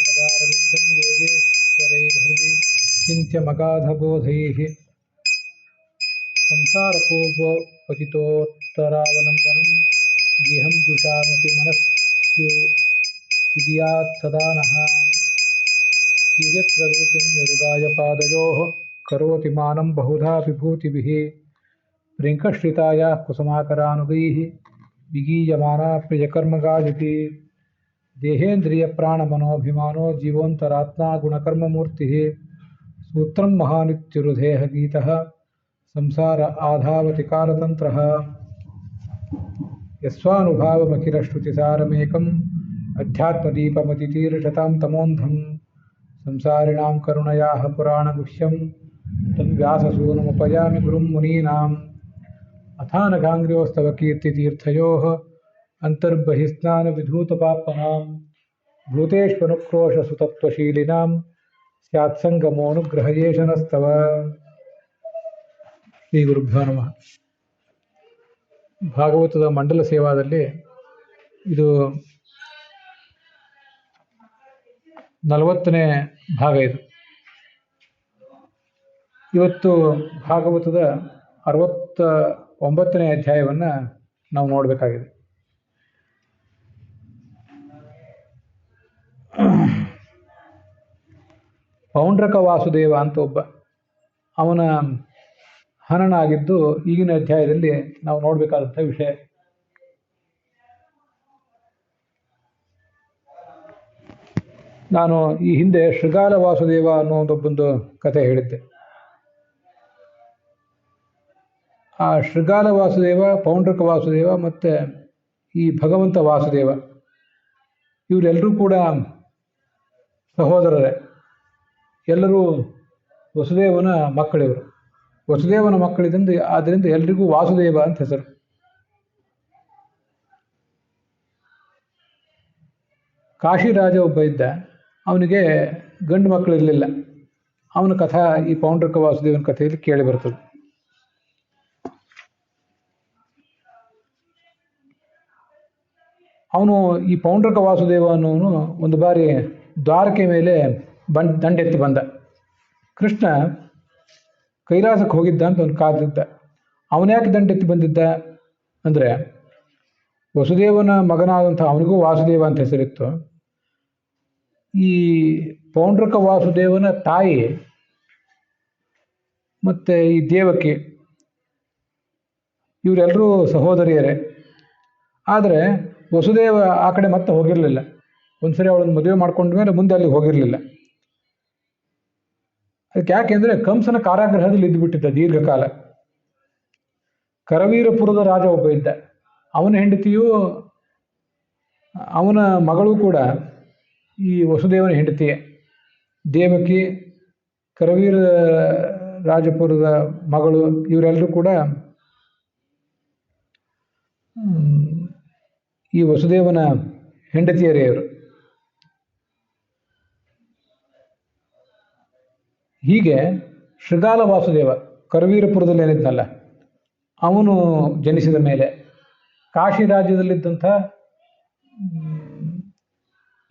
पदारविन्दं योगेश्वरैर्हृदि चिन्त्यमगाधबोधैः संसारकोपपतितोत्तरावलम्बनं गेहं जुषामपि मनस्युदियात् सदा नः शीर्यत्ररूपिं यरुगाय पादयोः करोति मानं बहुधा विभूतिभिः प्रियङ्कश्रितायाः कुसुमाकरानुगैः विगीयमाना प्रियकर्मगाजिति देहेन्द्रियप्राणमनोभिमानो जीवोऽन्तरात्मा गुणकर्ममूर्तिः सूत्रं महानित्युरुधेह गीतः संसार आधावति कालतन्त्रः यस्वानुभावमखिलश्रुतिसारमेकम् अध्यात्मदीपमतितीर्षतां तमोन्धं संसारिणां करुणयाः पुराणगुह्यं तद्व्याससूनमुपयामि गुरुं मुनीनाम् अथानगाङ्ग्र्योस्तव कीर्तितीर्थयोः अन्तर्बहिस्नानविधूतपाप्मनां भूतेष्वनुक्रोशसुतत्वशीलिनां स्यात्सङ्गमोऽनुग्रहयेशनस्तव ಶ್ರೀ ಗುರುಭ್ಯೋ ನಮಃ. ಭಾಗವತದ ಮಂಡಲ ಸೇವಾದಲ್ಲಿ ಇದು 40ನೇ ಭಾಗ. ಇದು ಇವತ್ತು ಭಾಗವತದ 69ನೇ ಅಧ್ಯಾಯವನ್ನು ನಾವು ನೋಡಬೇಕಾಗಿದೆ. ಪೌಂಡ್ರಕ ವಾಸುದೇವ ಅಂತ ಒಬ್ಬ, ಅವನ ಹನನಾಗಿದ್ದು ಈಗಿನ ಅಧ್ಯಾಯದಲ್ಲಿ ನಾವು ನೋಡಬೇಕಾದಂಥ ವಿಷಯ. ನಾನು ಈ ಹಿಂದೆ ಶೃಗಾಲ ವಾಸುದೇವ ಅನ್ನೋ ಒಂದೊಬ್ಬೊಂದು ಕಥೆ ಹೇಳಿದ್ದೆ. ಆ ಶೃಗಾಲ ವಾಸುದೇವ, ಪೌಂಡ್ರಕ ವಾಸುದೇವ ಮತ್ತು ಈ ಭಗವಂತ ವಾಸುದೇವ ಇವರೆಲ್ಲರೂ ಕೂಡ ಸಹೋದರರೇ. ಎಲ್ಲರೂ ವಸುದೇವನ ಮಕ್ಕಳಿವರು. ವಸುದೇವನ ಮಕ್ಕಳಿಂದ ಆದ್ದರಿಂದ ಎಲ್ರಿಗೂ ವಾಸುದೇವ ಅಂತ ಹೆಸರು. ಕಾಶಿರಾಜ ಒಬ್ಬ ಇದ್ದ, ಅವನಿಗೆ ಗಂಡು ಮಕ್ಕಳಿರಲಿಲ್ಲ. ಅವನ ಕಥಾ ಈ ಪೌಂಡ್ರಕ ವಾಸುದೇವನ ಕಥೆಯಲ್ಲಿ ಕೇಳಿ ಬರ್ತದೆ. ಅವನು ಈ ಪೌಂಡ್ರಕ ವಾಸುದೇವ ಅನ್ನೋನು ಒಂದು ಬಾರಿ ದ್ವಾರಕೆ ಮೇಲೆ ದಂಡೆತ್ತಿ ಬಂದ. ಕೃಷ್ಣ ಕೈಲಾಸಕ್ಕೆ ಹೋಗಿದ್ದ ಅಂತ ಅವನು ಕಾದಿದ್ದ. ಅವನ್ಯಾಕೆ ದಂಡೆತ್ತಿ ಬಂದಿದ್ದ ಅಂದರೆ, ವಸುದೇವನ ಮಗನಾದಂಥ ಅವನಿಗೂ ವಾಸುದೇವ ಅಂತ ಹೆಸರಿತ್ತು. ಈ ಪೌಂಡ್ರಕ ವಾಸುದೇವನ ತಾಯಿ ಮತ್ತು ಈ ದೇವಕಿ ಇವರೆಲ್ಲರೂ ಸಹೋದರಿಯರೇ. ಆದರೆ ವಸುದೇವ ಆ ಕಡೆ ಮತ್ತೆ ಹೋಗಿರಲಿಲ್ಲ. ಒಂದ್ಸರಿ ಅವಳನ್ನು ಮದುವೆ ಮಾಡ್ಕೊಂಡ ಮೇಲೆ ಮುಂದೆ ಅಲ್ಲಿಗೆ ಹೋಗಿರಲಿಲ್ಲ. ಅದಕ್ಕೆ ಯಾಕೆಂದರೆ ಕಂಸನ ಕಾರಾಗೃಹದಲ್ಲಿ ಇದ್ದುಬಿಟ್ಟಿದ್ದ ದೀರ್ಘಕಾಲ. ಕರವೀರಪುರದ ರಾಜ ಒಬ್ಬ ಇದ್ದ, ಅವನ ಹೆಂಡತಿಯು ಅವನ ಮಗಳು ಕೂಡ ಈ ವಸುದೇವನ ಹೆಂಡತಿಯೇ. ದೇವಕಿ, ಕರವೀರ ರಾಜಪುರದ ಮಗಳು, ಇವರೆಲ್ಲರೂ ಕೂಡ ಈ ವಸುದೇವನ ಹೆಂಡತಿಯರೇ ಇವರು. ಹೀಗೆ ಶೃಗಾಲ ವಾಸುದೇವ ಕರವೀರಪುರದಲ್ಲಿ ಏನಿದ್ನಲ್ಲ, ಅವನು ಜನಿಸಿದ ಮೇಲೆ ಕಾಶಿ ರಾಜ್ಯದಲ್ಲಿದ್ದಂಥ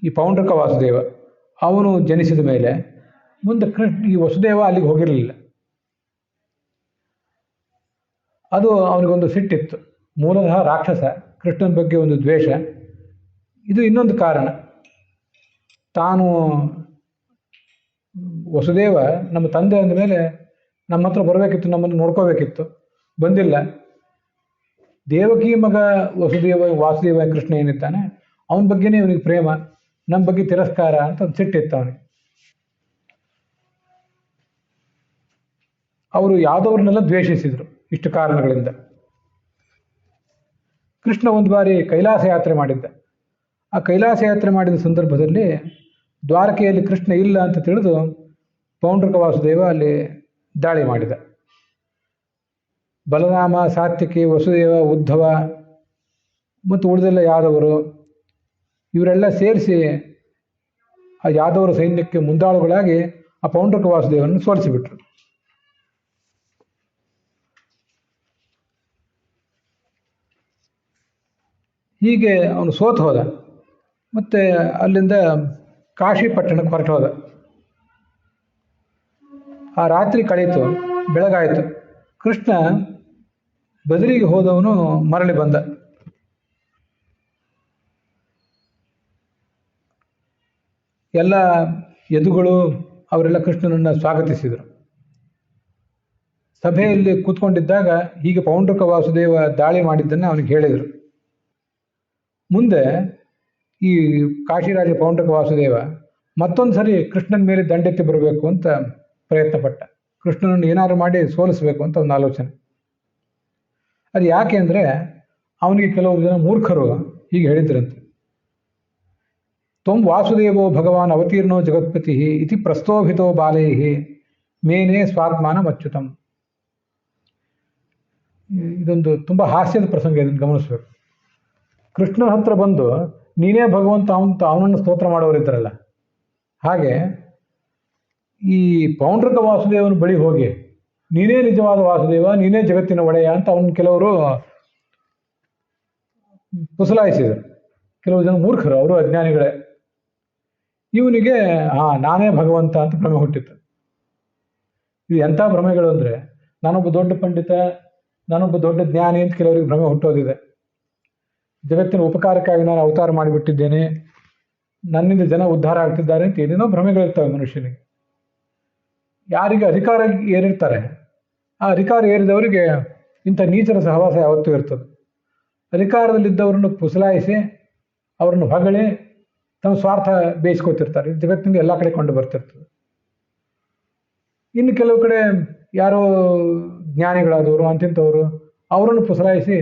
ಈ ಪೌಂಡ್ರಕ ವಾಸುದೇವ ಅವನು ಜನಿಸಿದ ಮೇಲೆ ಮುಂದೆ ಈ ವಸುದೇವ ಅಲ್ಲಿಗೆ ಹೋಗಿರಲಿಲ್ಲ. ಅದು ಅವನಿಗೊಂದು ಸಿಟ್ಟಿತ್ತು. ಮೂಲತಃ ರಾಕ್ಷಸ, ಕೃಷ್ಣನ ಬಗ್ಗೆ ಒಂದು ದ್ವೇಷ. ಇದು ಇನ್ನೊಂದು ಕಾರಣ. ತಾನು ವಸುದೇವ ನಮ್ಮ ತಂದೆ ಅಂದ ಮೇಲೆ ನಮ್ಮ ಹತ್ರ ಬರಬೇಕಿತ್ತು, ನಮ್ಮನ್ನು ನೋಡ್ಕೋಬೇಕಿತ್ತು, ಬಂದಿಲ್ಲ. ದೇವಕಿ ಮಗ ವಾಸುದೇವ ಕೃಷ್ಣ ಏನಿದ್ದಾನೆ ಅವನ ಬಗ್ಗೆನೇ ಅವನಿಗೆ ಪ್ರೇಮ, ನಮ್ಮ ಬಗ್ಗೆ ತಿರಸ್ಕಾರ ಅಂತ ಒಂದು ಸಿಟ್ಟಿತ್ತು ಅವನಿಗೆ. ಅವರು ಯಾದವ್ರನ್ನೆಲ್ಲ ದ್ವೇಷಿಸಿದರು ಇಷ್ಟು ಕಾರಣಗಳಿಂದ. ಕೃಷ್ಣ ಒಂದು ಬಾರಿ ಕೈಲಾಸ ಯಾತ್ರೆ ಮಾಡಿದ್ದ. ಆ ಕೈಲಾಸ ಯಾತ್ರೆ ಮಾಡಿದ ಸಂದರ್ಭದಲ್ಲಿ ದ್ವಾರಕೆಯಲ್ಲಿ ಕೃಷ್ಣ ಇಲ್ಲ ಅಂತ ತಿಳಿದು ಪೌಂಡ್ರಕ ವಾಸುದೇವ ಅಲ್ಲಿ ದಾಳಿ ಮಾಡಿದ. ಬಲರಾಮ, ಸಾತ್ಯಕಿ, ವಸುದೇವ, ಉದ್ಧವ ಮತ್ತು ಉಳಿದೆಲ್ಲ ಯಾದವರು ಇವರೆಲ್ಲ ಸೇರಿಸಿ ಆ ಯಾದವರ ಸೈನ್ಯಕ್ಕೆ ಮುಂದಾಳುಗಳಾಗಿ ಆ ಪೌಂಡ್ರಕ ವಾಸುದೇವನನ್ನು ಸೋಲಿಸಿಬಿಟ್ರು. ಹೀಗೆ ಅವನು ಸೋತು ಹೋದ. ಮತ್ತು ಅಲ್ಲಿಂದ ಕಾಶಿ ಪಟ್ಟಣಕ್ಕೆ ಹೊರಟೋದ. ಆ ರಾತ್ರಿ ಕಳೀತು, ಬೆಳಗಾಯಿತು. ಕೃಷ್ಣ ಬದರಿಗೆ ಹೋದವನು ಮರಳಿ ಬಂದ. ಎಲ್ಲ ಯದುಗಳು ಅವರೆಲ್ಲ ಕೃಷ್ಣನನ್ನು ಸ್ವಾಗತಿಸಿದರು. ಸಭೆಯಲ್ಲಿ ಕೂತ್ಕೊಂಡಿದ್ದಾಗ ಹೀಗೆ ಪೌಂಡ್ರಕ ವಾಸುದೇವ ದಾಳಿ ಮಾಡಿದ್ದನ್ನು ಅವನಿಗೆ ಹೇಳಿದರು. ಮುಂದೆ ಈ ಕಾಶಿರಾಜ ಪೌಂಡ್ರಕ ವಾಸುದೇವ ಮತ್ತೊಂದು ಸರಿ ಕೃಷ್ಣನ ಮೇಲೆ ದಂಡೆತ್ತಿ ಬರಬೇಕು ಅಂತ ಪ್ರಯತ್ನಪಟ್ಟ. ಕೃಷ್ಣನನ್ನು ಏನಾದ್ರು ಮಾಡಿ ಸೋಲಿಸಬೇಕು ಅಂತ ಒಂದು ಆಲೋಚನೆ. ಅದು ಯಾಕೆ ಅಂದರೆ ಅವನಿಗೆ ಕೆಲವು ಜನ ಮೂರ್ಖರು ಹೀಗೆ ಹೇಳಿದ್ರಂತೆ. ತ್ವಂ ವಾಸುದೇವೋ ಭಗವಾನ್ ಅವತೀರ್ಣೋ ಜಗತ್ಪತಿ ಇತಿ ಪ್ರಸ್ತೋಭಿತೋ ಬಾಲೈ ಮೇನೆ ಸ್ವಾತ್ಮಾನ ಅಚ್ಯುತಂ. ಇದೊಂದು ತುಂಬ ಹಾಸ್ಯದ ಪ್ರಸಂಗ, ಇದನ್ನು ಗಮನಿಸಬೇಕು. ಕೃಷ್ಣನ ಹತ್ರ ಬಂದು ನೀನೇ ಭಗವಂತ ಅವನನ್ನು ಸ್ತೋತ್ರ ಮಾಡೋರಿದ್ದಾರಲ್ಲ, ಹಾಗೆ ಈ ಪೌಂಡ್ರಕ ವಾಸುದೇವನ ಬಳಿ ಹೋಗಿ ನೀನೇ ನಿಜವಾದ ವಾಸುದೇವ, ನೀನೇ ಜಗತ್ತಿನ ಒಡೆಯ ಅಂತ ಅವನ ಕೆಲವರು ಪುಸಲಾಯಿಸಿದರು. ಕೆಲವು ಜನ ಮೂರ್ಖರು, ಅವರು ಅಜ್ಞಾನಿಗಳೇ. ಇವನಿಗೆ ನಾನೇ ಭಗವಂತ ಅಂತ ಭ್ರಮೆ ಹುಟ್ಟಿತ್ತು. ಇದು ಎಂಥ ಭ್ರಮೆಗಳು ಅಂದರೆ, ನಾನೊಬ್ಬ ದೊಡ್ಡ ಪಂಡಿತ, ನಾನೊಬ್ಬ ದೊಡ್ಡ ಜ್ಞಾನಿ ಅಂತ ಕೆಲವರಿಗೆ ಭ್ರಮೆ ಹುಟ್ಟೋದಿದೆ. ಜಗತ್ತಿನ ಉಪಕಾರಕ್ಕಾಗಿ ನಾನು ಅವತಾರ ಮಾಡಿಬಿಟ್ಟಿದ್ದೇನೆ, ನನ್ನಿಂದ ಜನ ಉದ್ಧಾರ ಆಗ್ತಿದ್ದಾರೆ ಅಂತ ಏನೇನೋ ಭ್ರಮೆಗಳಿರ್ತವೆ ಮನುಷ್ಯನಿಗೆ. ಯಾರಿಗೆ ಅಧಿಕಾರ ಏರಿರ್ತಾರೆ, ಆ ಅಧಿಕಾರ ಏರಿದವರಿಗೆ ಇಂಥ ನೀಚರ ಸಹವಾಸ ಯಾವತ್ತೂ ಇರ್ತದೆ. ಅಧಿಕಾರದಲ್ಲಿದ್ದವರನ್ನು ಪುಸಲಾಯಿಸಿ ಅವರನ್ನು ಹೊಗಳಿ ತಮ್ಮ ಸ್ವಾರ್ಥ ಬೇಯಿಸ್ಕೊತಿರ್ತಾರೆ. ಜಗತ್ತಿನಿಂದ ಎಲ್ಲ ಕಡೆ ಕೊಂಡು ಬರ್ತಿರ್ತದೆ. ಇನ್ನು ಕೆಲವು ಕಡೆ ಯಾರೋ ಜ್ಞಾನಿಗಳಾದವರು ಅಂತಿಂಥವರು ಅವರನ್ನು ಪುಸಲಾಯಿಸಿ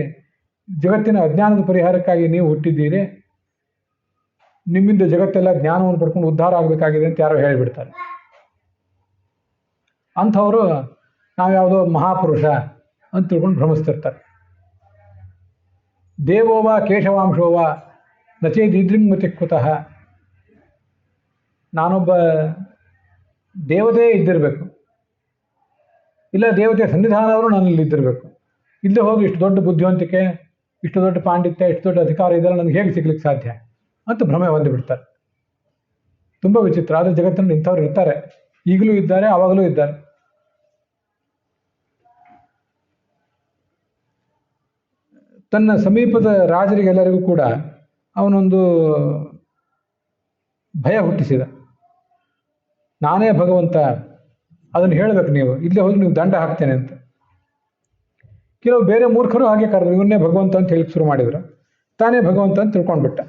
ಜಗತ್ತಿನ ಅಜ್ಞಾನದ ಪರಿಹಾರಕ್ಕಾಗಿ ನೀವು ಹುಟ್ಟಿದ್ದೀರಿ, ನಿಮ್ಮಿಂದ ಜಗತ್ತೆಲ್ಲ ಜ್ಞಾನವನ್ನು ಪಡ್ಕೊಂಡು ಉದ್ಧಾರ ಆಗಬೇಕಾಗಿದೆ ಅಂತ ಯಾರೋ ಹೇಳಿಬಿಡ್ತಾರೆ. ಅಂಥವರು ನಾವ್ಯಾವುದೋ ಮಹಾಪುರುಷ ಅಂತ ತಿಳ್ಕೊಂಡು ಭ್ರಮಿಸ್ತಿರ್ತಾರೆ. ದೇವೋವ ಕೇಶವಾಂಶೋವ ನಚೇದಿದ್ರಿಂಗತಿ ಕುತಃ. ನಾನೊಬ್ಬ ದೇವತೆ ಇದ್ದಿರಬೇಕು, ಇಲ್ಲ ದೇವತೆಯ ಸನ್ನಿಧಾನವರು ನನ್ನಲ್ಲಿ ಇದ್ದಿರಬೇಕು. ಇಲ್ಲೇ ಹೋಗಿ ಇಷ್ಟು ದೊಡ್ಡ ಬುದ್ಧಿವಂತಿಕೆ, ಇಷ್ಟು ದೊಡ್ಡ ಪಾಂಡಿತ್ಯ, ಇಷ್ಟು ದೊಡ್ಡ ಅಧಿಕಾರ ಇದೆಲ್ಲ ನನಗೆ ಹೇಗೆ ಸಿಗ್ಲಿಕ್ಕೆ ಸಾಧ್ಯ ಅಂತ ಭ್ರಮೆ ಹೊಂದಿಬಿಡ್ತಾರೆ. ತುಂಬ ವಿಚಿತ್ರ. ಆದರೆ ಜಗತ್ತಿನಲ್ಲಿ ಇಂಥವ್ರು ಇರ್ತಾರೆ, ಈಗಲೂ ಇದ್ದಾರೆ, ಆವಾಗಲೂ ಇದ್ದಾರೆ. ತನ್ನ ಸಮೀಪದ ರಾಜರಿಗೆಲ್ಲರಿಗೂ ಕೂಡ ಅವನೊಂದು ಭಯ ಹುಟ್ಟಿಸಿದ. ನಾನೇ ಭಗವಂತ, ಅದನ್ನು ಹೇಳಬೇಕು ನೀವು, ಇಲ್ಲೇ ಹೋಗಿ ನೀವು ದಂಡ ಹಾಕ್ತೇನೆ ಅಂತ. ಕೆಲವು ಬೇರೆ ಮೂರ್ಖರು ಹಾಗೆ ಕರೆದ್ರು, ಇವನ್ನೇ ಭಗವಂತ ಅಂತ ಹೇಳಿ ಶುರು ಮಾಡಿದ್ರು. ತಾನೇ ಭಗವಂತ ಅಂತ ತಿಳ್ಕೊಂಡ್ಬಿಟ್ಟ.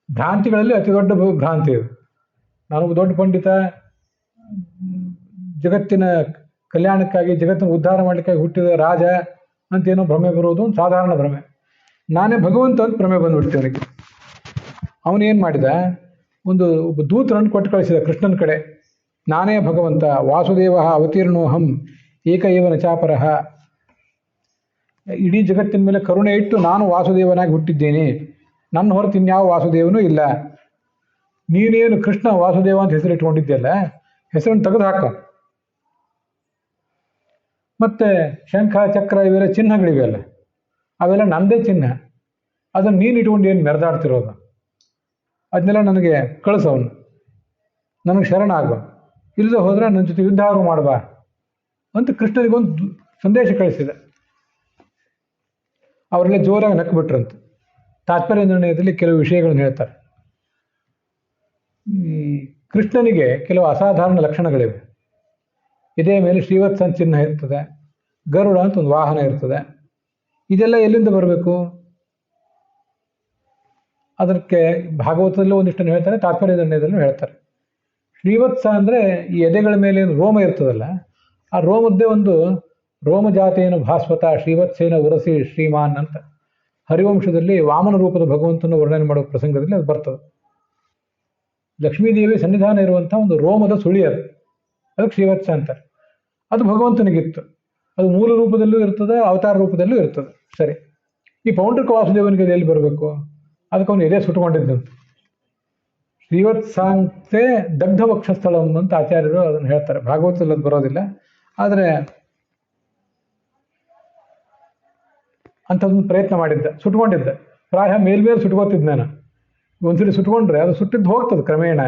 ಭ್ರಾಂತಿಗಳಲ್ಲಿ ಅತಿ ದೊಡ್ಡ ಭ್ರಾಂತಿ ಇದು. ನಾನೊಬ್ಬ ದೊಡ್ಡ ಪಂಡಿತ, ಜಗತ್ತಿನ ಕಲ್ಯಾಣಕ್ಕಾಗಿ, ಜಗತ್ತಿನ ಉದ್ಧಾರ ಮಾಡಲಿಕ್ಕಾಗಿ ಹುಟ್ಟಿದ ರಾಜ ಅಂತೇನೋ ಭ್ರಮೆ ಬರೋದು ಒಂದು ಸಾಧಾರಣ ಭ್ರಮೆ. ನಾನೇ ಭಗವಂತ ಅಂತ ಭ್ರಮೆ ಬಂದುಬಿಡ್ತೀವಿ ಅವನಿಗೆ. ಅವನೇನು ಮಾಡಿದ, ಒಬ್ಬ ದೂತರನ್ನು ಕೊಟ್ಟು ಕಳಿಸಿದ ಕೃಷ್ಣನ ಕಡೆ. ನಾನೇ ಭಗವಂತ, ವಾಸುದೇವ ಅವತೀರ್ಣೋಹಂ ಏಕ ಏವ ನಚಾಪರಃ. ಇಡೀ ಜಗತ್ತಿನ ಮೇಲೆ ಕರುಣೆ ಇಟ್ಟು ನಾನು ವಾಸುದೇವನಾಗಿ ಹುಟ್ಟಿದ್ದೇನೆ, ನನ್ನ ಹೊರತು ಇನ್ಯಾವ ವಾಸುದೇವನೂ ಇಲ್ಲ. ನೀನೇನು ಕೃಷ್ಣ ವಾಸುದೇವ ಅಂತ ಹೆಸರು ಇಟ್ಕೊಂಡಿದ್ದೆಯಲ್ಲ, ಹೆಸರನ್ನು ತೆಗೆದು ಹಾಕ. ಮತ್ತೆ ಶಂಖ ಚಕ್ರ ಇವೆಲ್ಲ ಚಿಹ್ನೆಗಳಿವೆಯಲ್ಲ, ಅವೆಲ್ಲ ನನ್ನದೇ ಚಿಹ್ನೆ. ಅದನ್ನು ನೀನು ಇಟ್ಕೊಂಡು ಏನು ಮೆರೆದಾಡ್ತಿರೋದು, ಅದನ್ನೆಲ್ಲ ನನಗೆ ಕಳಿಸೋನು, ನನಗೆ ಶರಣ ಆಗು. ಇಲ್ಲದೆ ಹೋದರೆ ನನ್ನ ಜೊತೆ ಯುದ್ಧ ಆರು ಮಾಡುವ ಅಂತ ಕೃಷ್ಣನಿಗೊಂದು ಸಂದೇಶ ಕಳಿಸಿದೆ. ಅವರೆಲ್ಲ ಜೋರಾಗಿ ನಕ್ಬಿಟ್ರಂತೆ. ತಾತ್ಪರ್ಯ ನಿರ್ಣಯದಲ್ಲಿ ಕೆಲವು ವಿಷಯಗಳನ್ನು ಹೇಳ್ತಾರೆ. ಈ ಕೃಷ್ಣನಿಗೆ ಕೆಲವು ಅಸಾಧಾರಣ ಲಕ್ಷಣಗಳಿವೆ. ಇದೇ ಮೇಲೆ ಶ್ರೀವತ್ಸ ಚಿಹ್ನೆ ಇರ್ತದೆ, ಗರುಡ ಅಂತ ಒಂದು ವಾಹನ ಇರ್ತದೆ. ಇದೆಲ್ಲ ಎಲ್ಲಿಂದ ಬರಬೇಕು? ಅದಕ್ಕೆ ಭಾಗವತದಲ್ಲೂ ಒಂದಿಷ್ಟನ್ನು ಹೇಳ್ತಾರೆ, ತಾತ್ಪರ್ಯ ನಿರ್ಣಯದಲ್ಲೂ ಹೇಳ್ತಾರೆ. ಶ್ರೀವತ್ಸ ಅಂದರೆ ಈ ಎದೆಗಳ ಮೇಲೆ ರೋಮ ಇರ್ತದಲ್ಲ, ಆ ರೋಮದ್ದೇ ಒಂದು ರೋಮಜಾತೇನ ಭಾಸ್ವತ ಶ್ರೀವತ್ಸೇನ ಉರಸಿ ಶ್ರೀಮಾನ್ ಅಂತ ಹರಿವಂಶದಲ್ಲಿ ವಾಮನ ರೂಪದ ಭಗವಂತನ ವರ್ಣನೆ ಮಾಡೋ ಪ್ರಸಂಗದಲ್ಲಿ ಅದು ಬರ್ತದೆ. ಲಕ್ಷ್ಮೀದೇವಿ ಸನ್ನಿಧಾನ ಇರುವಂಥ ಒಂದು ರೋಮದ ಸುಳಿ ಅದು, ಅದಕ್ಕೆ ಶ್ರೀವತ್ಸ ಅಂತಾರೆ. ಅದು ಭಗವಂತನಿಗಿತ್ತು. ಅದು ಮೂಲ ರೂಪದಲ್ಲೂ ಇರ್ತದೆ, ಅವತಾರ ರೂಪದಲ್ಲೂ ಇರ್ತದೆ. ಸರಿ, ಈ ಪೌಂಡ್ರಕ ವಾಸುದೇವನಿಗೆ ಎಲ್ಲಿ ಬರಬೇಕು? ಅದಕ್ಕೆ ಅವನು ಎದೆ ಸುಟ್ಕೊಂಡಿದ್ದಂತೆ. ಶ್ರೀವತ್ಸಾಂತೆ ದಗ್ಧ ವಕ್ಷಸ್ಥಳಂ ಅಂತ ಆಚಾರ್ಯರು ಅದನ್ನು ಹೇಳ್ತಾರೆ. ಭಾಗವತದಲ್ಲಿ ಅದು ಬರೋದಿಲ್ಲ, ಆದರೆ ಅಂಥದ್ದೊಂದು ಪ್ರಯತ್ನ ಮಾಡಿದ್ದ, ಸುಟ್ಕೊಂಡಿದ್ದ. ಪ್ರಾಯ ಮೇಲ್ಮೇಲೆ ಸುಟ್ಕೋತಿದ್ದ ನಾನು. ಒಂದ್ಸರಿ ಸುಟ್ಕೊಂಡ್ರೆ ಅದು ಸುಟ್ಟಿದ್ದು ಹೋಗ್ತದೆ ಕ್ರಮೇಣ,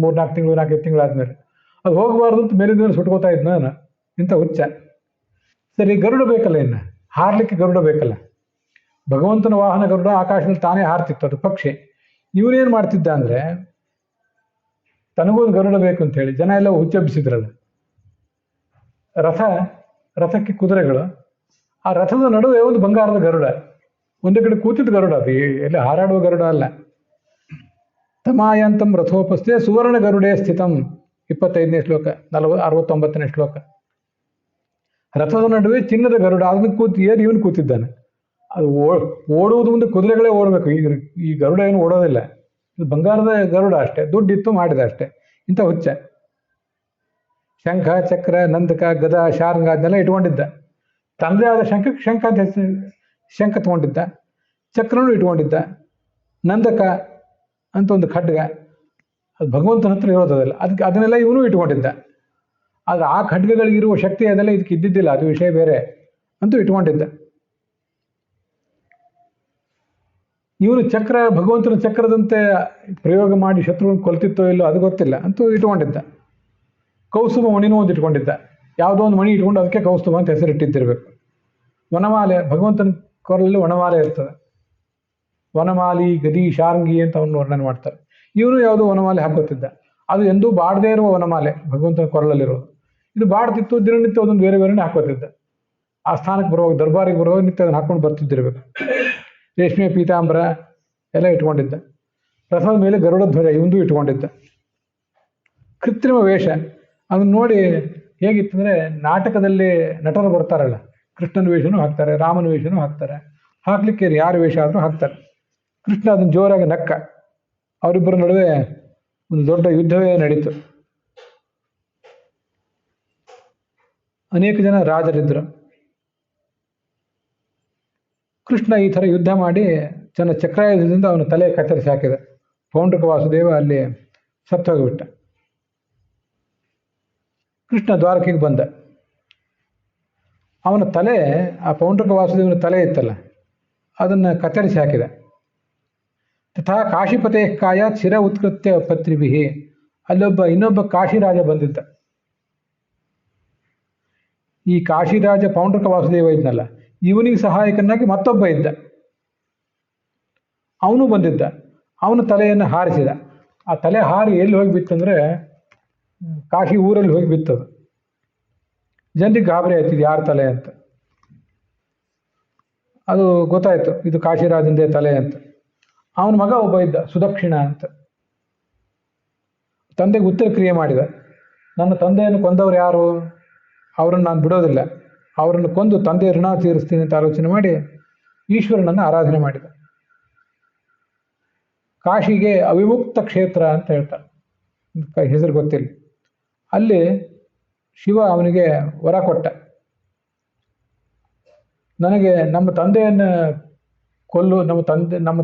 3-4 ತಿಂಗಳು 4-5 ತಿಂಗಳಾದ್ಮೇಲೆ. ಅದು ಹೋಗಬಾರ್ದು ಅಂತ ಮೇಲಿಂದ ಮೇಲೆ ಸುಟ್ಕೋತಾ ಇದ್ನ ನಾನು, ಇಂಥ ಹುಚ್ಚ. ಸರಿ, ಗರುಡ ಬೇಕಲ್ಲ, ಇನ್ನು ಹಾರ್ಲಿಕ್ಕೆ ಗರುಡ ಬೇಕಲ್ಲ. ಭಗವಂತನ ವಾಹನ ಗರುಡ ಆಕಾಶದಲ್ಲಿ ತಾನೇ ಹಾರ್ತಿತ್ತು, ಅದು ಪಕ್ಷಿ. ಇವನೇನು ಮಾಡ್ತಿದ್ದ ಅಂದರೆ, ತನಗೊಂದು ಗರುಡ ಬೇಕು ಅಂತ ಹೇಳಿ ಜನ ಎಲ್ಲ ಹುಚ್ಚೆಬ್ಬಿಸಿದ್ರಲ್ಲ. ರಥಕ್ಕೆ ಕುದುರೆಗಳು, ಆ ರಥದ ನಡುವೆ ಒಂದು ಬಂಗಾರದ ಗರುಡ, ಒಂದು ಕಡೆ ಕೂತಿದ್ದ ಗರುಡ, ಅದು ಎಲ್ಲಿ ಹಾರಾಡುವ ಗರುಡ ಅಲ್ಲ. ತಮಾಯಾಂತಂ ರಥೋಪಸ್ಥೆ ಸುವರ್ಣ ಗರುಡೇ ಸ್ಥಿತಂ, 25ನೇ ಶ್ಲೋಕ, 69ನೇ ಶ್ಲೋಕ. ರಥದ ನಡುವೆ ಚಿನ್ನದ ಗರುಡ, ಅದನ್ನು ಏರಿ ಇವನು ಕೂತಿದ್ದಾನೆ. ಅದು ಓಡುವುದು ಮುಂದೆ ಕುದುರೆಗಳೇ ಓಡಬೇಕು, ಈ ಗರುಡ ಏನು ಓಡೋದಿಲ್ಲ. ಇದು ಬಂಗಾರದ ಗರುಡ ಅಷ್ಟೇ, ದುಡ್ಡಿತ್ತು ಮಾಡಿದ ಅಷ್ಟೇ, ಇಂಥ ಹುಚ್ಚ. ಶಂಖ, ಚಕ್ರ, ನಂದಕ, ಗದ, ಶಾರ್ಂಗ ಅದನ್ನೆಲ್ಲ ಇಟ್ಕೊಂಡಿದ್ದ. ತಂದೆ ಆದ ಶಂಖ ಅಂತ ಶಂಖ ತಗೊಂಡಿದ್ದ, ಚಕ್ರನೂ ಇಟ್ಕೊಂಡಿದ್ದ, ನಂದಕ ಅಂತ ಒಂದು ಖಡ್ಗ, ಅದು ಭಗವಂತನ ಹತ್ರ ಇರೋದಲ್ಲ, ಅದನ್ನೆಲ್ಲ ಇವನು ಇಟ್ಕೊಂಡಿದ್ದ. ಆದರೆ ಆ ಖಡ್ಗಗಳಿಗಿರುವ ಶಕ್ತಿ ಅದೆಲ್ಲ ಇದಕ್ಕೆ ಇದ್ದಿದ್ದಿಲ್ಲ, ಅದು ವಿಷಯ ಬೇರೆ ಅಂತೂ ಇಟ್ಕೊಂಡಿದ್ದ. ಇವನು ಚಕ್ರ ಭಗವಂತನ ಚಕ್ರದಂತೆ ಪ್ರಯೋಗ ಮಾಡಿ ಶತ್ರುವನ್ನು ಕೊಲ್ತಿತ್ತೋ ಇಲ್ಲೋ ಅದು ಗೊತ್ತಿಲ್ಲ, ಅಂತೂ ಇಟ್ಕೊಂಡಿದ್ದ. ಕೌಸ್ತುಭ ಮಣಿನೂ ಒಂದು ಇಟ್ಕೊಂಡಿದ್ದ, ಯಾವುದೋ ಒಂದು ಮಣಿ ಇಟ್ಕೊಂಡು ಅದಕ್ಕೆ ಕೌಸ್ತುಭ ಅಂತ ಹೆಸರಿಟ್ಟಿದ್ದಿರಬೇಕು. ವನಮಾಲೆ, ಭಗವಂತನ ಕೊರಲಲ್ಲಿ ವನಮಾಲೆ ಇರ್ತದೆ. ವನಮಾಲಿ, ಗದಿ, ಶಾರ್ಂಗಿ ಅಂತ ಅವನು ವರ್ಣನೆ ಮಾಡ್ತಾರೆ. ಇವನು ಯಾವುದೋ ವನಮಾಲೆ ಹಾಕೋತಿದ್ದ, ಅದು ಎಂದೂ ಬಾಡದೇ ಇರುವ ವನಮಾಲೆ ಭಗವಂತನ ಕೊರಳಲ್ಲಿರೋದು. ಇದು ಬಾಡ್ತಿತ್ತು, ದಿನನಿತ್ಯ ಅದೊಂದು ಬೇರೆ ಬೇರೆನೇ ಹಾಕೋತಿದ್ದ. ಆ ಸ್ಥಾನಕ್ಕೆ ಬರುವಾಗ, ದರ್ಬಾರಿಗೆ ಬರುವಾಗ ನಿತ್ಯ ಅದನ್ನು ಹಾಕೊಂಡು ಬರ್ತಿದ್ದಿರಬೇಕು. ರೇಷ್ಮೆ ಪೀತಾಂಬರ ಎಲ್ಲ ಇಟ್ಕೊಂಡಿದ್ದ. ರಥದ ಮೇಲೆ ಗರುಡ ಧ್ವಜ ಇವಂದು ಇಟ್ಕೊಂಡಿದ್ದ. ಕೃತ್ರಿಮ ವೇಷ, ಅದನ್ನ ನೋಡಿ ಹೇಗಿತ್ತಂದರೆ, ನಾಟಕದಲ್ಲಿ ನಟರು ಬರ್ತಾರಲ್ಲ, ಕೃಷ್ಣನ ವೇಷನೂ ಹಾಕ್ತಾರೆ, ರಾಮನ ವೇಷನೂ ಹಾಕ್ತಾರೆ, ಹಾಕ್ಲಿಕ್ಕೆ ಯಾರ ವೇಷ ಆದರೂ ಹಾಕ್ತಾರೆ. ಕೃಷ್ಣ ಅದನ್ನು ಜೋರಾಗಿ ನಕ್ಕ. ಅವರಿಬ್ಬರ ನಡುವೆ ಒಂದು ದೊಡ್ಡ ಯುದ್ಧವೇ ನಡೀತು. ಅನೇಕ ಜನ ರಾಜರಿದ್ದರು. ಕೃಷ್ಣ ಈ ಥರ ಯುದ್ಧ ಮಾಡಿ ತನ್ನ ಚಕ್ರಾಯುಧದಿಂದ ಅವನ ತಲೆ ಕತ್ತರಿಸಿ ಹಾಕಿದ. ಪೌಂಡ್ರಕ ವಾಸುದೇವ ಅಲ್ಲಿ ಸತ್ತೋಗಿಬಿಟ್ಟ. ಕೃಷ್ಣ ದ್ವಾರಕೆಗೆ ಬಂದ. ಅವನ ತಲೆ, ಆ ಪೌಂಡ್ರಕ ವಾಸುದೇವನ ತಲೆ ಇತ್ತಲ್ಲ, ಅದನ್ನು ಕತ್ತರಿಸಿ ಹಾಕಿದ. ತಥಾ ಕಾಶಿಪತೆ ಕಾಯ ಚಿರ ಉತ್ಕೃತ್ಯ ಪತ್ರಿಭಿ, ಇನ್ನೊಬ್ಬ ಕಾಶಿರಾಜ ಬಂದಿದ್ದ. ಈ ಕಾಶಿರಾಜ ಪೌಂಡ್ರಕ ವಾಸುದೇವ ಇದ್ನಲ್ಲ, ಇವನಿಗೆ ಸಹಾಯಕನಾಗಿ ಮತ್ತೊಬ್ಬ ಇದ್ದ, ಅವನು ಬಂದಿದ್ದ. ಅವನ ತಲೆಯನ್ನು ಹಾರಿಸಿದ. ಆ ತಲೆ ಹಾರಿ ಎಲ್ಲಿ ಹೋಗಿ ಬಿತ್ತಂದರೆ, ಕಾಶಿ ಊರಲ್ಲಿ ಹೋಗಿ ಬಿತ್ತದು. ಜನರಿಗೆ ಗಾಬರಿ ಆಯ್ತಿದ್ದು ಯಾರ ತಲೆ ಅಂತ. ಅದು ಗೊತ್ತಾಯ್ತು, ಇದು ಕಾಶಿರಾಜಂದೇ ತಲೆ ಅಂತ. ಅವನ ಮಗ ಒಬ್ಬ ಇದ್ದ, ಸುದಕ್ಷಿಣ ಅಂತ. ತಂದೆಗೆ ಉತ್ತರ ಕ್ರಿಯೆ ಮಾಡಿದ. ನನ್ನ ತಂದೆಯನ್ನು ಕೊಂದವರು ಯಾರು, ಅವರನ್ನು ನಾನು ಬಿಡೋದಿಲ್ಲ, ಅವರನ್ನು ಕೊಂದು ತಂದೆ ಋಣ ತೀರಿಸ್ತೀನಿ ಅಂತ ಆಲೋಚನೆ ಮಾಡಿ ಈಶ್ವರನನ್ನು ಆರಾಧನೆ ಮಾಡಿದ. ಕಾಶಿಗೆ ಅವಿಮುಕ್ತ ಕ್ಷೇತ್ರ ಅಂತ ಹೇಳ್ತಾರೆ, ಹೆಸರು ಗೊತ್ತಿಲ್ಲ. ಅಲ್ಲಿ ಶಿವ ಅವನಿಗೆ ವರ ಕೊಟ್ಟ, ನನಗೆ ನಮ್ಮ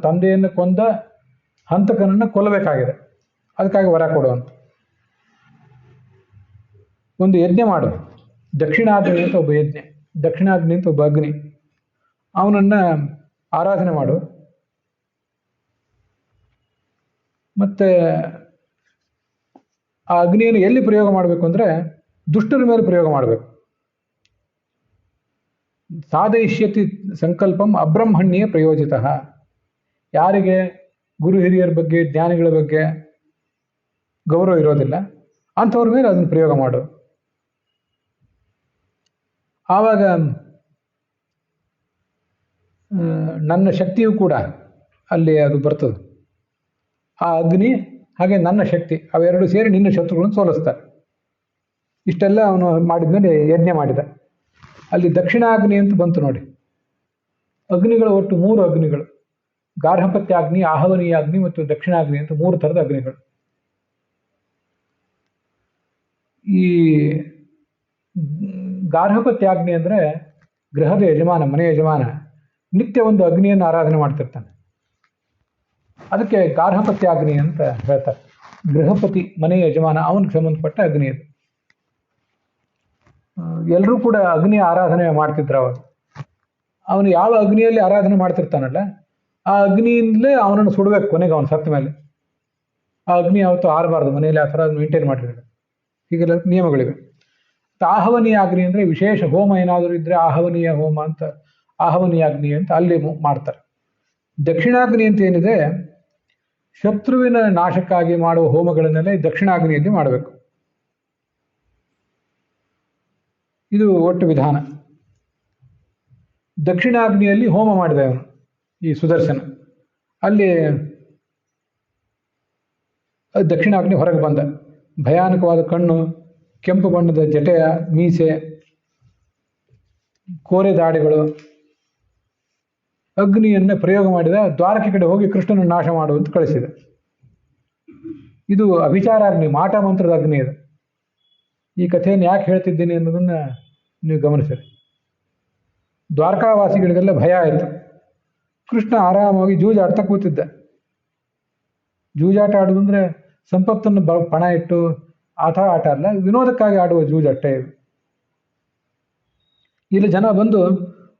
ತಂದೆಯನ್ನು ಕೊಂದ ಹಂತಕನನ್ನು ಕೊಲ್ಲಬೇಕಾಗಿದೆ, ಅದಕ್ಕಾಗಿ ವರ ಕೊಡು ಅಂತ. ಒಂದು ಯಜ್ಞ ಮಾಡು, ದಕ್ಷಿಣಾಗ್ನಿ ಅಂತ ಒಬ್ಬ ಯಜ್ಞ, ದಕ್ಷಿಣಾಗ್ನಿ ಅಂತ ಒಬ್ಬ ಅಗ್ನಿ, ಅವನನ್ನು ಆರಾಧನೆ ಮಾಡು. ಮತ್ತು ಆ ಅಗ್ನಿಯನ್ನು ಎಲ್ಲಿ ಪ್ರಯೋಗ ಮಾಡಬೇಕು ಅಂದರೆ, ದುಷ್ಟರ ಮೇಲೆ ಪ್ರಯೋಗ ಮಾಡಬೇಕು. ಸಾಧಯಿಷ್ಯತಿ ಸಂಕಲ್ಪಂ ಅಬ್ರಹ್ಮಣ್ಯೇ ಪ್ರಯೋಜಿತ. ಯಾರಿಗೆ ಗುರು ಹಿರಿಯರ ಬಗ್ಗೆ, ಜ್ಞಾನಿಗಳ ಬಗ್ಗೆ ಗೌರವ ಇರೋದಿಲ್ಲ, ಅಂಥವ್ರ ಮೇಲೆ ಅದನ್ನು ಪ್ರಯೋಗ ಮಾಡು. ಆವಾಗ ನನ್ನ ಶಕ್ತಿಯೂ ಕೂಡ ಅಲ್ಲಿ ಅದು ಬರ್ತದೆ. ಆ ಅಗ್ನಿ ಹಾಗೆ ನನ್ನ ಶಕ್ತಿ ಅವೆರಡು ಸೇರಿ ನಿನ್ನ ಶತ್ರುಗಳನ್ನು ಸೋಲಿಸ್ತಾರೆ. ಇಷ್ಟೆಲ್ಲ ಅವನು ಮಾಡಿದ್ಮೇಲೆ ಯಜ್ಞ ಮಾಡಿದ. ಅಲ್ಲಿ ದಕ್ಷಿಣಾಗ್ನಿ ಅಂತ ಬಂತು ನೋಡಿ. ಅಗ್ನಿಗಳು ಒಟ್ಟು 3 ಅಗ್ನಿಗಳು, ಗಾರ್ಹಪತ್ಯಾಗ್ನಿ, ಆಹವನೀಯಾಗ್ನಿ ಮತ್ತು ದಕ್ಷಿಣಾಗ್ನಿ ಅಂತ 3 ಥರದ ಅಗ್ನಿಗಳು. ಈ ಗಾರ್ಹಪತ್ಯಾಗ್ನಿ ಅಂದರೆ ಗೃಹದ ಯಜಮಾನ, ಮನೆ ಯಜಮಾನ ನಿತ್ಯ ಒಂದು ಅಗ್ನಿಯನ್ನು ಆರಾಧನೆ ಮಾಡ್ತಿರ್ತಾನೆ. ಅದಕ್ಕೆ ಗಾರ್ಹಪತ್ಯಾಗ್ನಿ ಅಂತ ಹೇಳ್ತಾರೆ. ಗೃಹಪತಿ, ಮನೆಯ ಯಜಮಾನ, ಅವನಿಗೆ ಸಂಬಂಧಪಟ್ಟ ಅಗ್ನಿ ಅದು. ಎಲ್ಲರೂ ಕೂಡ ಅಗ್ನಿಯ ಆರಾಧನೆ ಮಾಡ್ತಿದ್ರು ಅವಾಗ. ಅವನು ಯಾವ ಅಗ್ನಿಯಲ್ಲಿ ಆರಾಧನೆ ಮಾಡ್ತಿರ್ತಾನಲ್ಲ, ಆ ಅಗ್ನಿಯಿಂದಲೇ ಅವನನ್ನು ಸುಡಬೇಕು ಕೊನೆಗೆ ಅವನು ಸತ್ತ ಮೇಲೆ. ಆ ಅಗ್ನಿ ಯಾವತ್ತೂ ಆರಬಾರ್ದು, ಮನೆಯಲ್ಲಿ ಆ ಥರ ಮೇಂಟೈನ್ ಮಾಡಿರ್ಬೇಕು. ಹೀಗೆಲ್ಲ ನಿಯಮಗಳಿವೆ. ಆಹವನೀಯ ಅಗ್ನಿ ಅಂದರೆ ವಿಶೇಷ ಹೋಮ ಏನಾದರೂ ಇದ್ದರೆ ಆಹವನೀಯ ಹೋಮ ಅಂತ, ಆಹವನೀಯ ಅಗ್ನಿ ಅಂತ ಅಲ್ಲಿ ಮಾಡ್ತಾರೆ. ದಕ್ಷಿಣಾಗ್ನಿ ಅಂತ ಏನಿದೆ, ಶತ್ರುವಿನ ನಾಶಕ್ಕಾಗಿ ಮಾಡುವ ಹೋಮಗಳನ್ನೆಲ್ಲ ಈ ದಕ್ಷಿಣಾಗ್ನಿಯಲ್ಲಿ ಮಾಡಬೇಕು. ಇದು ಒಟ್ಟು ವಿಧಾನ. ದಕ್ಷಿಣಾಗ್ನಿಯಲ್ಲಿ ಹೋಮ ಮಾಡಿದ ಅವನು ಈ ಸುದರ್ಶನ. ಅಲ್ಲಿ ದಕ್ಷಿಣಾಗ್ನಿ ಹೊರಗೆ ಬಂದ. ಭಯಾನಕವಾದ ಕಣ್ಣು, ಕೆಂಪು ಬಣ್ಣದ ಜಟೆಯ, ಮೀಸೆ, ಕೋರೆ ದಾಡಿಗಳು. ಅಗ್ನಿಯನ್ನೇ ಪ್ರಯೋಗ ಮಾಡಿದ. ದ್ವಾರಕೆ ಕಡೆ ಹೋಗಿ ಕೃಷ್ಣನ ನಾಶ ಮಾಡುವಂತ ಕಳಿಸಿದ. ಇದು ಅಭಿಚಾರಾಗ್ನಿ, ಮಾಟ ಮಂತ್ರದ ಅಗ್ನಿ ಇದು. ಈ ಕಥೆಯನ್ನು ಯಾಕೆ ಹೇಳ್ತಿದ್ದೀನಿ ಅನ್ನೋದನ್ನ ನೀವು ಗಮನಿಸಿರಿ. ದ್ವಾರಕಾವಾಸಿಗಳಿಗೆಲ್ಲ ಭಯ ಆಯಿತು. ಕೃಷ್ಣ ಆರಾಮಾಗಿ ಜೂಜಾಡ್ತಾ ಕೂತಿದ್ದ. ಜೂಜಾಟ ಆಡುವುದು ಅಂದರೆ ಸಂಪತ್ತನ್ನು ಪಣ ಇಟ್ಟು ಆಟ ಅಲ್ಲ, ವಿನೋದಕ್ಕಾಗಿ ಆಡುವ ಜೂಜಾಟ ಇದು. ಇಲ್ಲಿ ಜನ ಬಂದು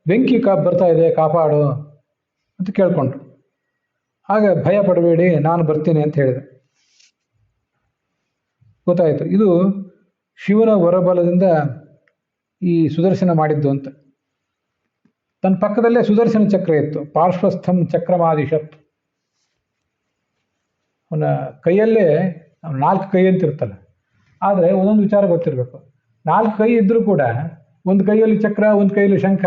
ಬೆಂಕಿ ಬರ್ತಾ ಇದೆ ಕಾಪಾಡು ಅಂತ ಕೇಳ್ಕೊಂಡ್ರು. ಆಗ ಭಯ ಪಡಬೇಡಿ, ನಾನು ಬರ್ತೀನಿ ಅಂತ ಹೇಳಿದೆ. ಗೊತ್ತಾಯಿತು ಇದು ಶಿವನ ವರಬಲದಿಂದ ಈ ಸುದರ್ಶನ ಮಾಡಿದ್ದು ಅಂತ. ತನ್ನ ಪಕ್ಕದಲ್ಲೇ ಸುದರ್ಶನ ಚಕ್ರ ಇತ್ತು. ಪಾರ್ಶ್ವಸ್ಥಂ ಚಕ್ರಮಾದಿಶತ್. ಅವನ ಕೈಯಲ್ಲೇ 4 ಕೈ ಅಂತ ಇರ್ತಲ್ಲ. ಆದರೆ ಒಂದೊಂದು ವಿಚಾರ ಗೊತ್ತಿರಬೇಕು. 4 ಕೈ ಇದ್ದರೂ ಕೂಡ ಒಂದು ಕೈಯಲ್ಲಿ ಚಕ್ರ, ಒಂದು ಕೈಯಲ್ಲಿ ಶಂಖ,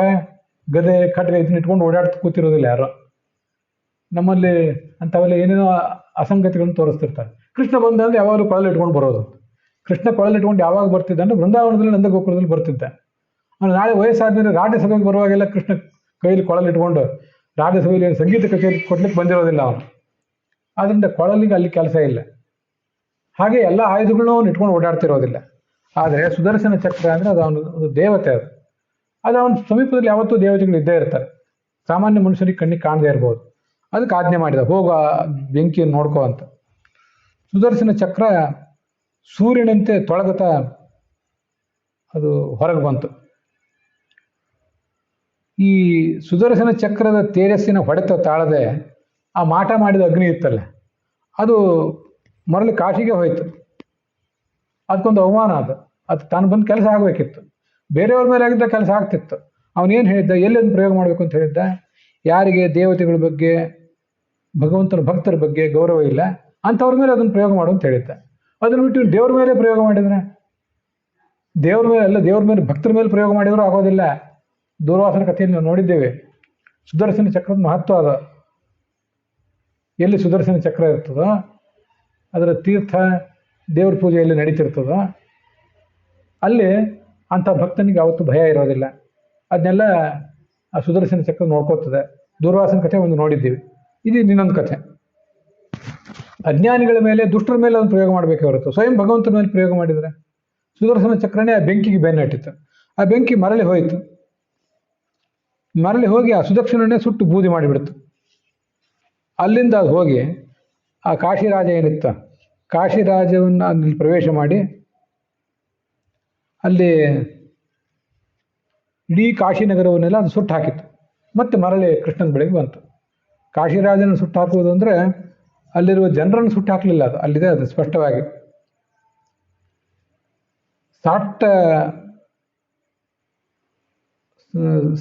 ಗದೆ, ಖಡ್ಗ ಇದನ್ನ ಇಟ್ಕೊಂಡು ಓಡಾಡ್ತಾ ಕೂತಿರೋದಿಲ್ಲ ಯಾರು. ನಮ್ಮಲ್ಲಿ ಅಂಥವೆಲ್ಲ ಏನೇನೋ ಅಸಂಗತಿಗಳನ್ನು ತೋರಿಸ್ತಿರ್ತಾರೆ. ಕೃಷ್ಣ ಬಂದಂದ್ರೆ ಯಾವಾಗಲೂ ಕೊಳಲಿಟ್ಕೊಂಡು ಬರೋದು. ಕೃಷ್ಣ ಕೊಳಲಿಟ್ಕೊಂಡು ಯಾವಾಗ ಬರ್ತಿದ್ದ ಅಂದರೆ ಬೃಂದಾವನದಲ್ಲಿ ನಂದಗೋಕುಲದಲ್ಲಿ ಬರ್ತಿದ್ದ. ಅವನು ನಾಳೆ ವಯಸ್ಸಾದ್ಮೇಲೆ ರಾಜ್ಯಸಭೆಗೆ ಬರುವಾಗೆಲ್ಲ ಕೃಷ್ಣ ಕೈಯಲ್ಲಿ ಕೊಳಲಿಟ್ಕೊಂಡು ರಾಜ್ಯಸಭೆಯಲ್ಲಿ ಸಂಗೀತ ಕಚೇರಿ ಕೊಡ್ಲಿಕ್ಕೆ ಬಂದಿರೋದಿಲ್ಲ ಅವನು. ಆದ್ದರಿಂದ ಕೊಳಲಿಗೆ ಅಲ್ಲಿ ಕೆಲಸ ಇಲ್ಲ. ಹಾಗೆ ಎಲ್ಲ ಆಯುಧಗಳನ್ನೂ ಅವನು ಇಟ್ಕೊಂಡು ಓಡಾಡ್ತಿರೋದಿಲ್ಲ. ಆದರೆ ಸುದರ್ಶನ ಚಕ್ರ ಅಂದರೆ ಅದು ಅವನು ದೇವತೆ. ಅದು ಅವನ ಸಮೀಪದಲ್ಲಿ ಯಾವತ್ತೂ ದೇವತೆಗಳು ಇದ್ದೇ ಇರ್ತಾರೆ. ಸಾಮಾನ್ಯ ಮನುಷ್ಯನಿಗೆ ಕಣ್ಣಿಗೆ ಕಾಣದೇ ಇರ್ಬೋದು. ಅದಕ್ಕೆ ಆಜ್ಞೆ ಮಾಡಿದ, ಹೋಗ ಬೆಂಕಿಯನ್ನು ನೋಡ್ಕೋ ಅಂತ. ಸುದರ್ಶನ ಚಕ್ರ ಸೂರ್ಯನಂತೆ ತೊಳಗುತ್ತಾ ಅದು ಹೊರಗೆ ಬಂತು. ಈ ಸುದರ್ಶನ ಚಕ್ರದ ತೇಜಸ್ಸಿನ ಹೊಡೆತ ತಾಳದೆ ಆ ಮಾಟ ಮಾಡಿದ ಅಗ್ನಿ ಇತ್ತಲ್ಲ, ಅದು ಮರಳಿ ಕಾಶಿಗೆ ಹೋಯ್ತು. ಅದಕ್ಕೊಂದು ಅವಮಾನ. ಅದು ತಾನು ಬಂದು ಕೆಲಸ ಆಗಬೇಕಿತ್ತು. ಬೇರೆಯವ್ರ ಮೇಲೆ ಆಗಿದ್ದ ಕೆಲಸ ಆಗ್ತಿತ್ತು. ಅವನೇನು ಹೇಳಿದ್ದ, ಎಲ್ಲೆಂದು ಪ್ರಯೋಗ ಮಾಡಬೇಕು ಅಂತ ಹೇಳಿದ್ದ, ಯಾರಿಗೆ ದೇವತೆಗಳ ಬಗ್ಗೆ, ಭಗವಂತನ ಭಕ್ತರ ಬಗ್ಗೆ ಗೌರವ ಇಲ್ಲ ಅಂಥವ್ರ ಮೇಲೆ ಅದನ್ನು ಪ್ರಯೋಗ ಮಾಡು ಅಂತ ಹೇಳಿದ್ದ. ಅದನ್ನು ಬಿಟ್ಟು ದೇವ್ರ ಮೇಲೆ ಪ್ರಯೋಗ ಮಾಡಿದ್ರೆ, ದೇವ್ರ ಮೇಲೆ ಅಲ್ಲ, ದೇವ್ರ ಮೇಲೆ ಭಕ್ತರ ಮೇಲೆ ಪ್ರಯೋಗ ಮಾಡಿದರೂ ಆಗೋದಿಲ್ಲ. ದೂರ್ವಾಸನ ಕಥೆಯಲ್ಲಿ ನಾವು ನೋಡಿದ್ದೇವೆ. ಸುದರ್ಶನ ಚಕ್ರದ ಮಹತ್ವ ಅದ. ಎಲ್ಲಿ ಸುದರ್ಶನ ಚಕ್ರ ಇರ್ತದೋ, ಅದರ ತೀರ್ಥ ದೇವ್ರ ಪೂಜೆಯಲ್ಲಿ ನಡೀತಿರ್ತದೋ, ಅಲ್ಲಿ ಅಂಥ ಭಕ್ತನಿಗೆ ಯಾವತ್ತೂ ಭಯ ಇರೋದಿಲ್ಲ. ಅದನ್ನೆಲ್ಲ ಆ ಸುದರ್ಶನ ಚಕ್ರ ನೋಡ್ಕೋತದೆ. ದೂರ್ವಾಸನ ಕಥೆ ಒಂದು ನೋಡಿದ್ದೀವಿ. ಇದು ಇನ್ನೊಂದು ಕಥೆ. ಅಜ್ಞಾನಿಗಳ ಮೇಲೆ, ದುಷ್ಟರ ಮೇಲೆ ಅದನ್ನು ಪ್ರಯೋಗ ಮಾಡಬೇಕೇ ಹೊರತು ಸ್ವಯಂ ಭಗವಂತನ ಮೇಲೆ ಪ್ರಯೋಗ ಮಾಡಿದರೆ, ಸುದರ್ಶನ ಚಕ್ರನೇ ಆ ಬೆಂಕಿಗೆ ಬೆನ್ನಟ್ಟಿತ್ತು. ಆ ಬೆಂಕಿ ಮರಳಿ ಹೋಯಿತು. ಮರಳಿ ಹೋಗಿ ಆ ಸುದಕ್ಷಿಣನೇ ಸುಟ್ಟು ಬೂದಿ ಮಾಡಿಬಿಡ್ತು. ಅಲ್ಲಿಂದ ಅದು ಹೋಗಿ ಆ ಕಾಶಿರಾಜ ಏನಿತ್ತ, ಕಾಶಿರಾಜವನ್ನು ಅಲ್ಲಿ ಪ್ರವೇಶ ಮಾಡಿ ಅಲ್ಲಿ ಇಡೀ ಕಾಶಿನಗರವನ್ನೆಲ್ಲ ಅದು ಸುಟ್ಟು ಹಾಕಿತ್ತು. ಮತ್ತೆ ಮರಳಿ ಕೃಷ್ಣನ ಬಳಿಗೆ ಬಂತು. ಕಾಶಿರಾಜನ ಸುಟ್ಟು ಹಾಕುವುದು ಅಂದರೆ ಅಲ್ಲಿರುವ ಜನರನ್ನು ಸುಟ್ಟು ಹಾಕಲಿಲ್ಲ, ಅದು ಅಲ್ಲಿದೆ, ಅದು ಸ್ಪಷ್ಟವಾಗಿ.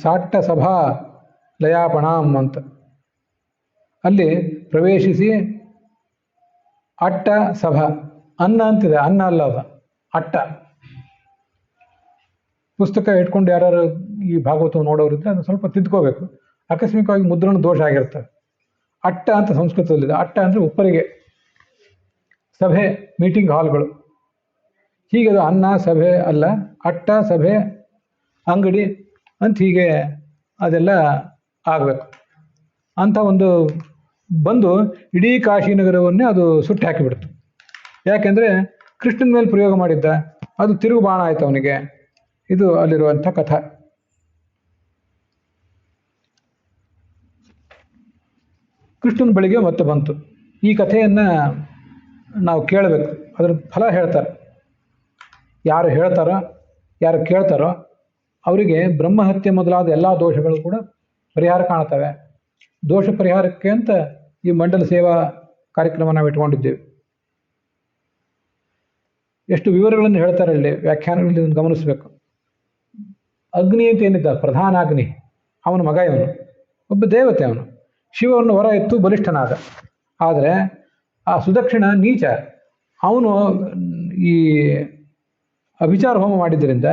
ಸಾಟ್ಟ ಸಭಾ ಲಯಾಪಣಾಂ ಅಂತ ಅಲ್ಲಿ ಪ್ರವೇಶಿಸಿ, ಅಟ್ಟ ಸಭಾ, ಅನ್ನ ಅಂತಿದೆ, ಅನ್ನ ಅಲ್ಲ ಅದು, ಅಟ್ಟ. ಪುಸ್ತಕ ಇಟ್ಕೊಂಡು ಯಾರು ಈ ಭಾಗವತ ನೋಡೋರಿದ್ರೆ ಅದನ್ನು ಸ್ವಲ್ಪ ತಿದ್ಕೋಬೇಕು. ಆಕಸ್ಮಿಕವಾಗಿ ಮುದ್ರಣ ದೋಷ ಆಗಿರ್ತದೆ. ಅಟ್ಟ ಅಂತ ಸಂಸ್ಕೃತದಲ್ಲಿದೆ. ಅಟ್ಟ ಅಂದರೆ ಉಪ್ಪರಿಗೆ, ಸಭೆ, ಮೀಟಿಂಗ್ ಹಾಲ್ಗಳು. ಹೀಗೆ ಅದು ಅನ್ನ ಸಭೆ ಅಲ್ಲ, ಅಟ್ಟ ಸಭೆ ಅಂಗಡಿ ಅಂತ ಹೀಗೆ ಅದೆಲ್ಲ ಆಗಬೇಕು ಅಂತ ಒಂದು ಬಂದು ಇಡೀ ಕಾಶಿನಗರವನ್ನೇ ಅದು ಸುಟ್ಟು ಹಾಕಿಬಿಡ್ತು. ಯಾಕೆಂದರೆ ಕೃಷ್ಣನ ಮೇಲೆ ಪ್ರಯೋಗ ಮಾಡಿದ್ದ, ಅದು ತಿರುಗು ಬಾಣ ಆಯಿತು ಅವನಿಗೆ. ಇದು ಅಲ್ಲಿರುವಂಥ ಕಥೆ. ಕೃಷ್ಣನ ಬಳಿಗೆ ಮತ್ತೆ ಬಂತು. ಈ ಕಥೆಯನ್ನು ನಾವು ಕೇಳಬೇಕು. ಅದರ ಫಲ ಹೇಳ್ತಾರೆ. ಯಾರು ಹೇಳ್ತಾರೋ, ಯಾರು ಕೇಳ್ತಾರೋ ಅವರಿಗೆ ಬ್ರಹ್ಮಹತ್ಯೆ ಮೊದಲಾದ ಎಲ್ಲ ದೋಷಗಳು ಕೂಡ ಪರಿಹಾರ ಕಾಣ್ತವೆ. ದೋಷ ಪರಿಹಾರಕ್ಕೆ ಅಂತ ಈ ಮಂಡಲ ಸೇವಾ ಕಾರ್ಯಕ್ರಮ ನಾವು ಇಟ್ಕೊಂಡಿದ್ದೇವೆ. ಎಷ್ಟು ವಿವರಗಳನ್ನು ಹೇಳ್ತಾರೆ ಅಲ್ಲಿ ವ್ಯಾಖ್ಯಾನಗಳಲ್ಲಿ ಗಮನಿಸಬೇಕು. ಅಗ್ನಿ ಅಂತ ಏನಿದ್ದ, ಪ್ರಧಾನ ಅಗ್ನಿ, ಅವನ ಮಗ ಇವನು, ಒಬ್ಬ ದೇವತೆ ಅವನು. ಶಿವವನ್ನು ಹೊರ ಎತ್ತು ಬಲಿಷ್ಠನಾದ. ಆದರೆ ಆ ಸುದಕ್ಷಿಣ ನೀಚ, ಅವನು ಈ ಅಭಿಚಾರ ಹೋಮ ಮಾಡಿದ್ದರಿಂದ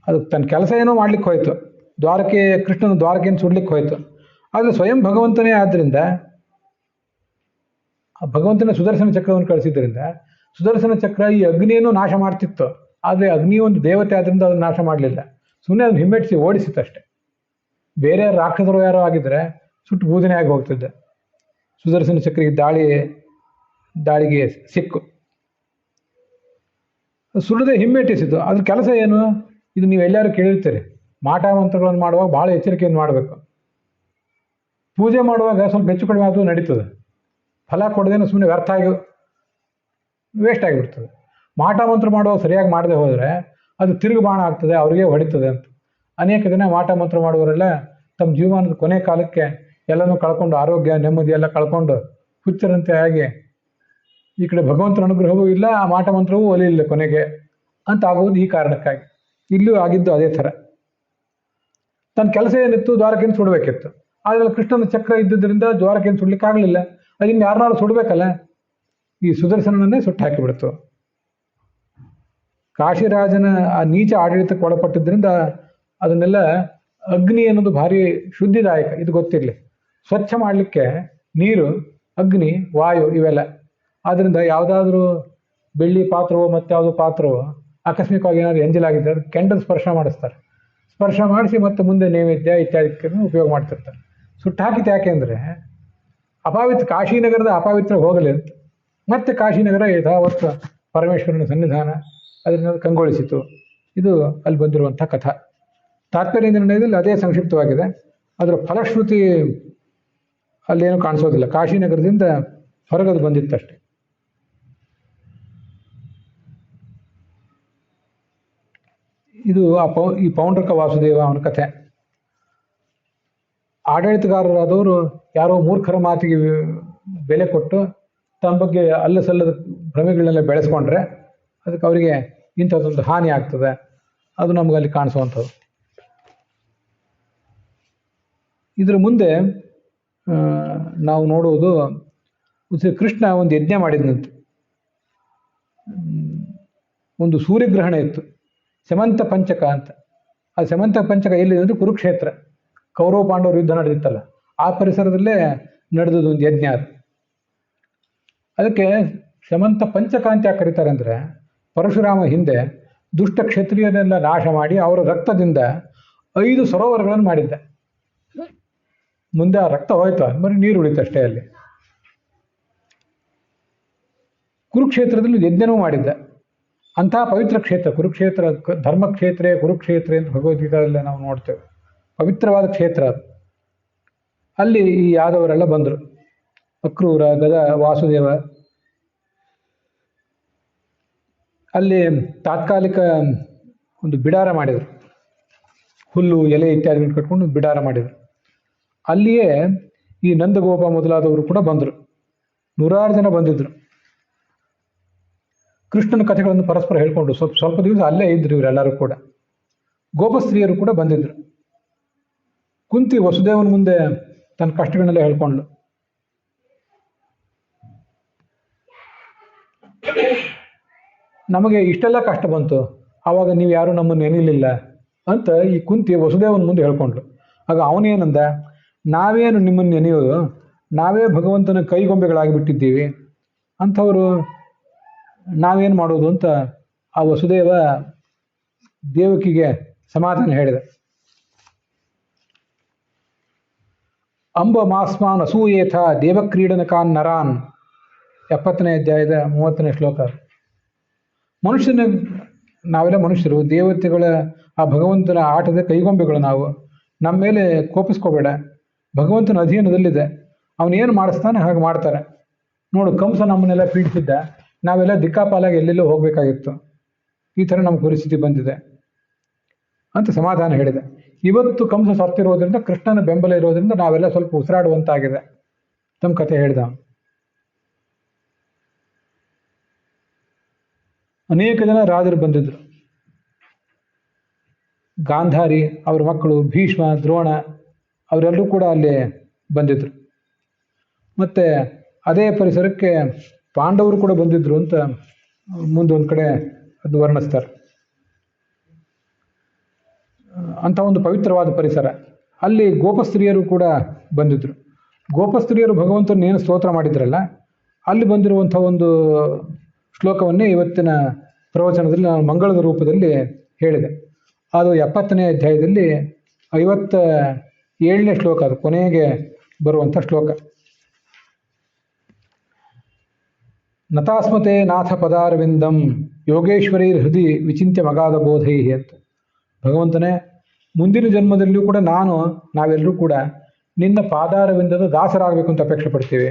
ಅದು ತನ್ನ ಕೆಲಸ ಏನೋ ಮಾಡ್ಲಿಕ್ಕೆ ಹೋಯ್ತು, ಕೃಷ್ಣನ ದ್ವಾರಕೆಯನ್ನು ಸುಡ್ಲಿಕ್ಕೆ ಹೋಯ್ತು. ಆದರೆ ಸ್ವಯಂ ಭಗವಂತನೇ ಆದ್ದರಿಂದ, ಭಗವಂತನ ಸುದರ್ಶನ ಚಕ್ರವನ್ನು ಕಳಿಸಿದ್ದರಿಂದ ಸುದರ್ಶನ ಚಕ್ರ ಈ ಅಗ್ನಿಯನ್ನು ನಾಶ ಮಾಡ್ತಿತ್ತು. ಆದರೆ ಅಗ್ನಿ ಒಂದು ದೇವತೆ ಆದ್ದರಿಂದ ಅದನ್ನು ನಾಶ ಮಾಡಲಿಲ್ಲ, ಸುಮ್ಮನೆ ಅದನ್ನು ಹಿಮ್ಮೆಟ್ಟಿಸಿ ಓಡಿಸಿತ್ತಷ್ಟೆ. ಬೇರೆ ರಾಕ್ಷಸರು ಯಾರೋ ಆಗಿದ್ರೆ ಸುಟ್ಟು ಬೂದನೆ ಆಗಿ ಹೋಗ್ತಿದ್ದೆ. ಸುದರ್ಶನ ಚಕ್ರಿಗೆ ದಾಳಿಗೆ ಸಿಕ್ಕು, ಸುಳ್ಳದೆ ಹಿಮ್ಮೆಟ್ಟಿಸಿತು. ಅದ್ರ ಕೆಲಸ ಏನು? ಇದು ನೀವು ಎಲ್ಲರೂ ಕೇಳಿರ್ತೀರಿ, ಮಾಟ ಮಂತ್ರಗಳನ್ನು ಮಾಡುವಾಗ ಭಾಳ ಎಚ್ಚರಿಕೆಯನ್ನು ಮಾಡಬೇಕು. ಪೂಜೆ ಮಾಡುವಾಗ ಸ್ವಲ್ಪ ಹೆಚ್ಚು ಕಡಿಮೆ ಆದರೂ ನಡೀತದೆ, ಫಲ ಕೊಡದೇನು ಸುಮ್ಮನೆ ವ್ಯರ್ಥ ಆಗಿ ವೇಸ್ಟ್ ಆಗಿಬಿಡ್ತದೆ. ಮಾಟ ಮಂತ್ರ ಮಾಡುವಾಗ ಸರಿಯಾಗಿ ಮಾಡದೆ ಹೋದರೆ ಅದು ತಿರುಗು ಬಾಣ ಆಗ್ತದೆ, ಅವರಿಗೆ ಹೊಡಿತದೆ ಅಂತ. ಅನೇಕ ದಿನ ಮಾಟ ಮಂತ್ರ ಮಾಡುವವರೆಲ್ಲ ತಮ್ಮ ಜೀವನದ ಕೊನೆ ಕಾಲಕ್ಕೆ ಎಲ್ಲನೂ ಕಳ್ಕೊಂಡು, ಆರೋಗ್ಯ ನೆಮ್ಮದಿ ಎಲ್ಲ ಕಳ್ಕೊಂಡು ಹುಚ್ಚರಂತೆ ಆಗಿ ಈ ಕಡೆ ಭಗವಂತನ ಅನುಗ್ರಹವೂ ಇಲ್ಲ, ಆ ಮಾಟ ಮಂತ್ರವೂ ಒಲಿಯಿಲ್ಲ ಕೊನೆಗೆ ಅಂತ ಆಗುವುದು ಈ ಕಾರಣಕ್ಕಾಗಿ. ಇಲ್ಲೂ ಆಗಿದ್ದು ಅದೇ ಥರ. ತನ್ನ ಕೆಲಸ ಏನಿತ್ತು, ದ್ವಾರಕೆಯನ್ನು ಸುಡಬೇಕಿತ್ತು. ಆದರೆ ಕೃಷ್ಣನ ಚಕ್ರ ಇದ್ದುದರಿಂದ ದ್ವಾರಕೆಯನ್ನು ಸುಡ್ಲಿಕ್ಕಾಗಲಿಲ್ಲ. ಅದನ್ನು ಯಾರನ್ನಾರು ಸುಡಬೇಕಲ್ಲ, ಈ ಸುದರ್ಶನನ್ನೇ ಸುಟ್ಟು ಹಾಕಿಬಿಡ್ತು. ಕಾಶಿರಾಜನ ಆ ನೀಚ ಆಡಳಿತಕ್ಕೆ ಒಳಪಟ್ಟಿದ್ದರಿಂದ ಅದನ್ನೆಲ್ಲ ಅಗ್ನಿ ಅನ್ನೋದು ಭಾರಿ ಶುದ್ಧಿದಾಯಕ, ಇದು ಗೊತ್ತಿರಲಿ. ಸ್ವಚ್ಛ ಮಾಡಲಿಕ್ಕೆ ನೀರು, ಅಗ್ನಿ, ವಾಯು ಇವೆಲ್ಲ. ಆದ್ದರಿಂದ ಯಾವುದಾದ್ರೂ ಬೆಳ್ಳಿ ಪಾತ್ರವೋ ಮತ್ತಾವುದೋ ಪಾತ್ರವೋ ಆಕಸ್ಮಿಕವಾಗಿ ಏನಾದರೂ ಎಂಜಲಾಗಿದ್ದರೆ ಅದು ಕೆಂಡದ ಸ್ಪರ್ಶ ಮಾಡಿಸ್ತಾರೆ. ಸ್ಪರ್ಶ ಮಾಡಿಸಿ ಮತ್ತೆ ಮುಂದೆ ನೈವೇದ್ಯ ಇತ್ಯಾದಿಕ್ಕೆ ಉಪಯೋಗ ಮಾಡ್ತಿರ್ತಾರೆ. ಸುಟ್ಟು ಹಾಕಿತ್ತು ಯಾಕೆ ಅಂದರೆ ಕಾಶಿನಗರದ ಅಪವಿತ್ರ ಹೋಗಲಿ ಅಂತ. ಮತ್ತೆ ಕಾಶಿನಗರ ಯಥಾವತ್ತು ಪರಮೇಶ್ವರನ ಸನ್ನಿಧಾನ ಅದರಿಂದ ಕಂಗೊಳಿಸಿತು. ಇದು ಅಲ್ಲಿ ಬಂದಿರುವಂಥ ಕಥಾ. ತಾತ್ಪರ್ಯ ನಿರ್ಣಯದಲ್ಲಿ ಅದೇ ಸಂಕ್ಷಿಪ್ತವಾಗಿದೆ. ಅದರ ಫಲಶ್ರುತಿ ಅಲ್ಲೇನು ಕಾಣಿಸೋದಿಲ್ಲ. ಕಾಶಿನಗರದಿಂದ ಹೊರಗದು ಬಂದಿತ್ತಷ್ಟೆ. ಇದು ಈ ಪೌಂಡ್ರಕ ವಾಸುದೇವ ಅವನ ಕಥೆ. ಆಡಳಿತಗಾರರಾದವರು ಯಾರೋ ಮೂರ್ಖರ ಮಾತಿಗೆ ಬೆಲೆ ಕೊಟ್ಟು ತಮ್ಮ ಬಗ್ಗೆ ಅಲ್ಲಸಲ್ಲದ ಭ್ರಮೆಗಳನ್ನೆಲ್ಲ ಬೆಳೆಸ್ಕೊಂಡ್ರೆ ಅದಕ್ಕೆ ಅವರಿಗೆ ಇಂಥದ್ದೊಂದು ಹಾನಿ ಆಗ್ತದೆ. ಅದು ನಮಗಲ್ಲಿ ಕಾಣಿಸುವಂಥದ್ದು. ಇದರ ಮುಂದೆ ನಾವು ನೋಡುವುದು, ಕೃಷ್ಣ ಒಂದು ಯಜ್ಞ ಮಾಡಿದಂತೆ. ಒಂದು ಸೂರ್ಯಗ್ರಹಣ ಇತ್ತು, ಸಮಂತ ಪಂಚಕ ಅಂತ. ಆ ಸಮಂತ ಪಂಚಕ ಎಲ್ಲಿದೆ ಅಂದರೆ ಕುರುಕ್ಷೇತ್ರ, ಕೌರವ ಪಾಂಡವರು ಯುದ್ಧ ನಡೆದಿತ್ತಲ್ಲ ಆ ಪರಿಸರದಲ್ಲೇ ನಡೆದದ್ದು ಒಂದು ಯಜ್ಞ ಅದು. ಅದಕ್ಕೆ ಸಮಂತ ಪಂಚಕ ಅಂತ ಯಾಕೆ ಕರೀತಾರೆ ಅಂದರೆ, ಪರಶುರಾಮ ಹಿಂದೆ ದುಷ್ಟ ಕ್ಷತ್ರಿಯರನ್ನೆಲ್ಲ ನಾಶ ಮಾಡಿ ಅವರ ರಕ್ತದಿಂದ 5 ಸರೋವರಗಳನ್ನು ಮಾಡಿದ್ದ. ಮುಂದೆ ಆ ರಕ್ತ ಹೋಯ್ತು, ಬರೀ ನೀರು ಉಳಿತಷ್ಟೇ ಅಲ್ಲಿ. ಕುರುಕ್ಷೇತ್ರದಲ್ಲಿ ಯಜ್ಞನೂ ಮಾಡಿದ್ದ. ಅಂತಹ ಪವಿತ್ರ ಕ್ಷೇತ್ರ ಕುರುಕ್ಷೇತ್ರ, ಧರ್ಮಕ್ಷೇತ್ರ ಕುರುಕ್ಷೇತ್ರ ಅಂತ ಭಗವದ್ಗೀತೆಯಲ್ಲೇ ನಾವು ನೋಡ್ತೇವೆ. ಪವಿತ್ರವಾದ ಕ್ಷೇತ್ರ ಅದು. ಅಲ್ಲಿ ಈ ಯಾದವರೆಲ್ಲ ಬಂದರು, ಅಕ್ರೂರ, ಗದ, ವಾಸುದೇವ. ಅಲ್ಲಿ ತಾತ್ಕಾಲಿಕ ಒಂದು ಬಿಡಾರ ಮಾಡಿದರು, ಹುಲ್ಲು ಎಲೆ ಇತ್ಯಾದಿಗಳನ್ನು ಕಟ್ಕೊಂಡು ಬಿಡಾರ ಮಾಡಿದರು. ಅಲ್ಲಿಯೇ ಈ ನಂದಗೋಪ ಮೊದಲಾದವರು ಕೂಡ ಬಂದರು. 100 ಜನ ಬಂದಿದ್ದರು. ಕೃಷ್ಣನ ಕಥೆಗಳನ್ನು ಪರಸ್ಪರ ಹೇಳ್ಕೊಂಡು ಸ್ವಲ್ಪ ದಿವಸ ಅಲ್ಲೇ ಇದ್ರು ಇವರೆಲ್ಲರೂ ಕೂಡ. ಗೋಪಸ್ತ್ರೀಯರು ಕೂಡ ಬಂದಿದ್ರು. ಕುಂತಿ ವಸುದೇವನ ಮುಂದೆ ತನ್ನ ಕಷ್ಟಗಳನ್ನೆಲ್ಲ ಹೇಳ್ಕೊಂಡ್ಳು. ನಮಗೆ ಇಷ್ಟೆಲ್ಲ ಕಷ್ಟ ಬಂತು, ಆವಾಗ ನೀವು ಯಾರು ನಮ್ಮನ್ನು ನೆನಲಿಲ್ಲ ಅಂತ ಈ ಕುಂತಿ ವಸುದೇವನ ಮುಂದೆ ಹೇಳ್ಕೊಂಡ್ಳು. ಆಗ ಅವನೇನಂದ, ನಾವೇನು ನಿಮ್ಮನ್ನು ನೆನೆಯೋದು, ನಾವೇ ಭಗವಂತನ ಕೈಗೊಂಬೆಗಳಾಗಿಬಿಟ್ಟಿದ್ದೀವಿ, ಅಂಥವರು ನಾವೇನು ಮಾಡೋದು ಅಂತ ಆ ವಸುದೇವ ದೇವಕಿಗೆ ಸಮಾಧಾನ ಹೇಳಿದ. ಅಂಬ ಮಾಸ್ಮಾನ್ ಅಸೂಯೇಥ ದೇವಕ್ರೀಡನಕಾನ್ ನರಾನ್, 70ನೇ ಅಧ್ಯಾಯದ 30ನೇ ಶ್ಲೋಕ. ನಾವೆಲ್ಲ ಮನುಷ್ಯರು, ದೇವತೆಗಳ ಆ ಭಗವಂತನ ಆಟದ ಕೈಗೊಂಬೆಗಳು ನಾವು. ನಮ್ಮ ಮೇಲೆ ಕೋಪಿಸ್ಕೋಬೇಡ, ಭಗವಂತನ ಅಧೀನದಲ್ಲಿದೆ, ಅವನೇನು ಮಾಡಿಸ್ತಾನೆ ಹಾಗೆ ಮಾಡ್ತಾರೆ. ನೋಡು, ಕಂಸ ನಮ್ಮನ್ನೆಲ್ಲ ಪೀಡಿಸಿದ್ದ, ನಾವೆಲ್ಲ ದಿಕ್ಕಾಪಾಲಾಗಿ ಎಲ್ಲೆಲ್ಲೋ ಹೋಗಬೇಕಾಗಿತ್ತು, ಈ ಥರ ನಮ್ಮ ಪರಿಸ್ಥಿತಿ ಬಂದಿದೆ ಅಂತ ಸಮಾಧಾನ ಹೇಳಿದೆ. ಇವತ್ತು ಕಂಸ ಸತ್ತಿರೋದ್ರಿಂದ ಕೃಷ್ಣನ ಬೆಂಬಲ ಇರೋದ್ರಿಂದ ನಾವೆಲ್ಲ ಸ್ವಲ್ಪ ಉಸಿರಾಡುವಂತಾಗಿದೆ ತಮ್ಮ ಕಥೆ ಹೇಳ್ದ. ಅನೇಕ ಜನ ರಾಜರು ಬಂದಿದ್ರು. ಗಾಂಧಾರಿ, ಅವ್ರ ಮಕ್ಕಳು ಭೀಷ್ಮ, ದ್ರೋಣ ಅವರೆಲ್ಲರೂ ಕೂಡ ಅಲ್ಲಿ ಬಂದಿದ್ರು. ಮತ್ತೆ ಅದೇ ಪರಿಸರಕ್ಕೆ ಪಾಂಡವರು ಕೂಡ ಬಂದಿದ್ರು ಅಂತ ಮುಂದೊಂದು ಕಡೆ ಅದು ವರ್ಣಿಸ್ತಾರೆ. ಅಂಥ ಒಂದು ಪವಿತ್ರವಾದ ಪರಿಸರ. ಅಲ್ಲಿ ಗೋಪಸ್ತ್ರೀಯರು ಕೂಡ ಬಂದಿದ್ರು. ಗೋಪಸ್ತ್ರೀಯರು ಭಗವಂತನ ಏನು ಸ್ತೋತ್ರ ಮಾಡಿದ್ರಲ್ಲ, ಅಲ್ಲಿ ಬಂದಿರುವಂಥ ಒಂದು ಶ್ಲೋಕವನ್ನೇ ಇವತ್ತಿನ ಪ್ರವಚನದಲ್ಲಿ ನಾನು ಮಂಗಳದ ರೂಪದಲ್ಲಿ ಹೇಳಿದೆ. ಅದು 70ನೇ ಅಧ್ಯಾಯದಲ್ಲಿ 57ನೇ ಶ್ಲೋಕ, ಅದು ಕೊನೆಗೆ ಬರುವಂಥ ಶ್ಲೋಕ. ನತಾಸ್ಮತೆ ನಾಥ ಪದಾರವಿಂದಂ ಯೋಗೇಶ್ವರೈರ್ ಹೃದಯ ವಿಚಿಂತ್ಯ ಮಗಾಧ ಬೋಧೈ ಅಂತ. ಭಗವಂತನೇ, ಮುಂದಿನ ಜನ್ಮದಲ್ಲಿಯೂ ಕೂಡ ನಾವೆಲ್ಲರೂ ಕೂಡ ನಿನ್ನ ಪಾದಾರವಿಂದದ ದಾಸರಾಗಬೇಕು ಅಂತ ಅಪೇಕ್ಷೆ ಪಡ್ತೀವಿ.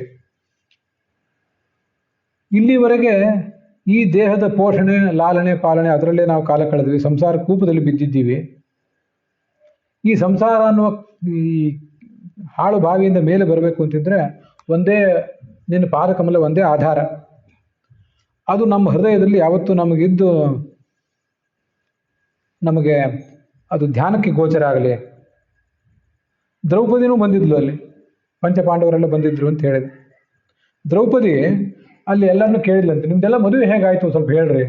ಇಲ್ಲಿವರೆಗೆ ಈ ದೇಹದ ಪೋಷಣೆ, ಲಾಲನೆ, ಪಾಲನೆ ಅದರಲ್ಲೇ ನಾವು ಕಾಲ ಕಳೆದ್ವಿ, ಸಂಸಾರ ಕೂಪದಲ್ಲಿ ಬಿದ್ದಿದ್ದೀವಿ. ಈ ಸಂಸಾರ ಅನ್ನುವ ಈ ಹಾಳು ಬಾವಿಯಿಂದ ಮೇಲೆ ಬರಬೇಕು ಅಂತಿದ್ರೆ ಒಂದೇ ನಿನ್ನ ಪಾದಕಮಲ ಒಂದೇ ಆಧಾರ. ಅದು ನಮ್ಮ ಹೃದಯದಲ್ಲಿ ಯಾವತ್ತೂ ನಮಗಿದ್ದು ನಮಗೆ ಅದು ಧ್ಯಾನಕ್ಕೆ ಗೋಚರ ಆಗಲಿ. ದ್ರೌಪದಿನೂ ಬಂದಿದ್ಲು, ಅಲ್ಲಿ ಪಂಚಪಾಂಡವರೆಲ್ಲ ಬಂದಿದ್ರು ಅಂತ ಹೇಳಿದೆ. ದ್ರೌಪದಿ ಅಲ್ಲಿ ಎಲ್ಲರನ್ನೂ ಕೇಳಿದ್ಲಂತೆ, ನಿಮ್ದೆಲ್ಲ ಮದುವೆ ಹೇಗಾಯಿತು ಸ್ವಲ್ಪ ಹೇಳ್ರಿ.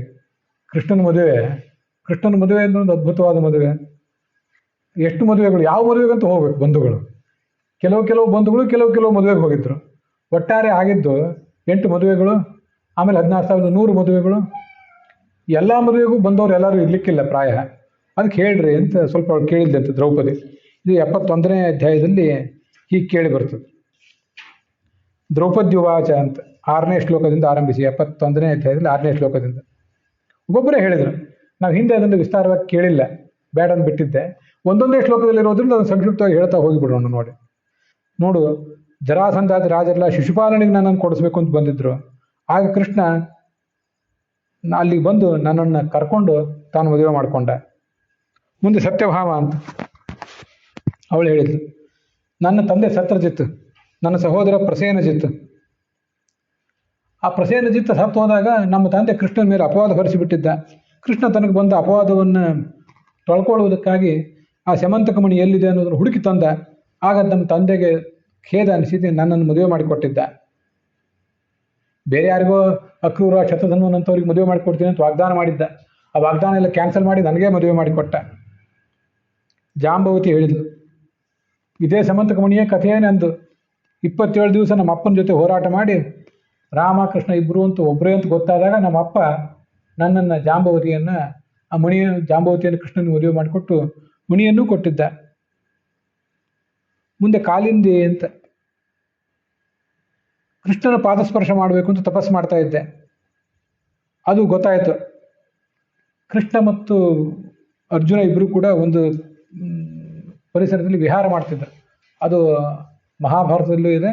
ಕೃಷ್ಣನ ಮದುವೆ ಅಂದ್ರೆ ಒಂದು ಅದ್ಭುತವಾದ ಮದುವೆ. ಎಷ್ಟು ಮದುವೆಗಳು, ಯಾವ ಮದುವೆಗಂತೂ ಹೋಗ್ಬೇಕು ಬಂಧುಗಳು. ಕೆಲವು ಬಂಧುಗಳು ಕೆಲವು ಮದುವೆಗೆ ಹೋಗಿದ್ರು. ಒಟ್ಟಾರೆ ಆಗಿದ್ದು 8 ಮದುವೆಗಳು, ಆಮೇಲೆ 16,100 ಮದುವೆಗಳು. ಎಲ್ಲ ಮದುವೆಗೂ ಬಂದವರು ಎಲ್ಲರೂ ಇರ್ಲಿಕ್ಕಿಲ್ಲ ಪ್ರಾಯ. ಅದಕ್ಕೆ ಹೇಳ್ರಿ ಅಂತ ಸ್ವಲ್ಪ ಅವ್ರು ಕೇಳಿದ್ದಂತೆ ದ್ರೌಪದಿ. ಇದು 71ನೇ ಅಧ್ಯಾಯದಲ್ಲಿ ಹೀಗೆ ಕೇಳಿ ಬರ್ತದೆ. ದ್ರೌಪದ್ಯುವಾಚ ಅಂತ 6ನೇ ಶ್ಲೋಕದಿಂದ ಆರಂಭಿಸಿ 71ನೇ ಅಧ್ಯಾಯದಲ್ಲಿ 6ನೇ ಶ್ಲೋಕದಿಂದ ಒಬ್ಬೊಬ್ಬರೇ ಹೇಳಿದರು. ನಾವು ಹಿಂದೆ ಅದನ್ನು ವಿಸ್ತಾರವಾಗಿ ಕೇಳಿಲ್ಲ, ಬೇಡ ಅಂದ್ಬಿಟ್ಟಿದ್ದೆ. ಒಂದೊಂದೇ ಶ್ಲೋಕದಲ್ಲಿ ಇರೋದ್ರಿಂದ ಅದನ್ನು ಸಂಕ್ಷಿಪ್ತವಾಗಿ ಹೇಳ್ತಾ ಹೋಗಿಬಿಡೋಣ. ನೋಡು, ಜರಾಸಂಧಾದ ರಾಜರೆಲ್ಲ ಶಿಶುಪಾಲನಿಗೆ ನನ್ನನ್ನು ಕೊಡಿಸ್ಬೇಕು ಅಂತ ಬಂದಿದ್ರು. ಆಗ ಕೃಷ್ಣ ಅಲ್ಲಿಗೆ ಬಂದು ನನ್ನನ್ನು ಕರ್ಕೊಂಡು ತಾನು ಮದುವೆ ಮಾಡಿಕೊಂಡ. ಮುಂದೆ ಸತ್ಯಭಾಮ ಅಂತ ಅವಳು ಹೇಳಿದ್ಲು, ನನ್ನ ತಂದೆ ಸತ್ರಜಿತ್, ನನ್ನ ಸಹೋದರ ಪ್ರಸೇನಜಿತ್. ಆ ಪ್ರಸೇನಜಿತ್ ಸತ್ತು ಹೋದಾಗ ನಮ್ಮ ತಂದೆ ಕೃಷ್ಣನ ಮೇಲೆ ಅಪವಾದ ಹೊರಿಸಿಬಿಟ್ಟಿದ್ದ. ಕೃಷ್ಣ ತನಗೆ ಬಂದ ಅಪವಾದವನ್ನು ತೊಳ್ಕೊಳ್ಳುವುದಕ್ಕಾಗಿ ಆ ಸ್ಯಮಂತಕ ಮಣಿ ಎಲ್ಲಿದೆ ಅನ್ನೋದನ್ನು ಹುಡುಕಿ ತಂದ. ಆಗ ನಮ್ಮ ತಂದೆಗೆ ಖೇದ ಅನಿಸಿದೆ, ನನ್ನನ್ನು ಮದುವೆ ಮಾಡಿಕೊಟ್ಟಿದ್ದ. ಬೇರೆ ಯಾರಿಗೋ ಅಕ್ರೂರ, ಶತಧನ್ವನಂತವ್ರಿಗೆ ಮದುವೆ ಮಾಡಿಕೊಡ್ತೀನಿ ಅಂತ ವಾಗ್ದಾನ ಮಾಡಿದ್ದ. ಆ ವಾಗ್ದಾನ ಎಲ್ಲ ಕ್ಯಾನ್ಸಲ್ ಮಾಡಿ ನನಗೇ ಮದುವೆ ಮಾಡಿಕೊಟ್ಟ. ಜಾಂಬವತಿ ಹೇಳಿದ್ಲು, ಇದೇ ಸಮಂತಕ ಮಣಿಯೇ ಕಥೆಯೇ ನಂದು. 27 ದಿವಸ ನಮ್ಮ ಅಪ್ಪನ ಜೊತೆ ಹೋರಾಟ ಮಾಡಿ ರಾಮ ಕೃಷ್ಣ ಇಬ್ಬರು ಅಂತ ಒಬ್ಬರೇ ಅಂತ ಗೊತ್ತಾದಾಗ ನಮ್ಮ ಅಪ್ಪ ನನ್ನನ್ನು ಜಾಂಬವತಿಯನ್ನು ಕೃಷ್ಣನಿಗೆ ಮದುವೆ ಮಾಡಿಕೊಟ್ಟು ಮುನಿಯನ್ನೂ ಕೊಟ್ಟಿದ್ದ. ಮುಂದೆ ಕಾಲಿಂದಿ ಅಂತ ಕೃಷ್ಣನ ಪಾದಸ್ಪರ್ಶ ಮಾಡಬೇಕು ಅಂತ ತಪಸ್ಸು ಮಾಡ್ತಾ ಇದ್ದೆ. ಅದು ಗೊತ್ತಾಯಿತು. ಕೃಷ್ಣ ಮತ್ತು ಅರ್ಜುನ ಇಬ್ಬರು ಕೂಡ ಒಂದು ಪರಿಸರದಲ್ಲಿ ವಿಹಾರ ಮಾಡ್ತಿದ್ದರು. ಅದು ಮಹಾಭಾರತದಲ್ಲೂ ಇದೆ,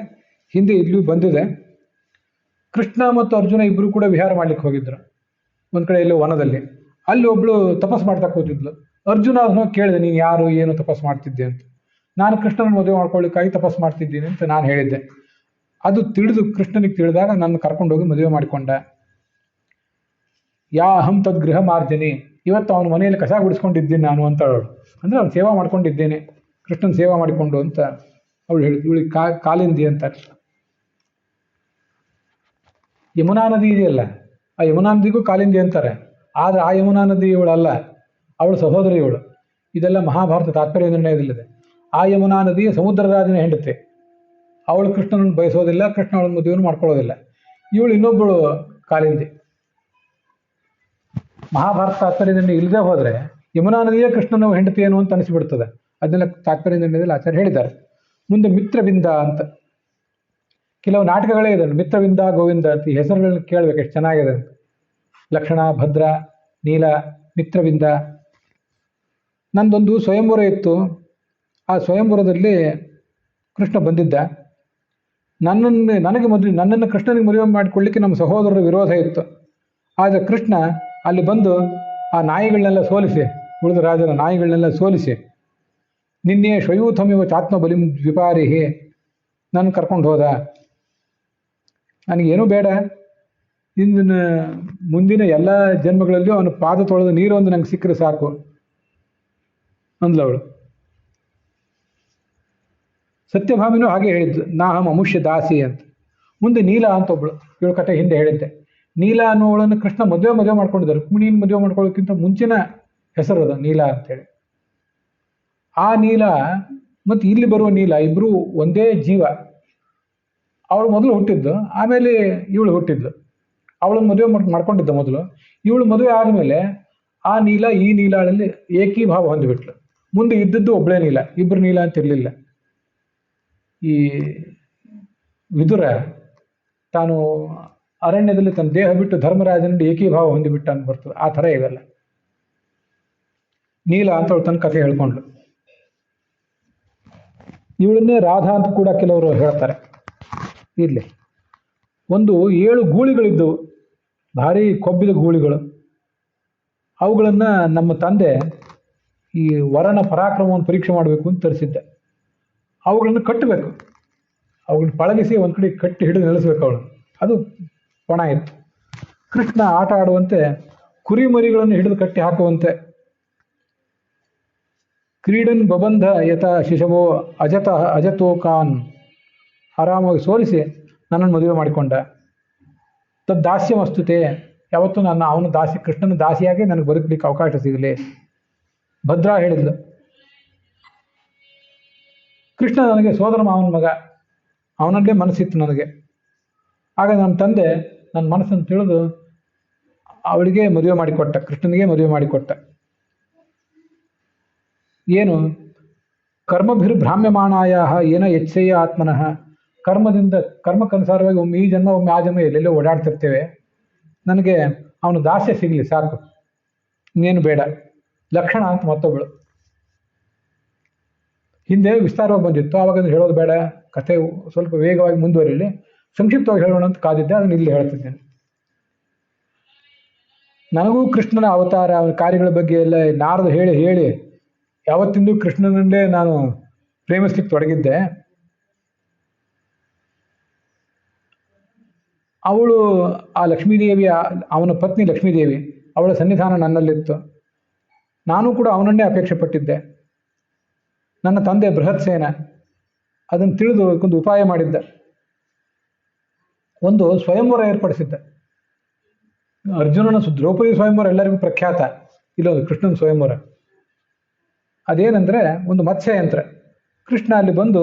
ಹಿಂದೆ ಇಲ್ಲೂ ಬಂದಿದೆ. ಕೃಷ್ಣ ಮತ್ತು ಅರ್ಜುನ ಇಬ್ಬರು ಕೂಡ ವಿಹಾರ ಮಾಡ್ಲಿಕ್ಕೆ ಹೋಗಿದ್ರು ಒಂದು ಕಡೆ ಎಲ್ಲೋ ವನದಲ್ಲಿ. ಅಲ್ಲಿ ಒಬ್ಳು ತಪಸ್ಸು ಮಾಡ್ತಾ ಕೂತಿದ್ಲು. ಅರ್ಜುನ ಅದನ್ನು ಕೇಳಿದೆ, ನೀನು ಯಾರು, ಏನು ತಪಸ್ಸು ಮಾಡ್ತಿದ್ದೆ ಅಂತ. ನಾನು ಕೃಷ್ಣನ ಮದುವೆ ಮಾಡ್ಕೊಳ್ಳಿಕ್ಕಾಗಿ ತಪಸ್ಸು ಮಾಡ್ತಿದ್ದೀನಿ ಅಂತ ನಾನು ಹೇಳಿದ್ದೆ. ಅದು ಕೃಷ್ಣನಿಗೆ ತಿಳಿದಾಗ ನನ್ನ ಕರ್ಕೊಂಡೋಗಿ ಮದುವೆ ಮಾಡಿಕೊಂಡ. ಅಹಂ ತದ್ ಗೃಹ ಮಾರ್ಜನಿ, ಇವತ್ತು ಅವನ ಮನೆಯಲ್ಲಿ ಕಸ ಗುಡಿಸ್ಕೊಂಡಿದ್ದೀನಿ ನಾನು ಅಂತ ಅವಳು. ಅಂದರೆ ಅವ್ನು ಸೇವಾ ಮಾಡ್ಕೊಂಡಿದ್ದೇನೆ, ಕೃಷ್ಣನ ಸೇವಾ ಮಾಡಿಕೊಂಡು ಅಂತ ಅವಳು ಹೇಳಿದ್ಳು. ಇವಳಿಗೆ ಕಾಲಿಂದಿ ಅಂತಾರೆ. ಯಮುನಾ ನದಿ ಇದೆಯಲ್ಲ, ಆ ಯಮುನಾ ನದಿಗೂ ಕಾಲಿಂದಿ ಅಂತಾರೆ. ಆದರೆ ಆ ಯಮುನಾ ನದಿ ಇವಳಲ್ಲ, ಅವಳು ಸಹೋದರಿ ಇವಳು. ಇದೆಲ್ಲ ಮಹಾಭಾರತ ತಾತ್ಪರ್ಯ ನಿರ್ಣಯದಲ್ಲಿದೆ. ಆ ಯಮುನಾ ನದಿಯ ಸಮುದ್ರರಾಜನ ಹೆಂಡತಿ. ಅವಳು ಕೃಷ್ಣನನ್ನು ಬಯಸೋದಿಲ್ಲ, ಕೃಷ್ಣ ಅವಳ ಮದುವೆಯನ್ನು ಮಾಡ್ಕೊಳ್ಳೋದಿಲ್ಲ. ಇವಳು ಇನ್ನೊಬ್ಬಳು ಕಾಲಿಂದಿ. ಮಹಾಭಾರತ ತಾತ್ಪರ್ಯ ನಿರ್ಣಯ ಇಲ್ಲದೆ ಹೋದರೆ ಯಮುನಾ ನದಿಯೇ ಕೃಷ್ಣನ ಹೆಂಡತಿ ಏನು ಅಂತ ಅನಿಸಿಬಿಡ್ತದೆ. ಅದನ್ನೆಲ್ಲ ತಾತ್ಪರ್ಯ ನಿರ್ಣಯದಲ್ಲಿ ಆಚಾರ್ಯ ಹೇಳಿದ್ದಾರೆ. ಮುಂದೆ ಮಿತ್ರವಿಂದ ಅಂತ ಕೆಲವು ನಾಟಕಗಳೇ ಇದೆ. ಮಿತ್ರವಿಂದ, ಗೋವಿಂದ ಅಂತ ಈ ಹೆಸರುಗಳನ್ನ ಕೇಳಬೇಕು, ಎಷ್ಟು ಚೆನ್ನಾಗಿದೆ ಅಂತ. ಲಕ್ಷಣ, ಭದ್ರ, ನೀಲ, ಮಿತ್ರವಿಂದ. ನಂದೊಂದು ಸ್ವಯಂವರ ಇತ್ತು. ಆ ಸ್ವಯಂವರದಲ್ಲಿ ಕೃಷ್ಣ ಬಂದಿದ್ದ. ನನ್ನನ್ನು ಕೃಷ್ಣನಿಗೆ ಮದುವೆ ಮಾಡಿಕೊಳ್ಳಿಕ್ಕೆ ನಮ್ಮ ಸಹೋದರರ ವಿರೋಧ ಇತ್ತು. ಆದರೆ ಕೃಷ್ಣ ಅಲ್ಲಿ ಬಂದು ಆ ನಾಯಿಗಳನ್ನೆಲ್ಲ ಸೋಲಿಸಿ, ಉಳಿದ ರಾಜರ ನಾಯಿಗಳನ್ನೆಲ್ಲ ಸೋಲಿಸಿ ನಿನ್ನೆ ಶ್ವಯೂಥಮಿವ ಚಾತ್ಮಬಲಿಂ ದ್ವಿಪಾರಿಹಿ ನನ್ನ ಕರ್ಕೊಂಡು ಹೋದ. ನನಗೇನೂ ಬೇಡ, ಇಂದಿನ ಮುಂದಿನ ಎಲ್ಲ ಜನ್ಮಗಳಲ್ಲೂ ಅವನ ಪಾದ ತೊಳೆದ ನೀರೊಂದು ನಂಗೆ ಸಿಕ್ಕರೆ ಸಾಕು ಅಂದ್ಲವಳು. ಸತ್ಯಭಾಮಿನೂ ಹಾಗೆ ಹೇಳಿದ್ದು, ನಾಹಂ ಅಮುಷ್ಯ ದಾಸಿ ಅಂತ. ಮುಂದೆ ನೀಲ ಅಂತ ಒಬ್ಳು, ಇವಳು ಕಥೆ ಹಿಂದೆ ಹೇಳಿದ್ದೆ. ನೀಲ ಅನ್ನೋವಳನ್ನು ಕೃಷ್ಣ ಮದುವೆ ಮಾಡ್ಕೊಂಡಿದ್ದಾರೆ. ರುಕ್ಮಿಣಿಯನ್ನು ಮದುವೆ ಮಾಡ್ಕೊಳ್ಳೋಕ್ಕಿಂತ ಮುಂಚಿನ ಹೆಸರು ಅದು ನೀಲ ಅಂತೇಳಿ. ಆ ನೀಲ ಮತ್ತು ಇಲ್ಲಿ ಬರುವ ನೀಲ ಇಬ್ಬರು ಒಂದೇ ಜೀವ. ಅವಳು ಮೊದಲು ಹುಟ್ಟಿದ್ದು, ಆಮೇಲೆ ಇವಳು ಹುಟ್ಟಿದ್ದು. ಅವಳನ್ನು ಮದುವೆ ಮಾಡ್ಕೊಂಡಿದ್ದ ಮೊದಲು. ಇವಳು ಮದುವೆ ಆದಮೇಲೆ ಆ ನೀಲ ಈ ನೀಲಾಳಲ್ಲಿ ಏಕೀಭಾವ ಹೊಂದಿಬಿಟ್ಲು. ಮುಂದೆ ಇದ್ದದ್ದು ಒಬ್ಬಳೇ ನೀಲ, ಇಬ್ಬರು ನೀಲ ಅಂತ ಇರಲಿಲ್ಲ. ಈ ವಿದುರ ತಾನು ಅರಣ್ಯದಲ್ಲಿ ತನ್ನ ದೇಹ ಬಿಟ್ಟು ಧರ್ಮರಾಜನಲ್ಲಿ ಏಕೀಭಾವ ಹೊಂದಿಬಿಟ್ಟ ಅಂತ ಬರ್ತದೆ. ಆ ಥರ ಇವೆಲ್ಲ. ನೀಲ ಅಂತ ಅವಳು ತನ್ನ ಕಥೆ ಹೇಳ್ಕೊಂಡ್ಳು. ಇವಳನ್ನೇ ರಾಧಾ ಅಂತ ಕೂಡ ಕೆಲವರು ಹೇಳ್ತಾರೆ. ಇರಲಿ, ಒಂದು 7 ಗೂಳಿಗಳಿದ್ದವು, ಭಾರಿ ಕೊಬ್ಬಿದ ಗೂಳಿಗಳು. ಅವುಗಳನ್ನು ನಮ್ಮ ತಂದೆ ಈ ವರನ ಪರಾಕ್ರಮವನ್ನು ಪರೀಕ್ಷೆ ಮಾಡಬೇಕು ಅಂತ ತರಿಸಿದ್ದೆ. ಅವುಗಳನ್ನು ಕಟ್ಟಬೇಕು, ಅವುಗಳನ್ನ ಪಳಗಿಸಿ ಒಂದು ಕಡೆ ಕಟ್ಟಿ ಹಿಡಿದು ನಿಲ್ಲಿಸ್ಬೇಕು ಅವಳು. ಅದು ಪಣ ಇತ್ತು. ಕೃಷ್ಣ ಆಟ ಆಡುವಂತೆ ಕುರಿಮರಿಗಳನ್ನು ಹಿಡಿದು ಕಟ್ಟಿ ಹಾಕುವಂತೆ. ಕ್ರೀಡನ್ ಬಬಂಧ ಯಥ ಶಿಶವೋ ಅಜತೋಕಾನ್ ಆರಾಮಾಗಿ ಸೋಲಿಸಿ ನನ್ನನ್ನು ಮದುವೆ ಮಾಡಿಕೊಂಡ. ತದ್ದಾಸ್ಯ ವಸ್ತುತೆ, ಯಾವತ್ತೂ ಅವನ ದಾಸಿ, ಕೃಷ್ಣನ ದಾಸಿಯಾಗಿ ನನಗೆ ಬದುಕಲಿಕ್ಕೆ ಅವಕಾಶ ಸಿಗಲಿ. ಭದ್ರಾ ಹೇಳಿದ್ಲು, ಕೃಷ್ಣ ನನಗೆ ಸೋದರ ಮಾವನ ಮಗ, ಅವನಲ್ಲೇ ಮನಸ್ಸಿತ್ತು ನನಗೆ. ಆಗ ನನ್ನ ತಂದೆ ನನ್ನ ಮನಸ್ಸನ್ನು ತಿಳಿದು ಅವಳಿಗೆ ಮದುವೆ ಮಾಡಿಕೊಟ್ಟ, ಕೃಷ್ಣನಿಗೆ ಮದುವೆ ಮಾಡಿಕೊಟ್ಟ. ಏನು ಕರ್ಮಭಿರ್ಭ್ರಾಮ್ಯಮಾಣಾಯ ಏನ ಎಚ್ಚೆಯ ಆತ್ಮನಃ. ಕರ್ಮಕ್ಕನುಸಾರವಾಗಿ ಒಮ್ಮೆ ಈ ಜನ್ಮ ಒಮ್ಮೆ ಆ ಜನ್ಮ ಎಲ್ಲೆಲ್ಲೋ ಓಡಾಡ್ತಿರ್ತೇವೆ. ನನಗೆ ಅವನು ದಾಸ್ಯ ಸಿಗಲಿ ಸಾಕು, ಇನ್ನೇನು ಬೇಡ. ಲಕ್ಷಣ ಅಂತ ಮತ್ತೊಬ್ಬಳು ಹಿಂದೆ ವಿಸ್ತಾರವಾಗಿ ಬಂದಿತ್ತು. ಆವಾಗ ಅದನ್ನು ಹೇಳೋದು ಬೇಡ, ಕಥೆ ಸ್ವಲ್ಪ ವೇಗವಾಗಿ ಮುಂದುವರಿಲಿ, ಸಂಕ್ಷಿಪ್ತವಾಗಿ ಹೇಳೋಣ ಅಂತ ಕಾದಿದ್ದೆ. ಅದನ್ನು ಇಲ್ಲಿ ಹೇಳ್ತಿದ್ದೇನೆ. ನನಗೂ ಕೃಷ್ಣನ ಅವತಾರ, ಅವನ ಕಾರ್ಯಗಳ ಬಗ್ಗೆ ಎಲ್ಲ ನಾರದು ಹೇಳಿ ಹೇಳಿ ಯಾವತ್ತಿಂದು ಕೃಷ್ಣನಲ್ಲೇ ನಾನು ಪ್ರೇಮಿಸ್ಲಿಕ್ಕೆ ತೊಡಗಿದ್ದೆ. ಅವಳು ಆ ಲಕ್ಷ್ಮೀದೇವಿ, ಅವನ ಪತ್ನಿ ಲಕ್ಷ್ಮೀದೇವಿ, ಅವಳ ಸನ್ನಿಧಾನ ನನ್ನಲ್ಲಿತ್ತು. ನಾನು ಕೂಡ ಅವನನ್ನೇ ಅಪೇಕ್ಷೆ ಪಟ್ಟಿದ್ದೆ. ನನ್ನ ತಂದೆ ಬೃಹತ್ಸೇನ ಅದನ್ನು ತಿಳಿದು ಒಂದು ಉಪಾಯ ಮಾಡಿದ್ದ. ಒಂದು ಸ್ವಯಂವರ ಏರ್ಪಡಿಸಿದ್ದ. ಅರ್ಜುನನ ದ್ರೌಪದಿ ಸ್ವಯಂವರ ಎಲ್ಲರಿಗೂ ಪ್ರಖ್ಯಾತ, ಇಲ್ಲೊಂದು ಕೃಷ್ಣನ ಸ್ವಯಂವರ. ಅದೇನೆಂದರೆ ಒಂದು ಮತ್ಸ್ಯಯಂತ್ರ. ಕೃಷ್ಣ ಅಲ್ಲಿ ಬಂದು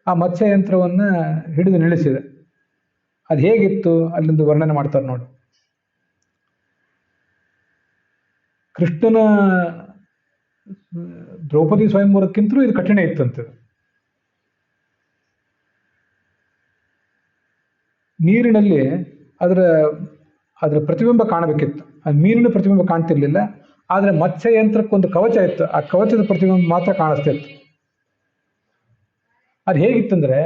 ಆ ಮತ್ಸ್ಯಯಂತ್ರವನ್ನು ಹಿಡಿದು ನಿಲ್ಲಿಸಿದ. ಅದು ಹೇಗಿತ್ತು ಅಲ್ಲಿಂದ ವರ್ಣನೆ ಮಾಡ್ತಾರೆ ನೋಡಿ. ಕೃಷ್ಣನ ದ್ರೌಪದಿ ಸ್ವಯಂವರಕ್ಕಿಂತಲೂ ಇದು ಕಠಿಣ ಇತ್ತಂತೆ. ನೀರಿನಲ್ಲಿ ಅದರ ಪ್ರತಿಬಿಂಬ ಕಾಣಬೇಕಿತ್ತು. ಅದು ಮೀನಿನ ಪ್ರತಿಬಿಂಬ ಕಾಣ್ತಿರ್ಲಿಲ್ಲ. ಆದರೆ ಮತ್ಸ್ಯಯಂತ್ರಕ್ಕೊಂದು ಕವಚ ಇತ್ತು, ಆ ಕವಚದ ಪ್ರತಿಬಿಂಬ ಮಾತ್ರ ಕಾಣಿಸ್ತಿತ್ತು. ಅದು ಹೇಗಿತ್ತಂದ್ರೆ,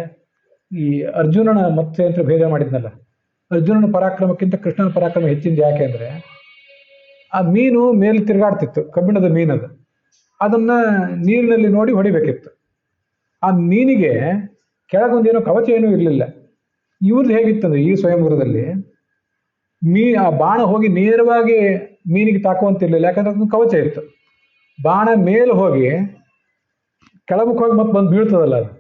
ಈ ಅರ್ಜುನನ ಮತ್ಸ್ಯಯಂತ್ರ ಭೇದ ಮಾಡಿದ್ನಲ್ಲ, ಅರ್ಜುನನ ಪರಾಕ್ರಮಕ್ಕಿಂತ ಕೃಷ್ಣನ ಪರಾಕ್ರಮ ಹೆಚ್ಚಿಂದ. ಯಾಕೆ ಅಂದರೆ ಆ ಮೀನು ಮೇಲೆ ತಿರುಗಾಡ್ತಿತ್ತು, ಕಬ್ಬಿಣದ ಮೀನದು. ಅದನ್ನು ನೀರಿನಲ್ಲಿ ನೋಡಿ ಹೊಡಿಬೇಕಿತ್ತು. ಆ ಮೀನಿಗೆ ಕೆಳಗೊಂದೇನೋ ಕವಚ ಏನೂ ಇರಲಿಲ್ಲ. ಇವ್ರದ್ದು ಹೇಗಿತ್ತಂದ್ರೆ ಈ ಸ್ವಯಂವರದಲ್ಲಿ ಆ ಬಾಣ ಹೋಗಿ ನೇರವಾಗಿ ಮೀನಿಗೆ ತಾಕುವಂತಿರ್ಲಿಲ್ಲ, ಯಾಕಂದ್ರೆ ಅದೊಂದು ಕವಚ ಇತ್ತು. ಬಾಣ ಮೇಲೆ ಹೋಗಿ ಕೆಳಮುಖವಾಗಿ ಮತ್ತೆ ಬಂದು ಬೀಳ್ತದಲ್ಲ, ಅದು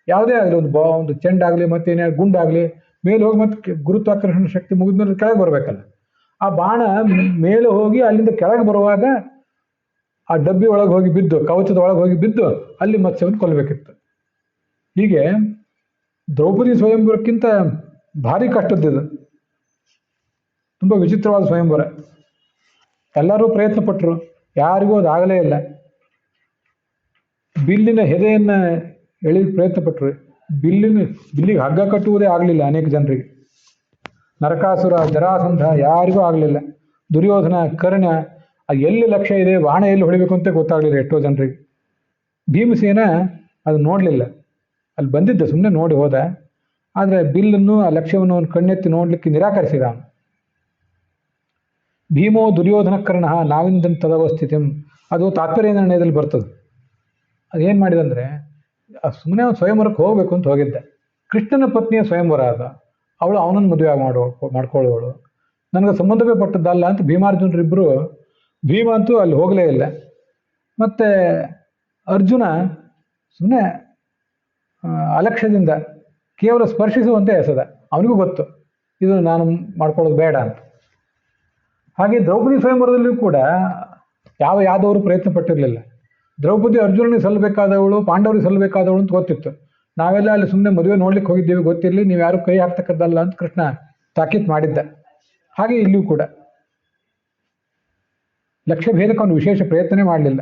ಯಾವುದೇ ಆಗಲಿ, ಒಂದು ಚೆಂಡಾಗಲಿ ಮತ್ತೇನೇ ಗುಂಡಾಗಲಿ ಮೇಲೆ ಹೋಗಿ ಮತ್ತೆ ಗುರುತ್ವಾಕರ್ಷಣ ಶಕ್ತಿ ಮುಗಿದ್ಮೇಲೆ ಕೆಳಗೆ ಬರಬೇಕಲ್ಲ. ಆ ಬಾಣ ಮೇಲೆ ಹೋಗಿ ಅಲ್ಲಿಂದ ಕೆಳಗೆ ಬರುವಾಗ ಆ ಡಬ್ಬಿ ಒಳಗೆ ಹೋಗಿ ಬಿದ್ದು, ಕವಚದ ಒಳಗೆ ಹೋಗಿ ಬಿದ್ದು ಅಲ್ಲಿ ಮತ್ಸ್ಯವನ್ನು ಕೊಲ್ಲಬೇಕಿತ್ತು. ಹೀಗೆ ದ್ರೌಪದಿ ಸ್ವಯಂವರಕ್ಕಿಂತ ಭಾರಿ ಕಷ್ಟದ್ದಿದು, ತುಂಬ ವಿಚಿತ್ರವಾದ ಸ್ವಯಂವರ. ಎಲ್ಲರೂ ಪ್ರಯತ್ನ ಪಟ್ಟರು, ಯಾರಿಗೂ ಅದು ಆಗಲೇ ಇಲ್ಲ. ಬಿಲ್ಲಿನ ಹೆದೆಯನ್ನು ಎಳಿ ಪ್ರಯತ್ನ ಪಟ್ಟರು, ಬಿಲ್ಲಿಗೆ ಹಗ್ಗ ಕಟ್ಟುವುದೇ ಆಗಲಿಲ್ಲ ಅನೇಕ ಜನರಿಗೆ. ನರಕಾಸುರ, ಜರಾಸಂಧ ಯಾರಿಗೂ ಆಗಲಿಲ್ಲ. ದುರ್ಯೋಧನ, ಕರ್ಣ, ಎಲ್ಲಿ ಲಕ್ಷ್ಯ ಇದೆ, ಬಾಣ ಎಲ್ಲಿ ಹೊಡಿಬೇಕು ಅಂತ ಗೊತ್ತಾಗಲಿಲ್ಲ ಎಷ್ಟೋ ಜನರಿಗೆ. ಭೀಮಸೇನ ಅದು ನೋಡಲಿಲ್ಲ, ಅಲ್ಲಿ ಬಂದಿದ್ದ, ಸುಮ್ಮನೆ ನೋಡಿ ಹೋದ. ಆದರೆ ಬಿಲ್ಲನ್ನು, ಆ ಲಕ್ಷ್ಯವನ್ನು ಅವನು ಕಣ್ಣೆತ್ತಿ ನೋಡಲಿಕ್ಕೆ ನಿರಾಕರಿಸಿದ. ಭೀಮೋ ದುರ್ಯೋಧನ ಕರ್ಣ ನಾವಿಂದನ್ ತದವಸ್ಥಿತಿಂ, ಅದು ತಾತ್ಪರ್ಯ ನಿರ್ಣಯದಲ್ಲಿ ಬರ್ತದೆ. ಅದೇನು ಮಾಡಿದಂದರೆ ಸುಮ್ಮನೆ ಅವ್ನು ಸ್ವಯಂವರಕ್ಕೆ ಹೋಗಬೇಕು ಅಂತ ಹೋಗಿದ್ದೆ. ಕೃಷ್ಣನ ಪತ್ನಿಯ ಸ್ವಯಂವರ ಅದು. ಅವಳು ಅವನನ್ನು ಮದುವೆ ಮಾಡ್ಕೊಳ್ಳೋಳು. ನನಗೆ ಸಂಬಂಧವೇ ಪಟ್ಟದ್ದಲ್ಲ ಅಂತ ಭೀಮಾರ್ಜುನರಿಬ್ಬರು, ಭೀಮ ಅಂತೂ ಅಲ್ಲಿ ಹೋಗಲೇ ಇಲ್ಲ. ಮತ್ತು ಅರ್ಜುನ ಸುಮ್ಮನೆ ಅಲಕ್ಷ್ಯದಿಂದ ಕೇವಲ ಸ್ಪರ್ಶಿಸುವಂತೆ ಎಸೆದ. ಅವನಿಗೂ ಗೊತ್ತು ಇದು ನಾನು ಮಾಡ್ಕೊಳ್ಳೋದು ಬೇಡ ಅಂತ. ಹಾಗೆ ದ್ರೌಪದಿ ಸ್ವಯಂವರದಲ್ಲಿಯೂ ಕೂಡ ಯಾದವರು ಪ್ರಯತ್ನ ಪಟ್ಟಿರಲಿಲ್ಲ. ದ್ರೌಪದಿ ಅರ್ಜುನನಿಗೆ ಸಲ್ಲಬೇಕಾದವಳು, ಪಾಂಡವರಿಗೆ ಸಲ್ಲಬೇಕಾದವಳು ಅಂತ ಗೊತ್ತಿತ್ತು. ನಾವೆಲ್ಲ ಅಲ್ಲಿ ಸುಮ್ಮನೆ ಮದುವೆ ನೋಡ್ಲಿಕ್ಕೆ ಹೋಗಿದ್ದೀವಿ, ಗೊತ್ತಿರಲಿ, ನೀವು ಯಾರು ಕೈ ಹಾಕ್ತಕ್ಕದ್ದಲ್ಲ ಅಂತ ಕೃಷ್ಣ ತಾಕೀತು ಮಾಡಿದ್ದ. ಹಾಗೆ ಇಲ್ಲಿಯೂ ಕೂಡ ಲಕ್ಷ್ಯ ಭೇದಕ್ಕೆ ಅವನು ವಿಶೇಷ ಪ್ರಯತ್ನನೇ ಮಾಡಲಿಲ್ಲ.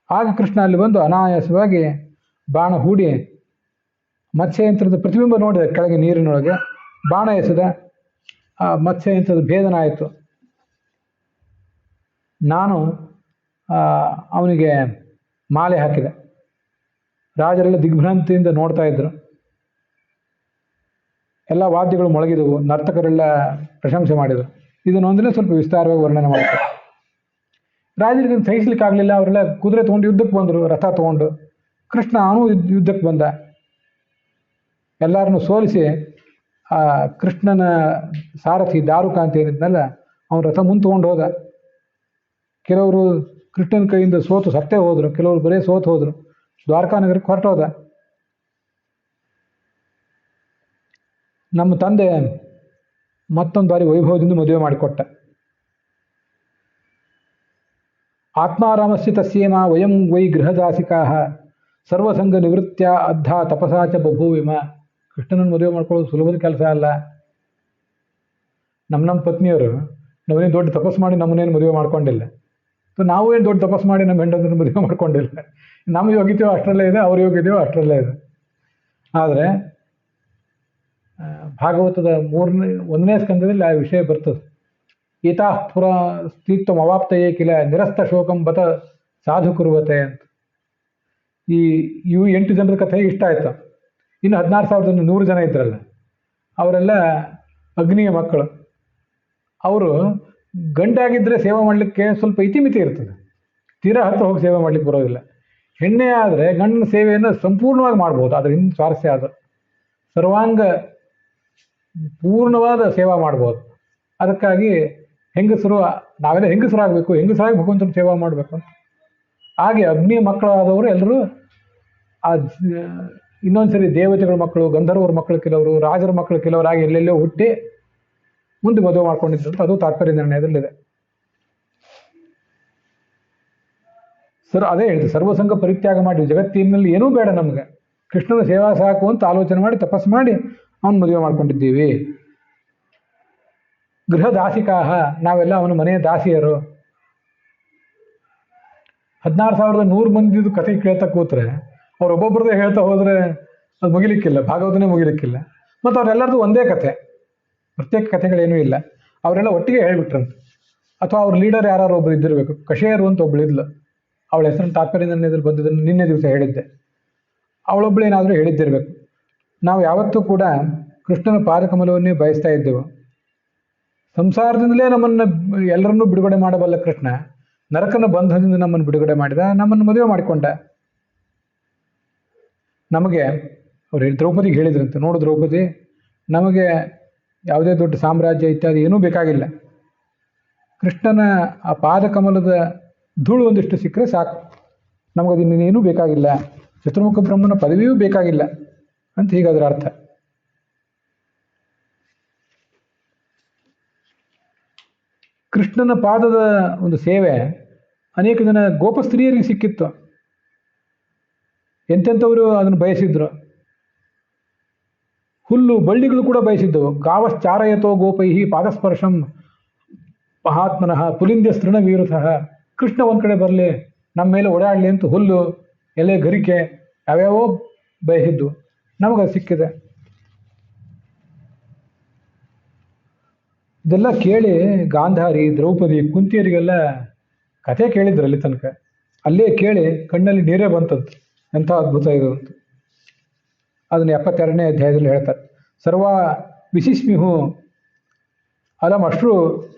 ಆಗ ಕೃಷ್ಣ ಅಲ್ಲಿ ಬಂದು ಅನಾಯಾಸವಾಗಿ ಬಾಣ ಹೂಡಿ ಮತ್ಸ್ಯಯಂತ್ರದ ಪ್ರತಿಬಿಂಬ ನೋಡಿದ ಕೆಳಗೆ ನೀರಿನೊಳಗೆ, ಬಾಣ ಎಸೆದ. ಆ ಮತ್ಸ್ಯಯಂತ್ರದ ಭೇದನ ಆಯಿತು. ನಾನು ಅವನಿಗೆ ಮಾಲೆ ಹಾಕಿದೆ. ರಾಜರೆಲ್ಲ ದಿಗ್ಭ್ರಾಂತಿಯಿಂದ ನೋಡ್ತಾ ಇದ್ರು. ಎಲ್ಲ ವಾದ್ಯಗಳು ಮೊಳಗಿದವು, ನರ್ತಕರೆಲ್ಲ ಪ್ರಶಂಸೆ ಮಾಡಿದರು. ಇದನ್ನೊಂದನ್ನೇ ಸ್ವಲ್ಪ ವಿಸ್ತಾರವಾಗಿ ವರ್ಣನೆ ಮಾಡ್ತಾರೆ. ರಾಜರಿಗೆ ಸಹಿಸ್ಲಿಕ್ಕಾಗಲಿಲ್ಲ. ಅವರೆಲ್ಲ ಕುದುರೆ ತೊಗೊಂಡು ಯುದ್ಧಕ್ಕೆ ಬಂದರು, ರಥ ತೊಗೊಂಡು. ಕೃಷ್ಣ ಅವನು ಯುದ್ಧಕ್ಕೆ ಬಂದ. ಎಲ್ಲರನ್ನು ಸೋಲಿಸಿ ಆ ಕೃಷ್ಣನ ಸಾರಥಿ ದಾರುಕ ಅಂತ ಏನಿದ್ನಲ್ಲ, ಅವನು ರಥ ಮುಂದೆ ತೊಗೊಂಡು ಹೋದ. ಕೆಲವರು ಕೃಷ್ಣನ ಕೈಯಿಂದ ಸೋತು ಸತ್ತೇ ಹೋದರು, ಕೆಲವರು ಬರೀ ಸೋತು ಹೋದರು. ದ್ವಾರಕಾನಗರಕ್ಕೆ ಹೊರಟೋದ. ನಮ್ಮ ತಂದೆ ಮತ್ತೊಂದು ಬಾರಿ ವೈಭವದಿಂದ ಮದುವೆ ಮಾಡಿಕೊಟ್ಟ. ಆತ್ಮಾರಾಮಸ್ಯ ತಸ್ಯೇಮ ವಯಂ ವೈ ಗೃಹದಾಸಿಕಾ ಸರ್ವಸಂಗ ನಿವೃತ್ಯ ಅದ್ಧ ತಪಸಾಚ ಬಭೂವಿಮ. ಕೃಷ್ಣನನ್ನು ಮದುವೆ ಮಾಡ್ಕೊಳ್ಳೋದು ಸುಲಭದ ಕೆಲಸ ಅಲ್ಲ. ನಮ್ಮ ಪತ್ನಿಯವರು ನಾವೇನು ದೊಡ್ಡ ತಪಸ್ಸು ಮಾಡಿ ನಮ್ಮನ್ನೇನು ಮದುವೆ ಮಾಡ್ಕೊಂಡಿಲ್ಲ. ನಾವು ಏನು ದೊಡ್ಡ ತಪಸ್ಸು ಮಾಡಿ ನಮ್ಮ ಹೆಂಡತಿಯನ್ನು ಮದುವೆ ಮಾಡ್ಕೊಂಡಿಲ್ಲ. ನಮ್ಮ ಯೋಗ್ಯತೆಯೋ ಅಷ್ಟರಲ್ಲೇ ಇದೆ, ಅವ್ರ ಯೋಗ್ಯತೆಯೋ ಅಷ್ಟರಲ್ಲೇ ಇದೆ. ಆದರೆ ಭಾಗವತದ 1ನೇ ಸ್ಕಂದದಲ್ಲಿ ಆ ವಿಷಯ ಬರ್ತದೆ. ಈತಾಃ ಪುರ ಸ್ಥಿತ್ವ ಅವಾಪ್ತಯೇ ಕಿಲ ನಿರಸ್ತ ಶೋಕಂ ಬತ ಸಾಧು ಕುರುವತೆ ಅಂತ. ಇವು 8 ಜನರ ಕಥೆ ಇಷ್ಟ ಆಯ್ತು. ಇನ್ನು 16,100 ಜನ ಇದ್ರಲ್ಲ, ಅವರೆಲ್ಲ ಅಗ್ನಿಯ ಮಕ್ಕಳು. ಅವರು ಗಂಡಾಗಿದ್ದರೆ ಸೇವೆ ಮಾಡಲಿಕ್ಕೆ ಸ್ವಲ್ಪ ಇತಿಮಿತಿ ಇರ್ತದೆ, ತೀರಾ ಹತ್ರ ಹೋಗಿ ಸೇವೆ ಮಾಡಲಿಕ್ಕೆ ಬರೋದಿಲ್ಲ. ಹೆಣ್ಣೆ ಆದರೆ ಗಂಡನ ಸೇವೆಯನ್ನು ಸಂಪೂರ್ಣವಾಗಿ ಮಾಡ್ಬೋದು. ಅದ್ರ ಹಿಂದೆ ಸ್ವಾರಸ್ಯ ಅದು. ಸರ್ವಾಂಗ ಪೂರ್ಣವಾದ ಸೇವಾ ಮಾಡ್ಬೋದು. ಅದಕ್ಕಾಗಿ ಹೆಂಗಸರು, ನಾವೆಲ್ಲ ಹೆಂಗಸರಾಗಬೇಕು, ಹೆಂಗಸರಾಗಿ ಭಗವಂತನ ಸೇವಾ ಮಾಡಬೇಕು ಅಂತ. ಹಾಗೆ ಅಗ್ನಿಯ ಮಕ್ಕಳಾದವರು ಎಲ್ಲರೂ ಇನ್ನೊಂದ್ಸರಿ ದೇವತೆಗಳ ಮಕ್ಕಳು, ಗಂಧರ್ವರ ಮಕ್ಕಳು ಕೆಲವರು, ರಾಜರ ಮಕ್ಕಳು ಕೆಲವರಾಗಿ ಎಲ್ಲೆಲ್ಲೋ ಹುಟ್ಟಿ ಮುಂದೆ ಮದುವೆ ಮಾಡ್ಕೊಂಡಿದ್ದಂತ ಅದು ತಾತ್ಪರ್ಯ ನಿರ್ಣಯದಲ್ಲಿದೆ. ಅದೇ ಹೇಳಿದೆ, ಸರ್ವಸಂಗ ಪರಿತ್ಯಾಗ ಮಾಡಿ ಜಗತ್ತಿನಲ್ಲಿ ಏನೂ ಬೇಡ ನಮ್ಗೆ, ಕೃಷ್ಣನ ಸೇವಾ ಸಾಕು ಅಂತ ಆಲೋಚನೆ ಮಾಡಿ ತಪಸ್ಸು ಮಾಡಿ ಅವನು ಮದುವೆ ಮಾಡ್ಕೊಂಡಿದ್ದೀವಿ. ಗೃಹ ದಾಸಿಕಾಹ, ನಾವೆಲ್ಲ ಅವನ ಮನೆಯ ದಾಸಿಯರು. 16,100 ಮಂದಿದು ಕಥೆ ಕೇಳ್ತಾ ಕೂತ್ರೆ ಅವ್ರೊಬ್ಬೊಬ್ಬರದೇ ಹೇಳ್ತಾ ಹೋದರೆ ಅದು ಮುಗಿಲಿಕ್ಕಿಲ್ಲ, ಭಾಗವತನೇ ಮುಗಿಲಿಕ್ಕಿಲ್ಲ. ಮತ್ತು ಅವರೆಲ್ಲರದು ಒಂದೇ ಕಥೆ, ಪ್ರತ್ಯೇಕ ಕಥೆಗಳೇನೂ ಇಲ್ಲ. ಅವರೆಲ್ಲ ಒಟ್ಟಿಗೆ ಹೇಳ್ಬಿಟ್ರಂತೆ. ಅಥವಾ ಅವ್ರ ಲೀಡರ್ ಯಾರು ಒಬ್ರು ಇದ್ದಿರಬೇಕು. ಕಷೇರು ಅಂತ ಒಬ್ಳು ಇದ್ಲು, ಅವಳ ಹೆಸರನ್ನು ತಾತ್ಪರ್ಯ ನಿರ್ಣಯದಲ್ಲಿ ಬಂದಿದ್ದನ್ನು ನಿನ್ನೆ ದಿವಸ ಹೇಳಿದ್ದೆ. ಅವಳೊಬ್ಬಳೇನಾದರೂ ಹೇಳಿದ್ದಿರಬೇಕು. ನಾವು ಯಾವತ್ತೂ ಕೂಡ ಕೃಷ್ಣನ ಪಾದಕಮಲವನ್ನೇ ಬಯಸ್ತಾ ಇದ್ದೆವು. ಸಂಸಾರದಿಂದಲೇ ನಮ್ಮನ್ನು ಎಲ್ಲರನ್ನೂ ಬಿಡುಗಡೆ ಮಾಡಬಲ್ಲ ಕೃಷ್ಣ ನರಕನ ಬಂಧದಿಂದ ನಮ್ಮನ್ನು ಬಿಡುಗಡೆ ಮಾಡಿದ, ನಮ್ಮನ್ನು ಮದುವೆ ಮಾಡಿಕೊಂಡ. ನಮಗೆ ಅವ್ರು ದ್ರೌಪದಿಗೆ ಹೇಳಿದ್ರಂತೆ, ನೋಡು ದ್ರೌಪದಿ, ನಮಗೆ ಯಾವುದೇ ದೊಡ್ಡ ಸಾಮ್ರಾಜ್ಯ ಇತ್ಯಾದಿ ಏನೂ ಬೇಕಾಗಿಲ್ಲ. ಕೃಷ್ಣನ ಆ ಪಾದಕಮಲದ ಧೂಳು ಒಂದಿಷ್ಟು ಸಿಕ್ಕರೆ ಸಾಕು, ನಮಗದು ಇನ್ನೇನೂ ಬೇಕಾಗಿಲ್ಲ. ಚತುರ್ಮುಖ ಬ್ರಹ್ಮನ ಪದವಿಯೂ ಬೇಕಾಗಿಲ್ಲ ಅಂತ ಹೀಗಾದ್ರ ಅರ್ಥ. ಕೃಷ್ಣನ ಪಾದದ ಒಂದು ಸೇವೆ ಅನೇಕ ಜನ ಗೋಪಸ್ತ್ರೀಯರಿಗೆ ಸಿಕ್ಕಿತ್ತು. ಎಂತೆಂಥವರು ಅದನ್ನು ಬಯಸಿದ್ರು. ಹುಲ್ಲು ಬಳ್ಳಿಗಳು ಕೂಡ ಬಯಸಿದ್ದವು. ಗಾವಶ್ಚಾರಯತೋ ಗೋಪೈಹಿ ಪಾದಸ್ಪರ್ಶಂ ಮಹಾತ್ಮನಃ ಪುಲಿಂದ್ಯ ಸ್ತೃಣ ವೀರುತಃ. ಕೃಷ್ಣ ಒಂದು ಕಡೆ ಬರಲಿ, ನಮ್ಮ ಮೇಲೆ ಓಡಾಡಲಿ ಅಂತ ಹುಲ್ಲು, ಎಲೆ, ಗರಿಕೆ ಯಾವ್ಯಾವೋ ಬಯಸಿದ್ದು. ನಮಗದು ಸಿಕ್ಕಿದೆ. ಇದೆಲ್ಲ ಕೇಳಿ ಗಾಂಧಾರಿ, ದ್ರೌಪದಿ, ಕುಂತಿಯರಿಗೆಲ್ಲ ಕಥೆ ಕೇಳಿದ್ರು ಅಲ್ಲಿ ತನಕ. ಅಲ್ಲೇ ಕೇಳಿ ಕಣ್ಣಲ್ಲಿ ನೀರೇ ಬಂತಂತು, ಎಂಥ ಅದ್ಭುತ ಇದು ಅಂತ. ಅದನ್ನು 72ನೇ ಅಧ್ಯಾಯದಲ್ಲಿ ಹೇಳ್ತಾರೆ. ಸರ್ವ ವಿಶಿಸ್ಮಿಹು ಅಲಮಶ್ರು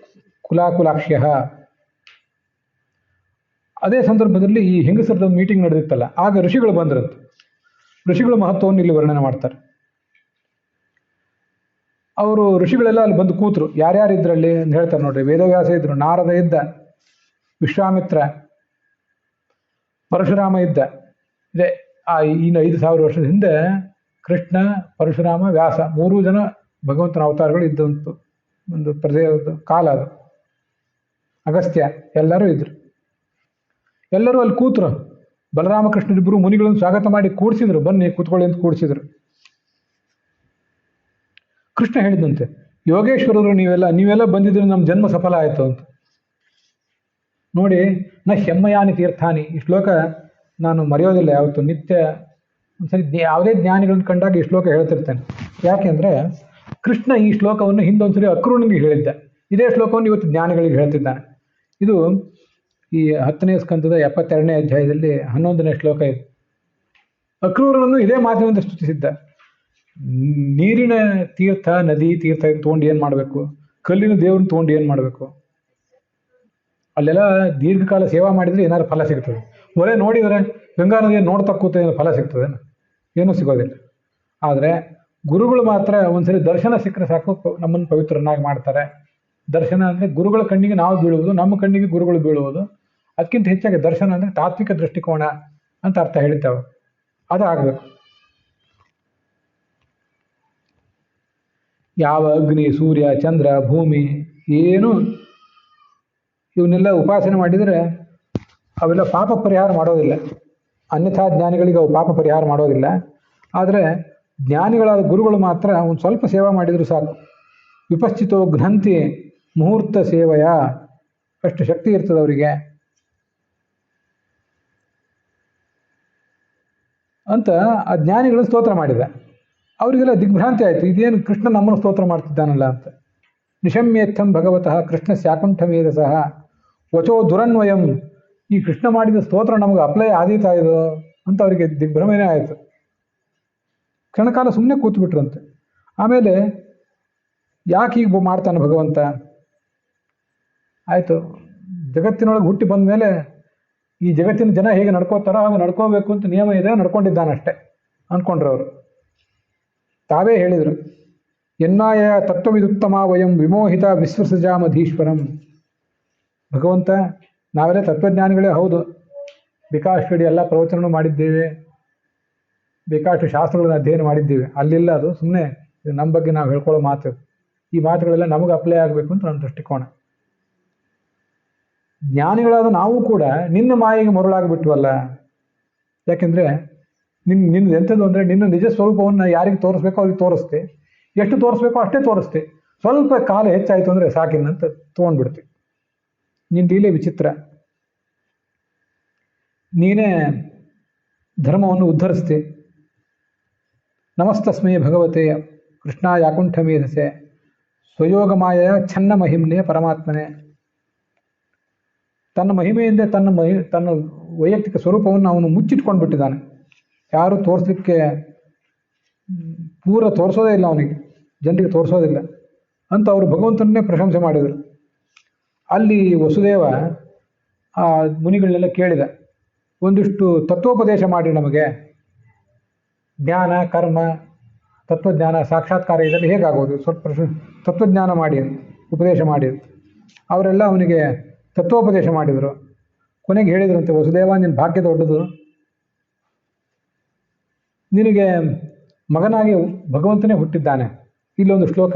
ಕುಲಾಕುಲಾಕ್ಷ್ಯ. ಅದೇ ಸಂದರ್ಭದಲ್ಲಿ ಈ ಹೆಂಗಸರದ ಮೀಟಿಂಗ್ ನಡೆದಿತ್ತಲ್ಲ, ಆಗ ಋಷಿಗಳು ಬಂದ್ರಂತೆ. ಋಷಿಗಳ ಮಹತ್ವವನ್ನು ಇಲ್ಲಿ ವರ್ಣನೆ ಮಾಡ್ತಾರೆ. ಅವರು ಋಷಿಗಳೆಲ್ಲ ಅಲ್ಲಿ ಬಂದು ಕೂತರು. ಯಾರ್ಯಾರು ಇದ್ರಲ್ಲಿ ಅಂತ ಹೇಳ್ತಾರೆ ನೋಡ್ರಿ. ವೇದವ್ಯಾಸ ಇದ್ರು, ನಾರದ ಇದ್ದ, ವಿಶ್ವಾಮಿತ್ರ, ಪರಶುರಾಮ ಇದ್ದ. ಇದೇ ಇನ್ನು 5,000 ವರ್ಷದ ಹಿಂದೆ ಕೃಷ್ಣ, ಪರಶುರಾಮ, ವ್ಯಾಸ 3 ಜನ ಭಗವಂತನ ಅವತಾರಗಳು ಇದ್ದಂತು ಒಂದು ಕಾಲ ಅದು. ಅಗಸ್ತ್ಯ ಎಲ್ಲರೂ ಇದ್ರು. ಎಲ್ಲರೂ ಅಲ್ಲಿ ಕೂತರು. ಬಲರಾಮಕೃಷ್ಣರಿಬ್ಬರು ಮುನಿಗಳನ್ನು ಸ್ವಾಗತ ಮಾಡಿ ಕೂಡಿಸಿದ್ರು. ಬನ್ನಿ ಕೂತ್ಕೊಳ್ಳಿ ಅಂತ ಕೂಡಿಸಿದ್ರು. ಕೃಷ್ಣ ಹೇಳಿದಂತೆ, ಯೋಗೇಶ್ವರರು ನೀವೆಲ್ಲ ಬಂದಿದ್ರೆ ನಮ್ಮ ಜನ್ಮ ಸಫಲ ಆಯಿತು ಅಂತ. ನೋಡಿ, ನ ಹೆಮ್ಮಯಾನಿ ತೀರ್ಥಾನಿ, ಈ ಶ್ಲೋಕ ನಾನು ಮರೆಯೋದಿಲ್ಲ ಯಾವತ್ತು. ನಿತ್ಯ ಒಂದ್ಸರಿ ಯಾವುದೇ ಜ್ಞಾನಿಗಳನ್ನ ಕಂಡಾಗ ಈ ಶ್ಲೋಕ ಹೇಳ್ತಿರ್ತೇನೆ. ಯಾಕೆಂದ್ರೆ ಕೃಷ್ಣ ಈ ಶ್ಲೋಕವನ್ನು ಹಿಂದೊಂದ್ಸರಿ ಅಕ್ರೂರನಿಗೆ ಹೇಳಿದ್ದ. ಇದೇ ಶ್ಲೋಕವನ್ನು ಇವತ್ತು ಜ್ಞಾನಿಗಳಿಗೆ ಹೇಳ್ತಿದ್ದಾನೆ. ಇದು ಈ 10ನೇ ಸ್ಕಂದದ 72ನೇ ಅಧ್ಯಾಯದಲ್ಲಿ 11ನೇ ಶ್ಲೋಕ ಇದು. ಅಕ್ರೂರನನ್ನು ಇದೇ ಮಾತಿನಿಂದ ಸ್ತುತಿಸಿದ್ದ. ನೀರಿನ ತೀರ್ಥ, ನದಿ ತೀರ್ಥ ತೊಗೊಂಡು ಏನು ಮಾಡಬೇಕು, ಕಲ್ಲಿನ ದೇವ್ರನ್ನ ತೊಗೊಂಡು ಏನು ಮಾಡಬೇಕು, ಅಲ್ಲೆಲ್ಲ ದೀರ್ಘಕಾಲ ಸೇವಾ ಮಾಡಿದರೆ ಏನಾದ್ರು ಫಲ ಸಿಗ್ತದೆ. ಒಳ್ಳೆ ನೋಡಿದರೆ ಗಂಗಾ ನದಿಯನ್ನು ನೋಡ್ತಾ ಕೂತ ಫಲ ಸಿಗ್ತದೆ? ಏನೂ ಸಿಗೋದಿಲ್ಲ. ಆದರೆ ಗುರುಗಳು ಮಾತ್ರ ಒಂದ್ಸರಿ ದರ್ಶನ ಸಿಕ್ಕರೆ ಸಾಕು, ನಮ್ಮನ್ನು ಪವಿತ್ರನಾಗಿ ಮಾಡ್ತಾರೆ. ದರ್ಶನ ಅಂದರೆ ಗುರುಗಳ ಕಣ್ಣಿಗೆ ನಾವು ಬೀಳುವುದು, ನಮ್ಮ ಕಣ್ಣಿಗೆ ಗುರುಗಳು ಬೀಳುವುದು. ಅದಕ್ಕಿಂತ ಹೆಚ್ಚಾಗಿ ದರ್ಶನ ಅಂದರೆ ತಾತ್ವಿಕ ದೃಷ್ಟಿಕೋನ ಅಂತ ಅರ್ಥ ಹೇಳ್ತಾವೆ. ಅದು ಆಗಬೇಕು. ಯಾವ ಅಗ್ನಿ, ಸೂರ್ಯ, ಚಂದ್ರ, ಭೂಮಿ ಏನು ಇವನ್ನೆಲ್ಲ ಉಪಾಸನೆ ಮಾಡಿದರೆ ಅವೆಲ್ಲ ಪಾಪ ಪರಿಹಾರ ಮಾಡೋದಿಲ್ಲ. ಅನ್ಯಥಾ ಜ್ಞಾನಿಗಳಿಗೆ ಅವು ಪಾಪ ಪರಿಹಾರ ಮಾಡೋದಿಲ್ಲ. ಆದರೆ ಜ್ಞಾನಿಗಳಾದ ಗುರುಗಳು ಮಾತ್ರ ಒಂದು ಸ್ವಲ್ಪ ಸೇವಾ ಮಾಡಿದರೂ ಸಾಕು. ವಿಪಶ್ಚಿತೋ ಘ್ನಂತಿ ಮುಹೂರ್ತ ಸೇವೆಯ, ಅಷ್ಟು ಶಕ್ತಿ ಇರ್ತದೆ ಅವರಿಗೆ ಅಂತ ಆ ಜ್ಞಾನಿಗಳು ಸ್ತೋತ್ರ ಮಾಡಿದ. ಅವರಿಗೆಲ್ಲ ದಿಗ್ಭ್ರಾಂತಿ ಆಯಿತು, ಇದೇನು ಕೃಷ್ಣ ನಮ್ಮನ್ನು ಸ್ತೋತ್ರ ಮಾಡ್ತಿದ್ದಾನಲ್ಲ ಅಂತ. ನಿಶಮ್ಯೇತ್ಥಂ ಭಗವತಃ ಕೃಷ್ಣ ಸ್ಯಾಕುಂಠಮೇಧಸಃ ವಚೋ ದುರನ್ವಯಂ, ಈ ಕೃಷ್ಣ ಮಾಡಿದ ಸ್ತೋತ್ರ ನಮಗೆ ಅಪ್ಲೈ ಆದೀತಾ ಇದು ಅಂತ ಅವರಿಗೆ ದಿಗ್ಭ್ರಮೆನೇ ಆಯಿತು. ಕ್ಷಣಕಾಲ ಸುಮ್ಮನೆ ಕೂತ್ಬಿಟ್ರಂತೆ. ಆಮೇಲೆ ಯಾಕೆ ಈಗ ಮಾಡ್ತಾನೆ ಭಗವಂತ? ಆಯಿತು, ಜಗತ್ತಿನೊಳಗೆ ಹುಟ್ಟಿ ಬಂದ ಮೇಲೆ ಈ ಜಗತ್ತಿನ ಜನ ಹೇಗೆ ನಡ್ಕೋತಾರೋ ಹಾಗೆ ನಡ್ಕೋಬೇಕು ಅಂತ ನಿಯಮ ಇದೆ, ನಡ್ಕೊಂಡಿದ್ದಾನಷ್ಟೆ ಅಂದ್ಕೊಂಡ್ರು ಅವರು. ತಾವೇ ಹೇಳಿದರು, ಎನ್ನಾಯ ತತ್ವವಿದುತ್ತಮ ವಯಂ ವಿಮೋಹಿತ ವಿಶ್ವಸಜಾಮಧೀಶ್ವರಂ. ಭಗವಂತ, ನಾವೆಲ್ಲ ತತ್ವಜ್ಞಾನಿಗಳೇ ಹೌದು, ಬೇಕಾಷ್ಟು ಎಲ್ಲ ಪ್ರವಚನ ಮಾಡಿದ್ದೇವೆ, ಬೇಕಾಷ್ಟು ಶಾಸ್ತ್ರಗಳನ್ನ ಅಧ್ಯಯನ ಮಾಡಿದ್ದೇವೆ. ಅಲ್ಲಿಲ್ಲ, ಅದು ಸುಮ್ಮನೆ ನಮ್ಮ ಬಗ್ಗೆ ನಾವು ಹೇಳ್ಕೊಳ್ಳೋ ಮಾತು. ಈ ಮಾತುಗಳೆಲ್ಲ ನಮಗೆ ಅಪ್ಲೈ ಆಗಬೇಕು ಅಂತ ನನ್ನ ದೃಷ್ಟಿಕೋನ. ಜ್ಞಾನಿಗಳಾದ ನಾವು ಕೂಡ ನಿನ್ನ ಮಾಯೆಗೆ ಮರುಳಾಗಿಬಿಟ್ವಲ್ಲ. ಯಾಕೆಂದರೆ ನಿನ್ನ ಎಂಥದ್ದು ಅಂದರೆ, ನಿನ್ನ ನಿಜ ಸ್ವರೂಪವನ್ನು ಯಾರಿಗೆ ತೋರಿಸ್ಬೇಕೋ ಅವ್ರಿಗೆ ತೋರಿಸ್ತೆ, ಎಷ್ಟು ತೋರಿಸ್ಬೇಕೋ ಅಷ್ಟೇ ತೋರಿಸ್ತೆ. ಸ್ವಲ್ಪ ಕಾಲ ಹೆಚ್ಚಾಯಿತು ಅಂದರೆ ಸಾಕಿನಂತ ತೊಗೊಂಡ್ಬಿಡ್ತೆ. ನಿನ್ನ ಲೀಲೆ ವಿಚಿತ್ರ. ನೀನೇ ಧರ್ಮವನ್ನು ಉದ್ಧರಿಸ್ತೆ. ನಮಸ್ತಸ್ಮೈ ಭಗವತೆ ಕೃಷ್ಣಾಯ ಆಕುಂಠಮೇಧಸೆ ಸ್ವಯೋಗಮಾಯ ಛನ್ನ ಮಹಿಮ್ನೆ ಪರಮಾತ್ಮನೇ. ತನ್ನ ಮಹಿಮೆಯಿಂದ ತನ್ನ ವೈಯಕ್ತಿಕ ಸ್ವರೂಪವನ್ನು ಅವನು ಮುಚ್ಚಿಟ್ಕೊಂಡು ಬಿಟ್ಟಿದ್ದಾನೆ. ಯಾರು ತೋರಿಸ್ಲಿಕ್ಕೆ ಪೂರ ತೋರಿಸೋದೇ ಇಲ್ಲ, ಅವನಿಗೆ ಜನರಿಗೆ ತೋರಿಸೋದಿಲ್ಲ ಅಂತ ಅವರು ಭಗವಂತನನ್ನೇ ಪ್ರಶಂಸೆ ಮಾಡಿದರು. ಅಲ್ಲಿ ವಸುದೇವ ಆ ಮುನಿಗಳನ್ನೆಲ್ಲ ಕೇಳಿದ, ಒಂದಿಷ್ಟು ತತ್ವೋಪದೇಶ ಮಾಡಿ ನಮಗೆ, ಜ್ಞಾನ, ಕರ್ಮ, ತತ್ವಜ್ಞಾನ, ಸಾಕ್ಷಾತ್ಕಾರ ಇದೆಲ್ಲ ಹೇಗಾಗೋದು, ಸ್ವಲ್ಪ ತತ್ವಜ್ಞಾನ ಮಾಡಿ, ಉಪದೇಶ ಮಾಡಿ. ಅವರೆಲ್ಲ ಅವನಿಗೆ ತತ್ವೋಪದೇಶ ಮಾಡಿದರು. ಕೊನೆಗೆ ಹೇಳಿದ್ರಂತೆ, ವಸುದೇವ, ನಿನ್ನ ಭಾಗ್ಯ ದೊಡ್ಡದು, ನಿನಗೆ ಮಗನಾಗಿ ಭಗವಂತನೇ ಹುಟ್ಟಿದ್ದಾನೆ. ಇಲ್ಲೊಂದು ಶ್ಲೋಕ,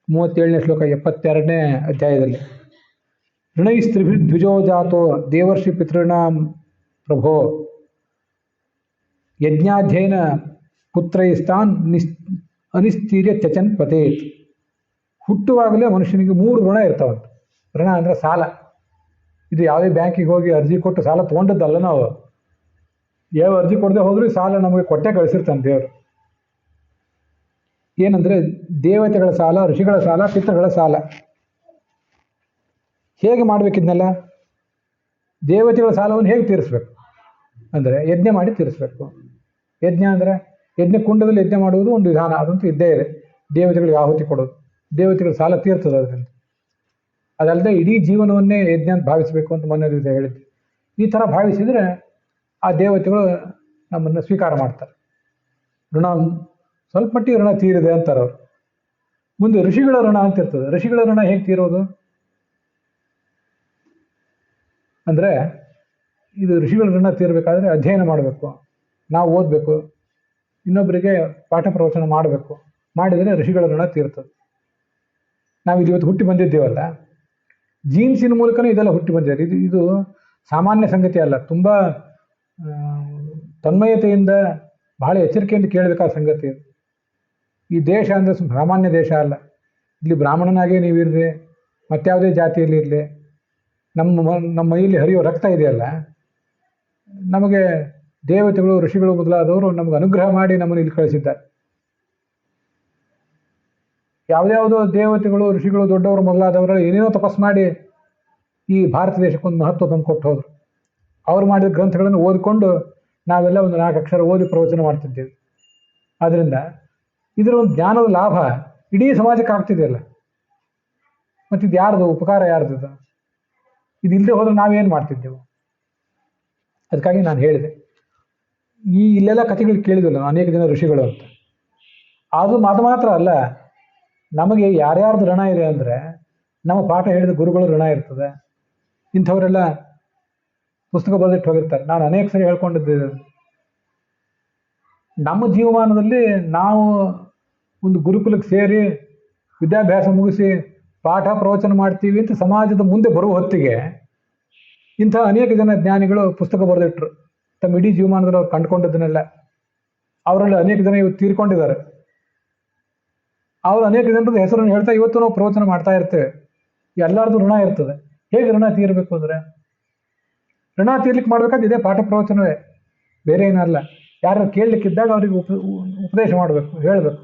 37ನೇ ಶ್ಲೋಕ 72ನೇ ಅಧ್ಯಾಯದಲ್ಲಿ, ಋಣೈಸ್ತ್ರಿಭಿರ್ದ್ವಿಜೋ ಜಾತೋ ದೇವರ್ಷಿ ಪಿತೃಣಾಂ ಪ್ರಭೋ ಯಜ್ಞಾಧ್ಯಯನ ಪುತ್ರೈಸ್ತಾನ್ ಅನಿಸ್ತೀರ್ಯ ತ್ಯಚನ್ ಪತೇತ್. ಹುಟ್ಟುವಾಗಲೇ ಮನುಷ್ಯನಿಗೆ 3 ಋಣ ಇರ್ತಾವಂತ. ಋಣ ಅಂದರೆ ಸಾಲ. ಇದು ಯಾವುದೇ ಬ್ಯಾಂಕಿಗೆ ಹೋಗಿ ಅರ್ಜಿ ಕೊಟ್ಟು ಸಾಲ ತೊಗೊಂಡದ್ದಲ್ಲ ನಾವು. ಯಾವ ಅರ್ಜಿ ಕೊಡದೆ ಹೋದ್ರೂ ಸಾಲ ನಮಗೆ ಕೊಟ್ಟೆ ಕಳಿಸಿರ್ತಾನೆ ದೇವರು. ಏನಂದರೆ ದೇವತೆಗಳ ಸಾಲ, ಋಷಿಗಳ ಸಾಲ, ಪಿತೃಗಳ ಸಾಲ. ಹೇಗೆ ಮಾಡಬೇಕಿದ್ನೆಲ್ಲ? ದೇವತೆಗಳ ಸಾಲವನ್ನು ಹೇಗೆ ತೀರಿಸ್ಬೇಕು ಅಂದರೆ ಯಜ್ಞ ಮಾಡಿ ತೀರಿಸ್ಬೇಕು. ಯಜ್ಞ ಅಂದರೆ ಯಜ್ಞ ಕುಂಡದಲ್ಲಿ ಯಜ್ಞ ಮಾಡುವುದು ಒಂದು ವಿಧಾನ, ಅದಂತೂ ಇದ್ದೇ ಇದೆ. ದೇವತೆಗಳಿಗೆ ಆಹುತಿ ಕೊಡೋದು, ದೇವತೆಗಳ ಸಾಲ ತೀರ್ತದೆ ಅದರಿಂದ. ಅದಲ್ಲದೆ ಇಡೀ ಜೀವನವನ್ನೇ ಯಜ್ಞ ಅಂತ ಭಾವಿಸಬೇಕು ಅಂತ ಮೊನ್ನೆ ದಿವಸ ಹೇಳಿದ್ದೆ. ಈ ಥರ ಭಾವಿಸಿದರೆ ಆ ದೇವತೆಗಳು ನಮ್ಮನ್ನು ಸ್ವೀಕಾರ ಮಾಡ್ತಾರೆ. ಋಣ ಸ್ವಲ್ಪ ಮಟ್ಟಿಗೆ ಋಣ ತೀರಿದೆ ಅಂತಾರೆ ಅವರು. ಮುಂದೆ ಋಷಿಗಳ ಋಣ ಅಂತ ಇರ್ತದೆ. ಋಷಿಗಳ ಋಣ ಹೇಗೆ ತೀರೋದು ಅಂದರೆ, ಇದು ಋಷಿಗಳ ಋಣ ತೀರಬೇಕಾದ್ರೆ ಅಧ್ಯಯನ ಮಾಡಬೇಕು, ನಾವು ಓದಬೇಕು, ಇನ್ನೊಬ್ಬರಿಗೆ ಪಾಠ ಪ್ರವಚನ ಮಾಡಬೇಕು. ಮಾಡಿದರೆ ಋಷಿಗಳ ಋಣ ತೀರ್ತದೆ. ನಾವು ಇದು ಇವತ್ತು ಹುಟ್ಟಿ ಬಂದಿದ್ದೇವಲ್ಲ, ಜೀನ್ಸಿನ ಮೂಲಕನೇ ಇದೆಲ್ಲ ಹುಟ್ಟಿ ಬಂದಿದೆ. ಇದು ಸಾಮಾನ್ಯ ಸಂಗತಿ ಅಲ್ಲ. ತುಂಬ ತನ್ಮಯತೆಯಿಂದ ಬಹಳ ಎಚ್ಚರಿಕೆಯಿಂದ ಕೇಳಬೇಕಾದ ಸಂಗತಿ ಇದು. ಈ ದೇಶ ಅಂದರೆ ಸಾಮಾನ್ಯ ದೇಶ ಅಲ್ಲ. ಇಲ್ಲಿ ಬ್ರಾಹ್ಮಣನಾಗೇ ನೀವಿರಲಿ, ಮತ್ಯಾವುದೇ ಜಾತಿಯಲ್ಲಿ ಇರಲಿ, ನಮ್ಮ ಮೈಯಲ್ಲಿ ಹರಿಯೋ ರಕ್ತ ಇದೆಯಲ್ಲ, ನಮಗೆ ದೇವತೆಗಳು ಋಷಿಗಳು ಮೊದಲಾದವರು ನಮಗೆ ಅನುಗ್ರಹ ಮಾಡಿ ನಮ್ಮನ್ನು ಇಲ್ಲಿ ಕಳಿಸಿದ್ದಾರೆ. ಯಾವುದ್ಯಾವುದೋ ದೇವತೆಗಳು ಋಷಿಗಳು ದೊಡ್ಡವರು ಮೊದಲಾದವರು ಏನೇನೋ ತಪಸ್ ಮಾಡಿ ಈ ಭಾರತ ದೇಶಕ್ಕೊಂದು ಮಹತ್ವ ತಂದು ಕೊಟ್ಟು ಹೋದರು. ಅವ್ರು ಮಾಡಿದ ಗ್ರಂಥಗಳನ್ನು ಓದಿಕೊಂಡು ನಾವೆಲ್ಲ ಒಂದು 4 ಅಕ್ಷರ ಓದಿ ಪ್ರವಚನ ಮಾಡ್ತಿದ್ದೇವೆ. ಆದ್ದರಿಂದ ಇದರ ಒಂದು ಜ್ಞಾನದ ಲಾಭ ಇಡೀ ಸಮಾಜಕ್ಕೆ ಆಗ್ತಿದೆಯಲ್ಲ. ಮತ್ತು ಇದು ಯಾರ್ದು ಉಪಕಾರ, ಯಾರ್ದು? ಇದು ಇಲ್ಲದೆ ಹೋದ್ರೆ ನಾವೇನು ಮಾಡ್ತಿದ್ದೆವು? ಅದಕ್ಕಾಗಿ ನಾನು ಹೇಳಿದೆ, ಇಲ್ಲೆಲ್ಲ ಕಥೆಗಳು ಕೇಳಿದ್ವಲ್ಲ ಅನೇಕ ಜನ ಋಷಿಗಳು ಅಂತ. ಅದು ಮಾತ್ರ ಅಲ್ಲ, ನಮಗೆ ಯಾರ್ಯಾರ್ದು ಋಣ ಇದೆ ಅಂದರೆ, ನಮ್ಮ ಪಾಠ ಹೇಳಿದ ಗುರುಗಳು ಋಣ ಇರ್ತದೆ. ಇಂಥವರೆಲ್ಲ ಪುಸ್ತಕ ಬರೆದಿಟ್ಟು ಹೋಗಿರ್ತಾರೆ. ನಾನು ಅನೇಕ ಸರಿ ಹೇಳ್ಕೊಂಡಿದ್ದೆ, ನಮ್ಮ ಜೀವಮಾನದಲ್ಲಿ ನಾವು ಒಂದು ಗುರುಕುಲಕ್ಕೆ ಸೇರಿ ವಿದ್ಯಾಭ್ಯಾಸ ಮುಗಿಸಿ ಪಾಠ ಪ್ರವಚನ ಮಾಡ್ತೀವಿ ಅಂತ ಸಮಾಜದ ಮುಂದೆ ಬರುವ ಹೊತ್ತಿಗೆ ಇಂಥ ಅನೇಕ ಜನ ಜ್ಞಾನಿಗಳು ಪುಸ್ತಕ ಬರೆದಿಟ್ರು. ತಮ್ಮ ಇಡೀ ಜೀವಮಾನದಲ್ಲಿ ಅವ್ರು ಕಂಡುಕೊಂಡದನ್ನೆಲ್ಲ. ಅವರಲ್ಲಿ ಅನೇಕ ಜನ ಇವತ್ತು ತೀರ್ಕೊಂಡಿದ್ದಾರೆ. ಅವರು ಅನೇಕ ಜನರದ ಹೆಸರನ್ನು ಹೇಳ್ತಾ ಇವತ್ತು ನಾವು ಪ್ರವಚನ ಮಾಡ್ತಾ ಇರ್ತೇವೆ. ಎಲ್ಲರದು ಋಣ ಇರ್ತದೆ. ಹೇಗೆ ಋಣ ತೀರಬೇಕು ಅಂದರೆ, ಋಣ ತೀರ್ಲಿಕ್ಕೆ ಮಾಡ್ಬೇಕಾದ್ರೆ ಇದೇ ಪಾಠ ಪ್ರವಚನವೇ, ಬೇರೆ ಏನಲ್ಲ. ಯಾರು ಕೇಳಲಿಕ್ಕಿದ್ದಾಗ ಅವರಿಗೆ ಉಪದೇಶ ಮಾಡಬೇಕು, ಹೇಳಬೇಕು.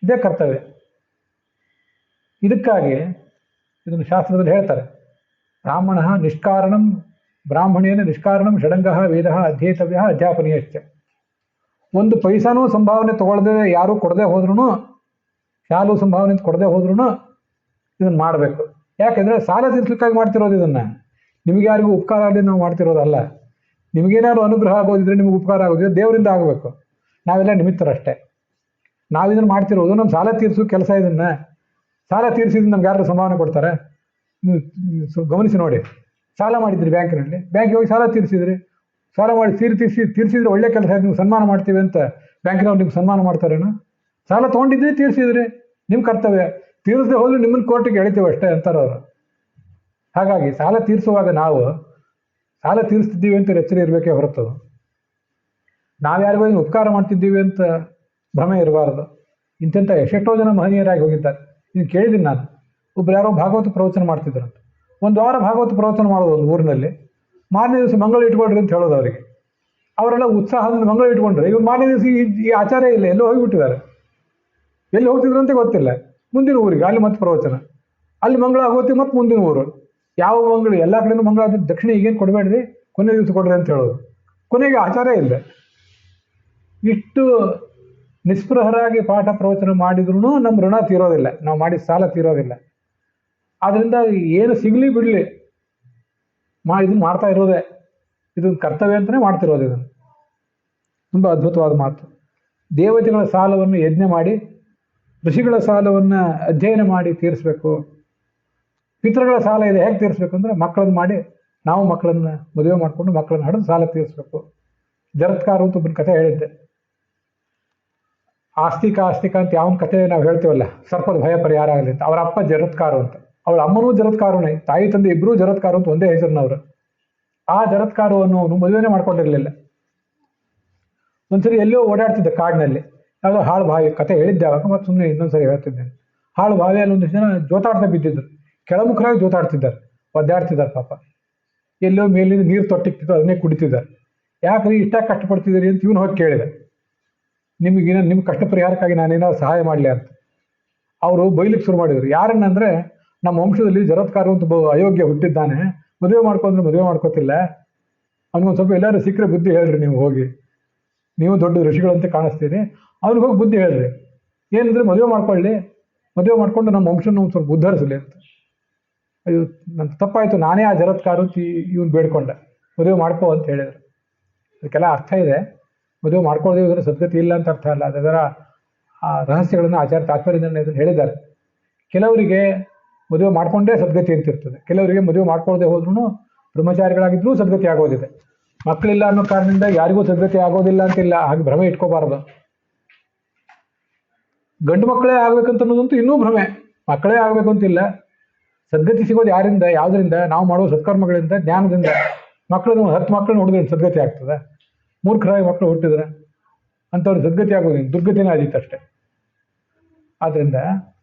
ಇದೇ ಕರ್ತವ್ಯ. ಇದಕ್ಕಾಗಿ ಇದನ್ನು ಶಾಸ್ತ್ರದಲ್ಲಿ ಹೇಳ್ತಾರೆ, ಬ್ರಾಹ್ಮಣೇನ ನಿಷ್ಕಾರಣಂ ಷಡಂಗ ವೇದ ಅಧ್ಯೇತವ್ಯ ಅಧ್ಯಾಪನೀಯಶ್ಚ. ಒಂದು ಪೈಸಾನೂ ಸಂಭಾವನೆ ತಗೊಳ್ಳದೆ, ಯಾರೂ ಕೊಡದೆ ಹೋದ್ರೂ, ಶಾಲು ಸಂಭಾವನೆ ಕೊಡದೆ ಹೋದ್ರೂ ಇದನ್ನು ಮಾಡಬೇಕು. ಯಾಕೆಂದರೆ ಸಾಲ ತೀರಿಸಲಿಕ್ಕಾಗಿ ಮಾಡ್ತಿರೋದು. ಇದನ್ನು ನಿಮಗೆ ಯಾರಿಗೂ ಉಪಕಾರ ಆಗಲಿ ನಾವು ಮಾಡ್ತಿರೋದಲ್ಲ. ನಿಮಗೇನಾದ್ರು ಅನುಗ್ರಹ ಆಗೋದಿದ್ರೆ, ನಿಮಗೆ ಉಪಕಾರ ಆಗೋದಿದ್ರೆ ದೇವರಿಂದ ಆಗಬೇಕು. ನಾವೆಲ್ಲ ನಿಮಿತ್ತರಷ್ಟೇ. ನಾವಿದನ್ನು ಮಾಡ್ತಿರೋದು ನಮ್ಮ ಸಾಲ ತೀರಿಸೋ ಕೆಲಸ. ಇದನ್ನು ಸಾಲ ತೀರಿಸಿದ್ರೆ ನಮ್ಗೆ ಯಾರು ಸಂಭಾವನೆ ಕೊಡ್ತಾರೆ? ನೀವು ಗಮನಿಸಿ ನೋಡಿ. ಸಾಲ ಮಾಡಿದ್ರಿ ಬ್ಯಾಂಕಿನಲ್ಲಿ, ಬ್ಯಾಂಕಿಗೆ ಹೋಗಿ ಸಾಲ ತೀರಿಸಿದ್ರಿ. ಸಾಲ ಮಾಡಿ ತೀರಿಸಿದ್ರೆ ಒಳ್ಳೆ ಕೆಲಸ ಆಯ್ತು, ನೀವು ಸನ್ಮಾನ ಮಾಡ್ತೀವಿ ಅಂತ ಬ್ಯಾಂಕಿನವ್ರು ನಿಮ್ಗೆ ಸನ್ಮಾನ ಮಾಡ್ತಾರೇನು? ಸಾಲ ತೊಗೊಂಡಿದ್ರಿ, ತೀರಿಸಿದ್ರಿ, ನಿಮ್ಮ ಕರ್ತವ್ಯ. ತೀರಿಸದೆ ಹೋದ್ರೆ ನಿಮ್ಮನ್ನು ಕೋರ್ಟಿಗೆ ಎಳಿತೀವಿ ಅಷ್ಟೇ ಅಂತಾರೆ ಅವರು. ಹಾಗಾಗಿ ಸಾಲ ತೀರಿಸುವಾಗ ನಾವು ಸಾಲ ತೀರಿಸ್ತಿದ್ದೀವಿ ಅಂತ ಎಚ್ಚರ ಇರಬೇಕೇ ಹೊರತು ನಾವ್ಯಾರಿಗೂ ಏನು ಉಪಕಾರ ಮಾಡ್ತಿದ್ದೀವಿ ಅಂತ ಭ್ರಮೆ ಇರಬಾರ್ದು. ಇಂಥ ಎಷ್ಟೆಷ್ಟೋ ಜನ ಮಹನೀಯರಾಗಿ ಹೋಗಿದ್ದಾರೆ. ಇನ್ನು ಕೇಳಿದ್ದೀನಿ ನಾನು. ಒಬ್ರು ಯಾರೋ ಭಾಗವತ ಪ್ರವಚನ ಮಾಡ್ತಿದ್ರಂತ. ಒಂದು ವಾರ ಭಾಗವತ ಪ್ರವಚನ ಮಾಡೋದು ಒಂದು ಊರಿನಲ್ಲಿ. ಮಾರನೇ ದಿವಸ ಮಂಗಳ ಇಟ್ಕೊಳ್ರಿ ಅಂತ ಹೇಳೋದು ಅವರಿಗೆ. ಅವರೆಲ್ಲ ಉತ್ಸಾಹದಿಂದ ಮಂಗಳ ಇಟ್ಕೊಂಡ್ರೆ, ಇವ್ರು ಮಾರನೇ ದಿವಸ ಈ ಆಚಾರ ಇಲ್ಲ, ಎಲ್ಲೋ ಹೋಗಿಬಿಟ್ಟಿದ್ದಾರೆ. ಎಲ್ಲಿ ಹೋಗ್ತಿದ್ರಂತೆ ಗೊತ್ತಿಲ್ಲ. ಮುಂದಿನ ಊರಿಗೆ ಅಲ್ಲಿ ಮತ್ತೆ ಪ್ರವಚನ, ಅಲ್ಲಿ ಮಂಗಳ ಆಗೋತಿ ಮತ್ತೆ ಮುಂದಿನ ಊರು. ಯಾವ ಮಂಗಳು? ಎಲ್ಲ ಕಡೆಯೂ ಮಂಗಳ ಆದ ದಕ್ಷಿಣ ಈಗೇನು ಕೊಡಬೇಡ್ರಿ, ಕೊನೆ ದಿವಸ ಕೊಡ್ರಿ ಅಂತ ಹೇಳೋದು. ಕೊನೆಗೆ ಆಚಾರ ಇಲ್ಲ. ಇಷ್ಟು ನಿಸ್ಪೃಹರಾಗಿ ಪಾಠ ಪ್ರವಚನ ಮಾಡಿದ್ರೂ ನಮ್ಮ ಋಣ ತೀರೋದಿಲ್ಲ, ನಾವು ಮಾಡಿದ ಸಾಲ ತೀರೋದಿಲ್ಲ. ಆದ್ದರಿಂದ ಏನು ಸಿಗಲಿ ಬಿಡಲಿ, ಇದನ್ನು ಮಾಡ್ತಾ ಇರೋದೇ, ಇದೊಂದು ಕರ್ತವ್ಯ ಅಂತಲೇ ಮಾಡ್ತಿರೋದು. ಇದನ್ನು ತುಂಬ ಅದ್ಭುತವಾದ ಮಾತು. ದೇವತೆಗಳ ಸಾಲವನ್ನು ಯಜ್ಞ ಮಾಡಿ, ಋಷಿಗಳ ಸಾಲವನ್ನು ಅಧ್ಯಯನ ಮಾಡಿ ತೀರಿಸಬೇಕು. ಪಿತೃಗಳ ಸಾಲ ಇದೆ, ಹೇಗೆ ತೀರಿಸ್ಬೇಕು ಅಂದರೆ ಮಕ್ಕಳನ್ನು ಮಾಡಿ, ನಾವು ಮಕ್ಕಳನ್ನು ಮದುವೆ ಮಾಡಿಕೊಂಡು ಮಕ್ಕಳನ್ನು ಹಡಿದು ಸಾಲ ತೀರಿಸ್ಬೇಕು. ಜರತ್ಕಾರ ಅಂತ ಒಬ್ಬನ ಕಥೆ ಹೇಳಿದ್ದೆ. ಆಸ್ತಿಕ ಅಂತ ಯಾವನ ಕಥೆ ನಾವು ಹೇಳ್ತೀವಲ್ಲ, ಸರ್ಪದ ಭಯ ಪರಿಹಾರ ಆಗಲಿ ಅಂತ. ಅವರ ಅಪ್ಪ ಜರತ್ಕಾರು ಅಂತ, ಅವಳ ಅಮ್ಮನೂ ಜರತ್ಕಾರುನೇ, ತಾಯಿ ತಂದೆ ಇಬ್ಬರೂ ಜರತ್ಕಾರು ಅಂತ ಒಂದೇ ಹೆಸರಿನವರು. ಆ ಜರತ್ಕಾರವನ್ನು ಅವನು ಮದುವೆನೇ ಮಾಡ್ಕೊಂಡಿರಲಿಲ್ಲ. ಒಂದ್ಸರಿ ಎಲ್ಲೋ ಓಡಾಡ್ತಿದ್ದ ಕಾಡಿನಲ್ಲಿ, ಯಾವುದೋ ಹಾಳು ಬಾವಿ, ಕಥೆ ಹೇಳಿದ್ದೆ ಅವಾಗ, ಮತ್ತೆ ಸುಮ್ಮನೆ ಇನ್ನೊಂದ್ಸರಿ ಹೇಳ್ತಿದ್ದೇನೆ. ಹಾಳು ಬಾವಿಯಲ್ಲಿ ಒಂದಿಷ್ಟು ಜನ ಜೋತಾಡ್ತಾ ಬಿದ್ದಿದ್ರು, ಕೆಳಮುಖರಾಗಿ ಜೋತಾಡ್ತಿದ್ದಾರೆ, ಒದ್ದಾಡ್ತಿದ್ದಾರೆ ಪಾಪ. ಎಲ್ಲೋ ಮೇಲಿಂದ ನೀರು ತೊಟ್ಟಿಕ್ತಿತ್ತು, ಅದನ್ನೇ ಕುಡಿತಿದ್ದಾರೆ. ಯಾಕ್ರಿ ಇಷ್ಟ ಕಷ್ಟಪಡ್ತಿದ್ದೀರಿ ಅಂತ ಇವನು ಹೋಗಿ ಕೇಳಿದೆ. ನಿಮ್ಮ ಕಷ್ಟ ಪರಿಹಾರಕ್ಕಾಗಿ ನಾನೇನಾದ್ರು ಸಹಾಯ ಮಾಡಲಿ ಅಂತ. ಅವರು ಬೈಲಿಕ್ಕೆ ಶುರು ಮಾಡಿದರು. ಯಾರನ್ನಂದರೆ, ನಮ್ಮ ವಂಶದಲ್ಲಿ ಜರತ್ಕಾರ ಅಂತ ಅಯೋಗ್ಯ ಹುಟ್ಟಿದ್ದಾನೆ, ಮದುವೆ ಮಾಡ್ಕೊಂಡ್ರೆ ಮದುವೆ ಮಾಡ್ಕೋತಿಲ್ಲ, ಅವ್ನಿಗೊಂದು ಸ್ವಲ್ಪ ಎಲ್ಲರೂ ಸಿಕ್ಕರೆ ಬುದ್ಧಿ ಹೇಳ್ರಿ, ನೀವು ಹೋಗಿ, ನೀವು ದೊಡ್ಡ ಋಷಿಗಳಂತೆ ಕಾಣಿಸ್ತೀರಿ, ಅವ್ನಿಗೆ ಹೋಗಿ ಬುದ್ಧಿ ಹೇಳ್ರಿ. ಏನಂದರೆ ಮದುವೆ ಮಾಡ್ಕೊಳ್ಳಿ, ಮದುವೆ ಮಾಡ್ಕೊಂಡು ನಮ್ಮ ವಂಶನ ಒಂದು ಸ್ವಲ್ಪ ಉದ್ಧರಿಸಲಿ ಅಂತ. ಅಯ್ಯೋ ನನ್ನ ತಪ್ಪಾಯಿತು, ನಾನೇ ಆ ಜರತ್ಕಾರು ಅಂತ ಇವನು ಬೇಡ್ಕೊಂಡೆ, ಮದುವೆ ಮಾಡ್ಕೋ ಅಂತ ಹೇಳಿದ್ರು. ಅದಕ್ಕೆಲ್ಲ ಅರ್ಥ ಇದೆ. ಮದುವೆ ಮಾಡ್ಕೊಳ್ಳೋದೇ ಇದ್ರೆ ಸದ್ಗತಿ ಇಲ್ಲ ಅಂತ ಅರ್ಥ ಅಲ್ಲ. ಅದರ ಆ ರಹಸ್ಯಗಳನ್ನು ಆಚಾರ್ಯ ತಾತ್ಪರ್ಯದಿಂದ ಇದನ್ನು ಹೇಳಿದ್ದಾರೆ. ಕೆಲವರಿಗೆ ಮದುವೆ ಮಾಡ್ಕೊಂಡೇ ಸದ್ಗತಿ ಅಂತ ಇರ್ತದೆ, ಕೆಲವರಿಗೆ ಮದುವೆ ಮಾಡ್ಕೊಳ್ಳದೆ ಹೋದ್ರೂ ಬ್ರಹ್ಮಚಾರಿಗಳಾಗಿದ್ರೂ ಸದ್ಗತಿ ಆಗೋದಿದೆ. ಮಕ್ಕಳಿಲ್ಲ ಅನ್ನೋ ಕಾರಣದಿಂದ ಯಾರಿಗೂ ಸದ್ಗತಿ ಆಗೋದಿಲ್ಲ ಅಂತಿಲ್ಲ, ಹಾಗೆ ಭ್ರಮೆ ಇಟ್ಕೋಬಾರದು. ಗಂಡು ಮಕ್ಕಳೇ ಆಗ್ಬೇಕಂತ ಅನ್ನೋದಂತೂ ಇನ್ನೂ ಭ್ರಮೆ. ಮಕ್ಕಳೇ ಆಗ್ಬೇಕು ಅಂತಿಲ್ಲ. ಸದ್ಗತಿ ಸಿಗೋದು ಯಾರಿಂದ, ಯಾವುದರಿಂದ? ನಾವು ಮಾಡುವ ಸತ್ಕರ್ಮಗಳಿಂದ, ಜ್ಞಾನದಿಂದ. ಮಕ್ಕಳನ್ನು 10 ಮಕ್ಕಳನ್ನ ಹುಡುದ್ರೆ ಸದ್ಗತಿ ಆಗ್ತದೆ? ಮೂರ್ಖರಾಗಿ ಮಕ್ಕಳು ಹುಟ್ಟಿದ್ರೆ ಅಂಥವ್ರು ಸದ್ಗತಿ ಆಗೋದಿಲ್ಲ, ದುರ್ಗತಿನೇ ಆದಿತ್ತು ಅಷ್ಟೇ. ಆದ್ದರಿಂದ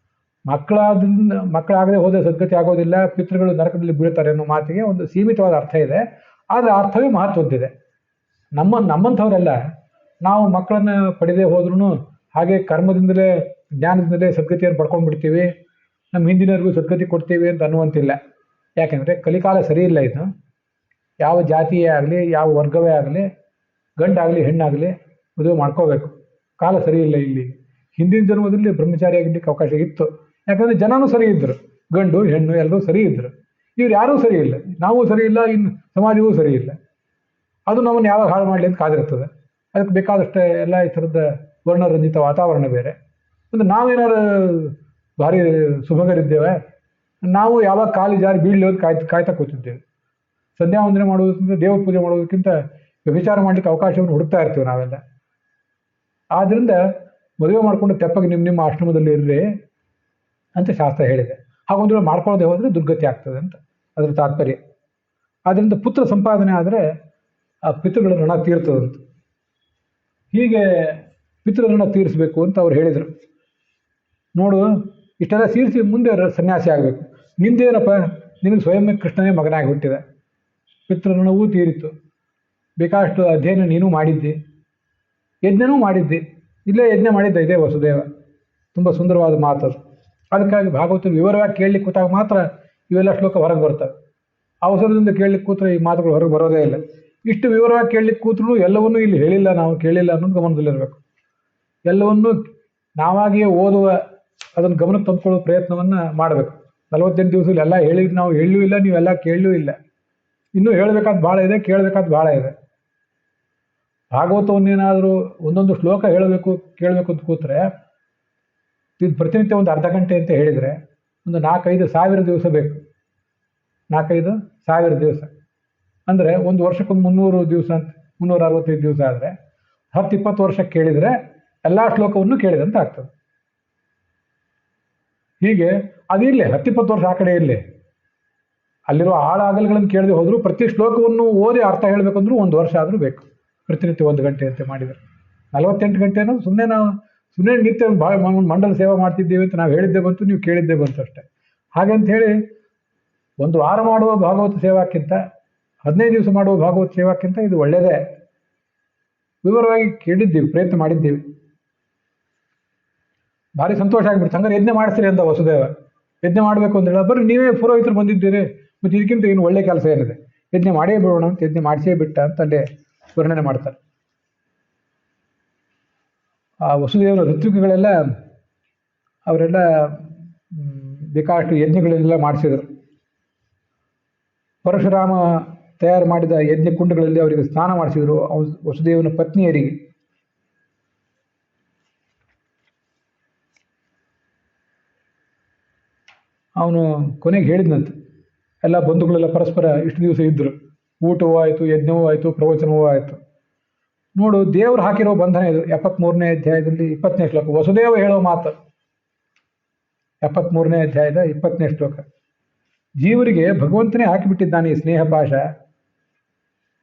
ಮಕ್ಕಳಾಗದೆ ಹೋದರೆ ಸದ್ಗತಿ ಆಗೋದಿಲ್ಲ, ಪಿತೃಗಳು ನರಕದಲ್ಲಿ ಬೀಳ್ತಾರೆ ಅನ್ನೋ ಮಾತಿಗೆ ಒಂದು ಸೀಮಿತವಾದ ಅರ್ಥ ಇದೆ. ಆದರೆ ಅರ್ಥವೇ ಮಹತ್ವದ್ದಿದೆ. ನಮ್ಮಂಥವರೆಲ್ಲ ನಾವು ಮಕ್ಕಳನ್ನು ಪಡೆದೇ ಹೋದ್ರೂ ಹಾಗೆ ಕರ್ಮದಿಂದಲೇ ಜ್ಞಾನದಿಂದಲೇ ಸದ್ಗತಿಯನ್ನು ಪಡ್ಕೊಂಡ್ಬಿಡ್ತೀವಿ, ನಮ್ಮ ಹಿಂದಿನವ್ರಿಗೂ ಸದ್ಗತಿ ಕೊಡ್ತೀವಿ ಅಂತ ಅನ್ನುವಂತಿಲ್ಲ. ಯಾಕೆಂದರೆ ಕಲಿಕಾಲ ಸರಿ ಇಲ್ಲ. ಇದು ಯಾವ ಜಾತಿಯೇ ಆಗಲಿ, ಯಾವ ವರ್ಗವೇ ಆಗಲಿ, ಗಂಡಾಗಲಿ ಹೆಣ್ಣಾಗಲಿ ಮದುವೆ ಮಾಡ್ಕೋಬೇಕು. ಕಾಲ ಸರಿ ಇಲ್ಲ. ಇಲ್ಲಿ ಹಿಂದಿನ ಜನ್ಮದಲ್ಲಿ ಬ್ರಹ್ಮಚಾರಿಯಾಗಿದ್ದಕ್ಕೆ ಅವಕಾಶ ಇತ್ತು, ಯಾಕಂದರೆ ಜನನೂ ಸರಿ ಇದ್ದರು, ಗಂಡು ಹೆಣ್ಣು ಎಲ್ಲರೂ ಸರಿ ಇದ್ದರು. ಇವ್ರು ಯಾರೂ ಸರಿ ಇಲ್ಲ, ನಾವು ಸರಿ ಇಲ್ಲ, ಇನ್ನು ಸಮಾಜವೂ ಸರಿ ಇಲ್ಲ. ಅದು ನಮ್ಮನ್ನು ಯಾವಾಗ ಹಾಳು ಮಾಡಲಿ ಅಂತ ಕಾದಿರ್ತದೆ. ಅದಕ್ಕೆ ಬೇಕಾದಷ್ಟೇ ಎಲ್ಲ ಈ ಥರದ ವರ್ಣರಂಜಿತ ವಾತಾವರಣ ಬೇರೆ. ಒಂದು ನಾವೇನಾರು ಭಾರಿ ಸುಭಗರಿದ್ದೇವೆ, ನಾವು ಯಾವಾಗ ಕಾಲು ಜಾರಿ ಬೀಳಲಿ ಅಂತ ಕಾಯ್ತಾ ಕೂತಿದ್ದೇವೆ. ಸಂಧ್ಯಾ ವಂದನೆ ಮಾಡೋದಕ್ಕಿಂತ, ದೇವ್ರ ಪೂಜೆ ಮಾಡೋದಕ್ಕಿಂತ ವ್ಯಭಿಚಾರ ಮಾಡಲಿಕ್ಕೆ ಅವಕಾಶವನ್ನು ಹುಡುಕ್ತಾ ಇರ್ತೀವಿ ನಾವೆಲ್ಲ. ಆದ್ದರಿಂದ ಮದುವೆ ಮಾಡಿಕೊಂಡು ತೆಪ್ಪಗೆ ನಿಮ್ಮ ಆಶ್ರಮದಲ್ಲಿ ಇರ್ರಿ ಅಂತ ಶಾಸ್ತ್ರ ಹೇಳಿದೆ. ಹಾಗೊಂದು ಮಾಡ್ಕೊಳ್ಳೋದೇ ಹೋದರೆ ದುರ್ಗತಿ ಆಗ್ತದೆ ಅಂತ ಅದರ ತಾತ್ಪರ್ಯ. ಆದ್ದರಿಂದ ಪುತ್ರ ಸಂಪಾದನೆ ಆದರೆ ಆ ಪಿತೃಗಳ ಋಣ ತೀರ್ತದಂತ. ಹೀಗೆ ಪಿತೃ ಋಣ ತೀರಿಸಬೇಕು ಅಂತ ಅವ್ರು ಹೇಳಿದರು. ನೋಡು, ಇಷ್ಟೆಲ್ಲ ತೀರಿಸಿ ಮುಂದೆ ಸನ್ಯಾಸಿ ಆಗಬೇಕು. ನಿಂದೇನಪ್ಪ, ನಿನಗೆ ಸ್ವಯಂ ಕೃಷ್ಣನೇ ಮಗನಾಗಿ ಹುಟ್ಟಿದೆ, ಪಿತೃ ಋಣವೂ ತೀರಿತು, ಬೇಕಾಷ್ಟು ಅಧ್ಯಯನ ನೀನು ಮಾಡಿದ್ದಿ, ಯಜ್ಞನೂ ಮಾಡಿದ್ದಿ. ಇಲ್ಲೇ ಯಜ್ಞ ಮಾಡಿದ್ದ ಇದೇ ವಸುದೇವ. ತುಂಬ ಸುಂದರವಾದ ಮಾತದು. ಅದಕ್ಕಾಗಿ ಭಾಗವತ ವಿವರವಾಗಿ ಕೇಳಲಿಕ್ಕೆ ಕೂತಾಗ ಮಾತ್ರ ಇವೆಲ್ಲ ಶ್ಲೋಕ ಹೊರಗೆ ಬರ್ತವೆ. ಅವಸರದಿಂದ ಕೇಳಲಿಕ್ಕೆ ಕೂತ್ರೆ ಈ ಮಾತುಗಳು ಹೊರಗೆ ಬರೋದೇ ಇಲ್ಲ. ಇಷ್ಟು ವಿವರವಾಗಿ ಕೇಳಲಿಕ್ಕೆ ಕೂತ್ರೂ ಎಲ್ಲವನ್ನೂ ಇಲ್ಲಿ ಹೇಳಿಲ್ಲ, ನಾವು ಕೇಳಿಲ್ಲ ಅನ್ನೋದು ಗಮನದಲ್ಲಿರಬೇಕು. ಎಲ್ಲವನ್ನೂ ನಾವಾಗಿಯೇ ಓದುವ, ಅದನ್ನು ಗಮನಕ್ಕೆ ತಂದುಕೊಳ್ಳುವ ಪ್ರಯತ್ನವನ್ನು ಮಾಡಬೇಕು. 48 ದಿವಸದಲ್ಲಿ ಎಲ್ಲ ನಾವು ಹೇಳಲೂ ಇಲ್ಲ, ನೀವೆಲ್ಲ ಕೇಳಲೂ ಇಲ್ಲ. ಇನ್ನೂ ಹೇಳಬೇಕಾದ ಭಾಳ ಇದೆ, ಕೇಳಬೇಕಾದ ಭಾಳ ಇದೆ. ಭಾಗವತವನ್ನೇನಾದರೂ ಒಂದೊಂದು ಶ್ಲೋಕ ಕೇಳಬೇಕು ಅಂತ ಕೂತ್ರೆ ಇದು ಪ್ರತಿನಿತ್ಯ ಒಂದು ಅರ್ಧ ಗಂಟೆ ಅಂತ ಹೇಳಿದರೆ ಒಂದು 4-5 ಸಾವಿರ ದಿವಸ ಬೇಕು. 4-5 ಸಾವಿರ ದಿವಸ ಅಂದರೆ ಒಂದು ವರ್ಷಕ್ಕೊಂದು 300 ದಿವಸ ಅಂತ, 365 ದಿವಸ ಆದರೆ 10-20 ವರ್ಷ ಕೇಳಿದರೆ ಎಲ್ಲ ಶ್ಲೋಕವನ್ನು ಕೇಳಿದಂತ ಆಗ್ತದೆ. ಹೀಗೆ ಅದಿರಲಿ, 10-20 ವರ್ಷ ಆ ಕಡೆ ಇರಲಿ, ಅಲ್ಲಿರುವ ಆಳ ಅಗಲಗಳನ್ನು ಕೇಳದೆ ಹೋದರೂ ಪ್ರತಿ ಶ್ಲೋಕವನ್ನು ಓದಿ ಅರ್ಥ ಹೇಳಬೇಕಂದ್ರೂ 1 ವರ್ಷ ಆದರೂ ಬೇಕು. ಪ್ರತಿನಿತ್ಯ 1 ಗಂಟೆ ಅಂತ ಮಾಡಿದರೆ 48 ಗಂಟೆ ಅನ್ನೋದು ಸುಮ್ಮನೆ ನಿತ್ಯ ಭಾಳ ಮಂಡಲ ಸೇವೆ ಮಾಡ್ತಿದ್ದೀವಿ ಅಂತ ನಾವು ಹೇಳಿದ್ದೇ ಬಂತು, ನೀವು ಕೇಳಿದ್ದೇ ಬಂತು ಅಷ್ಟೆ. ಹಾಗಂತ ಹೇಳಿ 1 ವಾರ ಮಾಡುವ ಭಾಗವತ ಸೇವಾಕ್ಕಿಂತ 15 ದಿವಸ ಮಾಡುವ ಭಾಗವತ ಸೇವಾಕ್ಕಿಂತ ಇದು ಒಳ್ಳೆಯದೇ. ವಿವರವಾಗಿ ಕೇಳಿದ್ದೀವಿ, ಪ್ರಯತ್ನ ಮಾಡಿದ್ದೀವಿ, ಭಾರಿ ಸಂತೋಷ ಆಗಿಬಿಡ್ತು. ಹಂಗಾರೆ ಯಜ್ಞ ಮಾಡಿಸ್ರಿ ಅಂತ ವಸುದೇವ. ಯಜ್ಞ ಮಾಡಬೇಕು ಅಂದಿಲ್ಲ, ಬರೀ ನೀವೇ ಪುರೋಹಿತರು ಬಂದಿದ್ದೀರಿ, ಮತ್ತು ಇದಕ್ಕಿಂತ ಏನು ಒಳ್ಳೆ ಕೆಲಸ ಏನಿದೆ, ಯಜ್ಞ ಮಾಡೇ ಬಿಡೋಣ ಅಂತ ಯಜ್ಞ ಮಾಡಿಸೇ ಬಿಟ್ಟ ಅಂತ ಅಲ್ಲೇ ವರ್ಣನೆ ಮಾಡ್ತಾರೆ. ಆ ವಸುದೇವರ ಋತ್ವಿಕಗಳೆಲ್ಲ ಅವರೆಲ್ಲ ಬೇಕಾಷ್ಟು ಯಜ್ಞಗಳೆಲ್ಲ ಮಾಡಿಸಿದರು. ಪರಶುರಾಮ ತಯಾರು ಮಾಡಿದ ಯಜ್ಞ ಕುಂಡಗಳಲ್ಲಿ ಅವರಿಗೆ ಸ್ನಾನ ಮಾಡಿಸಿದರು, ವಸುದೇವನ ಪತ್ನಿಯರಿಗೆ. ಅವನು ಕೊನೆಗೆ ಹೇಳಿದ್ನಂತೆ, ಎಲ್ಲ ಬಂಧುಗಳೆಲ್ಲ ಪರಸ್ಪರ ಇಷ್ಟು ದಿವಸ ಇದ್ದರು, ಊಟವೂ ಆಯಿತು, ಯಜ್ಞವೂ ಆಯಿತು, ಪ್ರವಚನವೂ ಆಯಿತು. ನೋಡು, ದೇವರು ಹಾಕಿರೋ ಬಂಧನ ಇದು. 73ನೇ ಅಧ್ಯಾಯದಲ್ಲಿ 20ನೇ ಶ್ಲೋಕ ವಸುದೇವ ಹೇಳೋ ಮಾತು. 73ನೇ ಅಧ್ಯಾಯದ 20ನೇ ಶ್ಲೋಕ. ಜೀವರಿಗೆ ಭಗವಂತನೇ ಹಾಕಿಬಿಟ್ಟಿದ್ದಾನೆ ಈ ಸ್ನೇಹ ಪಾಶ.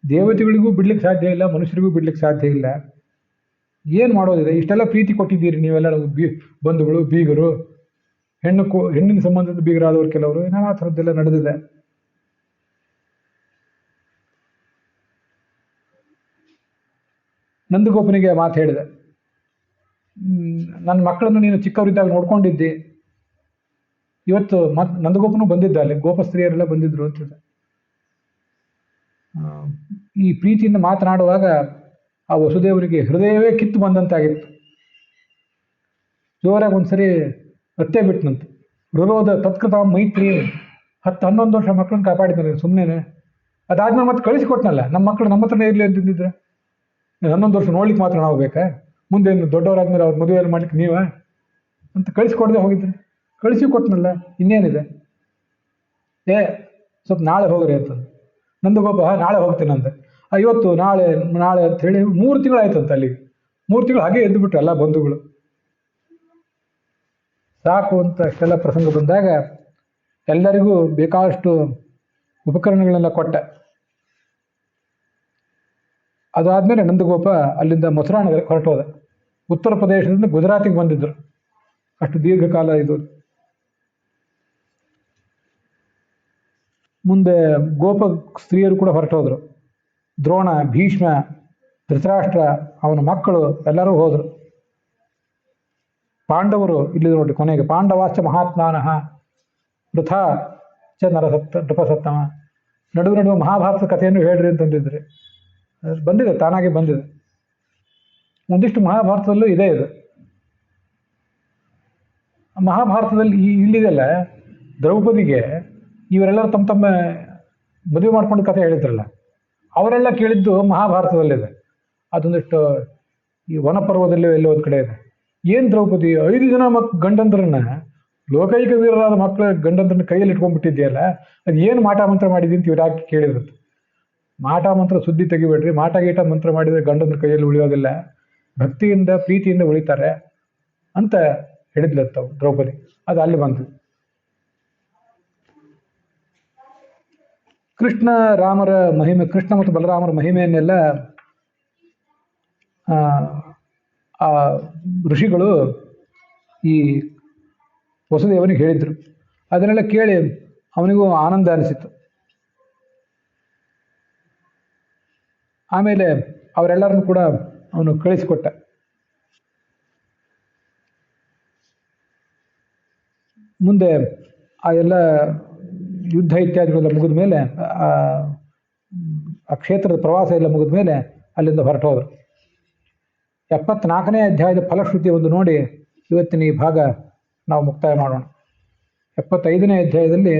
ದೇವತೆಗಳಿಗೂ ಬಿಡ್ಲಿಕ್ಕೆ ಸಾಧ್ಯ ಇಲ್ಲ, ಮನುಷ್ಯರಿಗೂ ಬಿಡ್ಲಿಕ್ಕೆ ಸಾಧ್ಯ ಇಲ್ಲ. ಏನು ಮಾಡೋದಿದೆ? ಇಷ್ಟೆಲ್ಲ ಪ್ರೀತಿ ಕೊಟ್ಟಿದ್ದೀರಿ ನೀವೆಲ್ಲ, ಬಂಧುಗಳು, ಬೀಗರು, ಹೆಣ್ಣಿನ ಸಂಬಂಧದ ಬೀಗರಾದವರು ಕೆಲವರು, ಏನಾರ ಆ ಥರದ್ದೆಲ್ಲ ನಡೆದಿದೆ. ನಂದಗೋಪನಿಗೆ ಮಾತು ಹೇಳಿದೆ, ನನ್ನ ಮಕ್ಕಳನ್ನು ನೀನು ಚಿಕ್ಕವರಿದ್ದಾಗ ನೋಡ್ಕೊಂಡಿದ್ದಿ, ಇವತ್ತು ನಂದಗೋಪನು ಬಂದಿದ್ದ, ಅಲ್ಲಿ ಗೋಪಸ್ತ್ರೀಯರೆಲ್ಲ ಬಂದಿದ್ರು ಅಂತಿದೆ. ಈ ಪ್ರೀತಿಯಿಂದ ಮಾತನಾಡುವಾಗ ಆ ವಸುದೇವರಿಗೆ ಹೃದಯವೇ ಕಿತ್ತು ಬಂದಂತಾಗಿತ್ತು. ಜೋರಾಗಿ ಒಂದ್ಸರಿ ಅತ್ತೇ ಬಿಟ್ಟನಂತೆ. ರುರೋಧ ತತ್ಕೃತ ಮೈತ್ರಿ 10-11 ವರ್ಷ ಮಕ್ಕಳನ್ನ ಕಾಪಾಡಿದ್ದಾನೆ ಸುಮ್ಮನೆ. ಅದಾದ್ಮೇಲೆ ಮತ್ತೆ ಕಳಿಸಿಕೊಟ್ನಲ್ಲ, ನಮ್ಮ ಮಕ್ಕಳು ನಮ್ಮ ಹತ್ರನೇ ಇರಲಿ ಅಂತಿದ್ದಿದ್ರೆ 11 ವರ್ಷ ನೋಡ್ಲಿಕ್ಕೆ ಮಾತ್ರ ನಾವು ಬೇಕಾ? ಮುಂದೆ ದೊಡ್ಡವರಾದ್ಮೇಲೆ ಅವ್ರ ಮದುವೆ ಮಾಡ್ಲಿಕ್ಕೆ ನೀವ ಅಂತ ಕಳಿಸ್ಕೊಡದೆ ಹೋಗಿದ್ರೆ? ಕಳಿಸಿ ಕೊಟ್ನಲ್ಲ, ಇನ್ನೇನಿದೆ? ಸ್ವಲ್ಪ ನಾಳೆ ಹೋಗ್ರಿ ಅಂತಂದು. ನಂದಗೋಪ ನಾಳೆ ಹೋಗ್ತೀನಂತೆ. ಇವತ್ತು ನಾಳೆ ನಾಳೆ ಅಂತ ಹೇಳಿ 3 ತಿಂಗಳಾಯ್ತಂತ. ಅಲ್ಲಿ 3 ತಿಂಗಳು ಹಾಗೆ ಎದ್ದುಬಿಟ್ರು ಎಲ್ಲ ಬಂಧುಗಳು. ಸಾಕು ಅಂತ ಅಷ್ಟೆಲ್ಲ ಪ್ರಸಂಗ ಬಂದಾಗ ಎಲ್ಲರಿಗೂ ಬೇಕಾದಷ್ಟು ಉಪಕರಣಗಳೆಲ್ಲ ಕೊಟ್ಟ. ಅದಾದ್ಮೇಲೆ ನಂದಗೋಪ ಅಲ್ಲಿಂದ ಮೊಸರಾನಗರಕ್ಕೆ ಹೊರಟೋದ. ಉತ್ತರ ಪ್ರದೇಶದಿಂದ ಗುಜರಾತಿಗೆ ಬಂದಿದ್ರು. ಅಷ್ಟು ದೀರ್ಘಕಾಲ ಇದು. ಮುಂದೆ ಗೋಪ ಸ್ತ್ರೀಯರು ಕೂಡ ಹೊರಟೋದ್ರು. ದ್ರೋಣ, ಭೀಷ್ಮ, ಧೃತರಾಷ್ಟ್ರ, ಅವನ ಮಕ್ಕಳು ಎಲ್ಲರೂ ಹೋದರು. ಪಾಂಡವರು ಇಲ್ಲಿ ನೋಡಿ ಕೊನೆಗೆ ಪಾಂಡವಾಶ್ಚ ಮಹಾತ್ಮಾನಃ ವೃಥಾ ಚ ನೃಪಸತ್ತಮ. ನಡುವೆ ಮಹಾಭಾರತ ಕಥೆಯನ್ನು ಹೇಳ್ರಿ ಅಂತಂದಿದ್ರಿ. ಬಂದಿದೆ, ತಾನಾಗಿ ಬಂದಿದೆ. ಒಂದಿಷ್ಟು ಮಹಾಭಾರತದಲ್ಲೂ ಇದೆ ಇದು. ಮಹಾಭಾರತದಲ್ಲಿ ಇಲ್ಲಿದೆಲ್ಲ ದ್ರೌಪದಿಗೆ ಇವರೆಲ್ಲರೂ ತಮ್ಮ ಮದುವೆ ಮಾಡ್ಕೊಂಡು ಕಥೆ ಹೇಳಿದ್ರಲ್ಲ, ಅವರೆಲ್ಲ ಕೇಳಿದ್ದು ಮಹಾಭಾರತದಲ್ಲಿದೆ. ಅದೊಂದಿಷ್ಟು ಈ ವನಪರ್ವದಲ್ಲಿ ಎಲ್ಲೋ ಒಂದು ಕಡೆ ಇದೆ. ಏನು ದ್ರೌಪದಿ 5 ಜನ ಗಂಡಂದ್ರನ್ನ, ಲೋಕೈಕ ವೀರರಾದ ಮಕ್ಕಳ ಗಂಡಂದ್ರನ್ನ ಕೈಯಲ್ಲಿ ಇಟ್ಕೊಂಡ್ಬಿಟ್ಟಿದ್ಯಲ್ಲ, ಅದು ಏನು ಮಾಟ ಮಂತ್ರ ಮಾಡಿದಿ ಅಂತ ಇವ್ರಾಕಿ ಕೇಳಿದ್ರಂತೆ. ಮಾಟ ಮಂತ್ರ ಸುದ್ದಿ ತೆಗಿಬೇಡ್ರಿ, ಮಾಟ ಗೀಟ ಮಂತ್ರ ಮಾಡಿದರೆ ಗಂಡಂದ್ರ ಕೈಯಲ್ಲಿ ಉಳಿಯೋದಿಲ್ಲ, ಭಕ್ತಿಯಿಂದ ಪ್ರೀತಿಯಿಂದ ಉಳಿತಾರೆ ಅಂತ ಹೇಳಿದ್ಲತ್ತವು ದ್ರೌಪದಿ. ಅದು ಅಲ್ಲಿ ಬಂತು. ಕೃಷ್ಣ ರಾಮರ ಮಹಿಮೆ, ಕೃಷ್ಣ ಮತ್ತು ಬಲರಾಮರ ಮಹಿಮೆಯನ್ನೆಲ್ಲ ಆ ಋಷಿಗಳು ಈ ವಸುದೇವನಿಗೆ ಹೇಳಿದರು. ಅದನ್ನೆಲ್ಲ ಕೇಳಿ ಅವನಿಗೂ ಆನಂದ ಅನಿಸಿತು. ಆಮೇಲೆ ಅವರೆಲ್ಲರನ್ನು ಕೂಡ ಅವನು ಕಳಿಸಿಕೊಟ್ಟ. ಮುಂದೆ ಆ ಎಲ್ಲ ಯುದ್ಧ ಇತ್ಯಾದಿಗಳೆಲ್ಲ ಮುಗಿದ ಮೇಲೆ, ಆ ಕ್ಷೇತ್ರದ ಪ್ರವಾಸ ಎಲ್ಲ ಮುಗಿದ ಮೇಲೆ ಅಲ್ಲಿಂದ ಹೊರಟೋದ್ರು. 74ನೇ ಅಧ್ಯಾಯದ ಫಲಶ್ರುತಿ ಒಂದು ನೋಡಿ ಇವತ್ತಿನ ಈ ಭಾಗ ನಾವು ಮುಕ್ತಾಯ ಮಾಡೋಣ. 75ನೇ ಅಧ್ಯಾಯದಲ್ಲಿ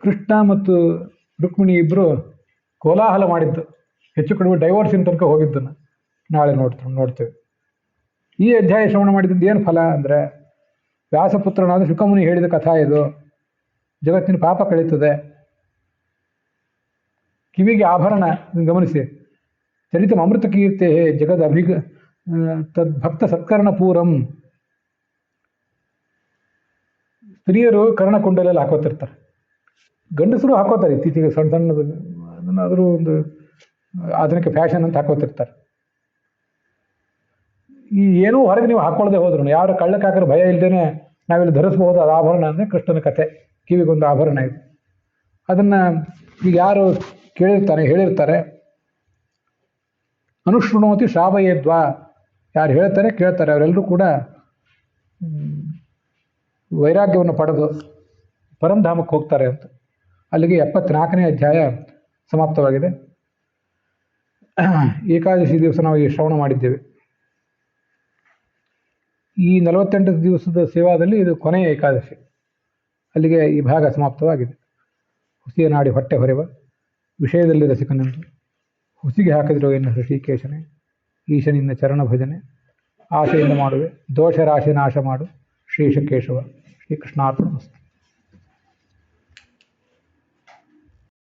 ಕೃಷ್ಣ ಮತ್ತು ರುಕ್ಮಿಣಿ ಇಬ್ಬರು ಕೋಲಾಹಲ ಮಾಡಿದ್ದು, ಹೆಚ್ಚು ಕಡಿಮೆ ಡೈವೋರ್ಸಿನ ತನಕ ಹೋಗಿದ್ದನ್ನು ನಾಳೆ ನೋಡ್ತೇವೆ. ಈ ಅಧ್ಯಾಯ ಶ್ರವಣ ಮಾಡಿದ್ದು ಏನು ಫಲ ಅಂದರೆ, ವ್ಯಾಸಪುತ್ರನಾದ ಶುಕಮುನಿ ಹೇಳಿದ ಕಥಾ ಇದು. ಜಗತ್ತಿನ ಪಾಪ ಕಳೀತದೆ. ಕಿವಿಗೆ ಆಭರಣ, ಗಮನಿಸಿ. ಚರಿತಂ ಅಮೃತ ಕೀರ್ತೆ ಜಗದ್ ತದ್ಭಕ್ತ ಸತ್ಕರ್ಣ ಪೂರಂ. ಸ್ತ್ರೀಯರು ಕರ್ಣಕುಂಡಲೆಲ್ಲ ಹಾಕೋತಿರ್ತಾರೆ, ಗಂಡಸರು ಹಾಕೋತಾರೆ. ಇತ್ತೀಚೆಗೆ ಸಣ್ಣ ಸಣ್ಣದು ಅದನ್ನಾದರೂ ಒಂದು ಆಧುನಿಕ ಫ್ಯಾಷನ್ ಅಂತ ಹಾಕೋತಿರ್ತಾರೆ. ಈ ಏನೂ ಹೊರಗೆ ನೀವು ಹಾಕೊಳ್ಳದೆ ಹೋದ್ರು, ಯಾರು ಕಳ್ಳಕ್ಕಾಕರ ಭಯ ಇಲ್ಲದೇನೆ ನಾವಿಲ್ಲಿ ಧರಿಸಬಹುದು ಅದು ಆಭರಣ ಅಂದರೆ ಕೃಷ್ಣನ ಕಥೆ. ಕಿವಿಗೊಂದು ಆಭರಣ ಇದೆ. ಅದನ್ನು ಈಗ ಯಾರು ಹೇಳಿರ್ತಾರೆ, ಅನುಶೃಣೋತಿ ಶ್ರಾವಯೇದ್ವಾ, ಯಾರು ಹೇಳ್ತಾರೆ ಕೇಳ್ತಾರೆ ಅವರೆಲ್ಲರೂ ಕೂಡ ವೈರಾಗ್ಯವನ್ನು ಪಡೆದು ಪರಂಧಾಮಕ್ಕೆ ಹೋಗ್ತಾರೆ ಅಂತ. ಅಲ್ಲಿಗೆ 74ನೇ ಅಧ್ಯಾಯ ಸಮಾಪ್ತವಾಗಿದೆ. ಏಕಾದಶಿ ದಿವಸ ನಾವು ಈ ಶ್ರವಣ ಮಾಡಿದ್ದೇವೆ. ಈ 48 ದಿವಸದ ಸೇವಾದಲ್ಲಿ ಇದು ಕೊನೆಯ ಏಕಾದಶಿ. ಅಲ್ಲಿಗೆ ಈ ಭಾಗ ಸಮಾಪ್ತವಾಗಿದೆ. ಹುಸಿಯ ನಾಡಿ ಹೊಟ್ಟೆ ಹೊರೆವ ವಿಷಯದಲ್ಲಿ ರಸಿಕನೆಂದು ಹುಸಿಗೆ ಹಾಕಿದಿರೋ ಎನ್ನ ಋಷಿಕೇಶನೇ, ಈಶನಿಂದ ಚರಣ ಭಜನೆ ಆಶೆಯಿಂದ ಮಾಡುವೆ, ದೋಷ ರಾಶಿ ನಾಶ ಮಾಡು ಶ್ರೀಶ ಕೇಶವ. ಶ್ರೀಕೃಷ್ಣಾರ್ಪಣಮಸ್ತು.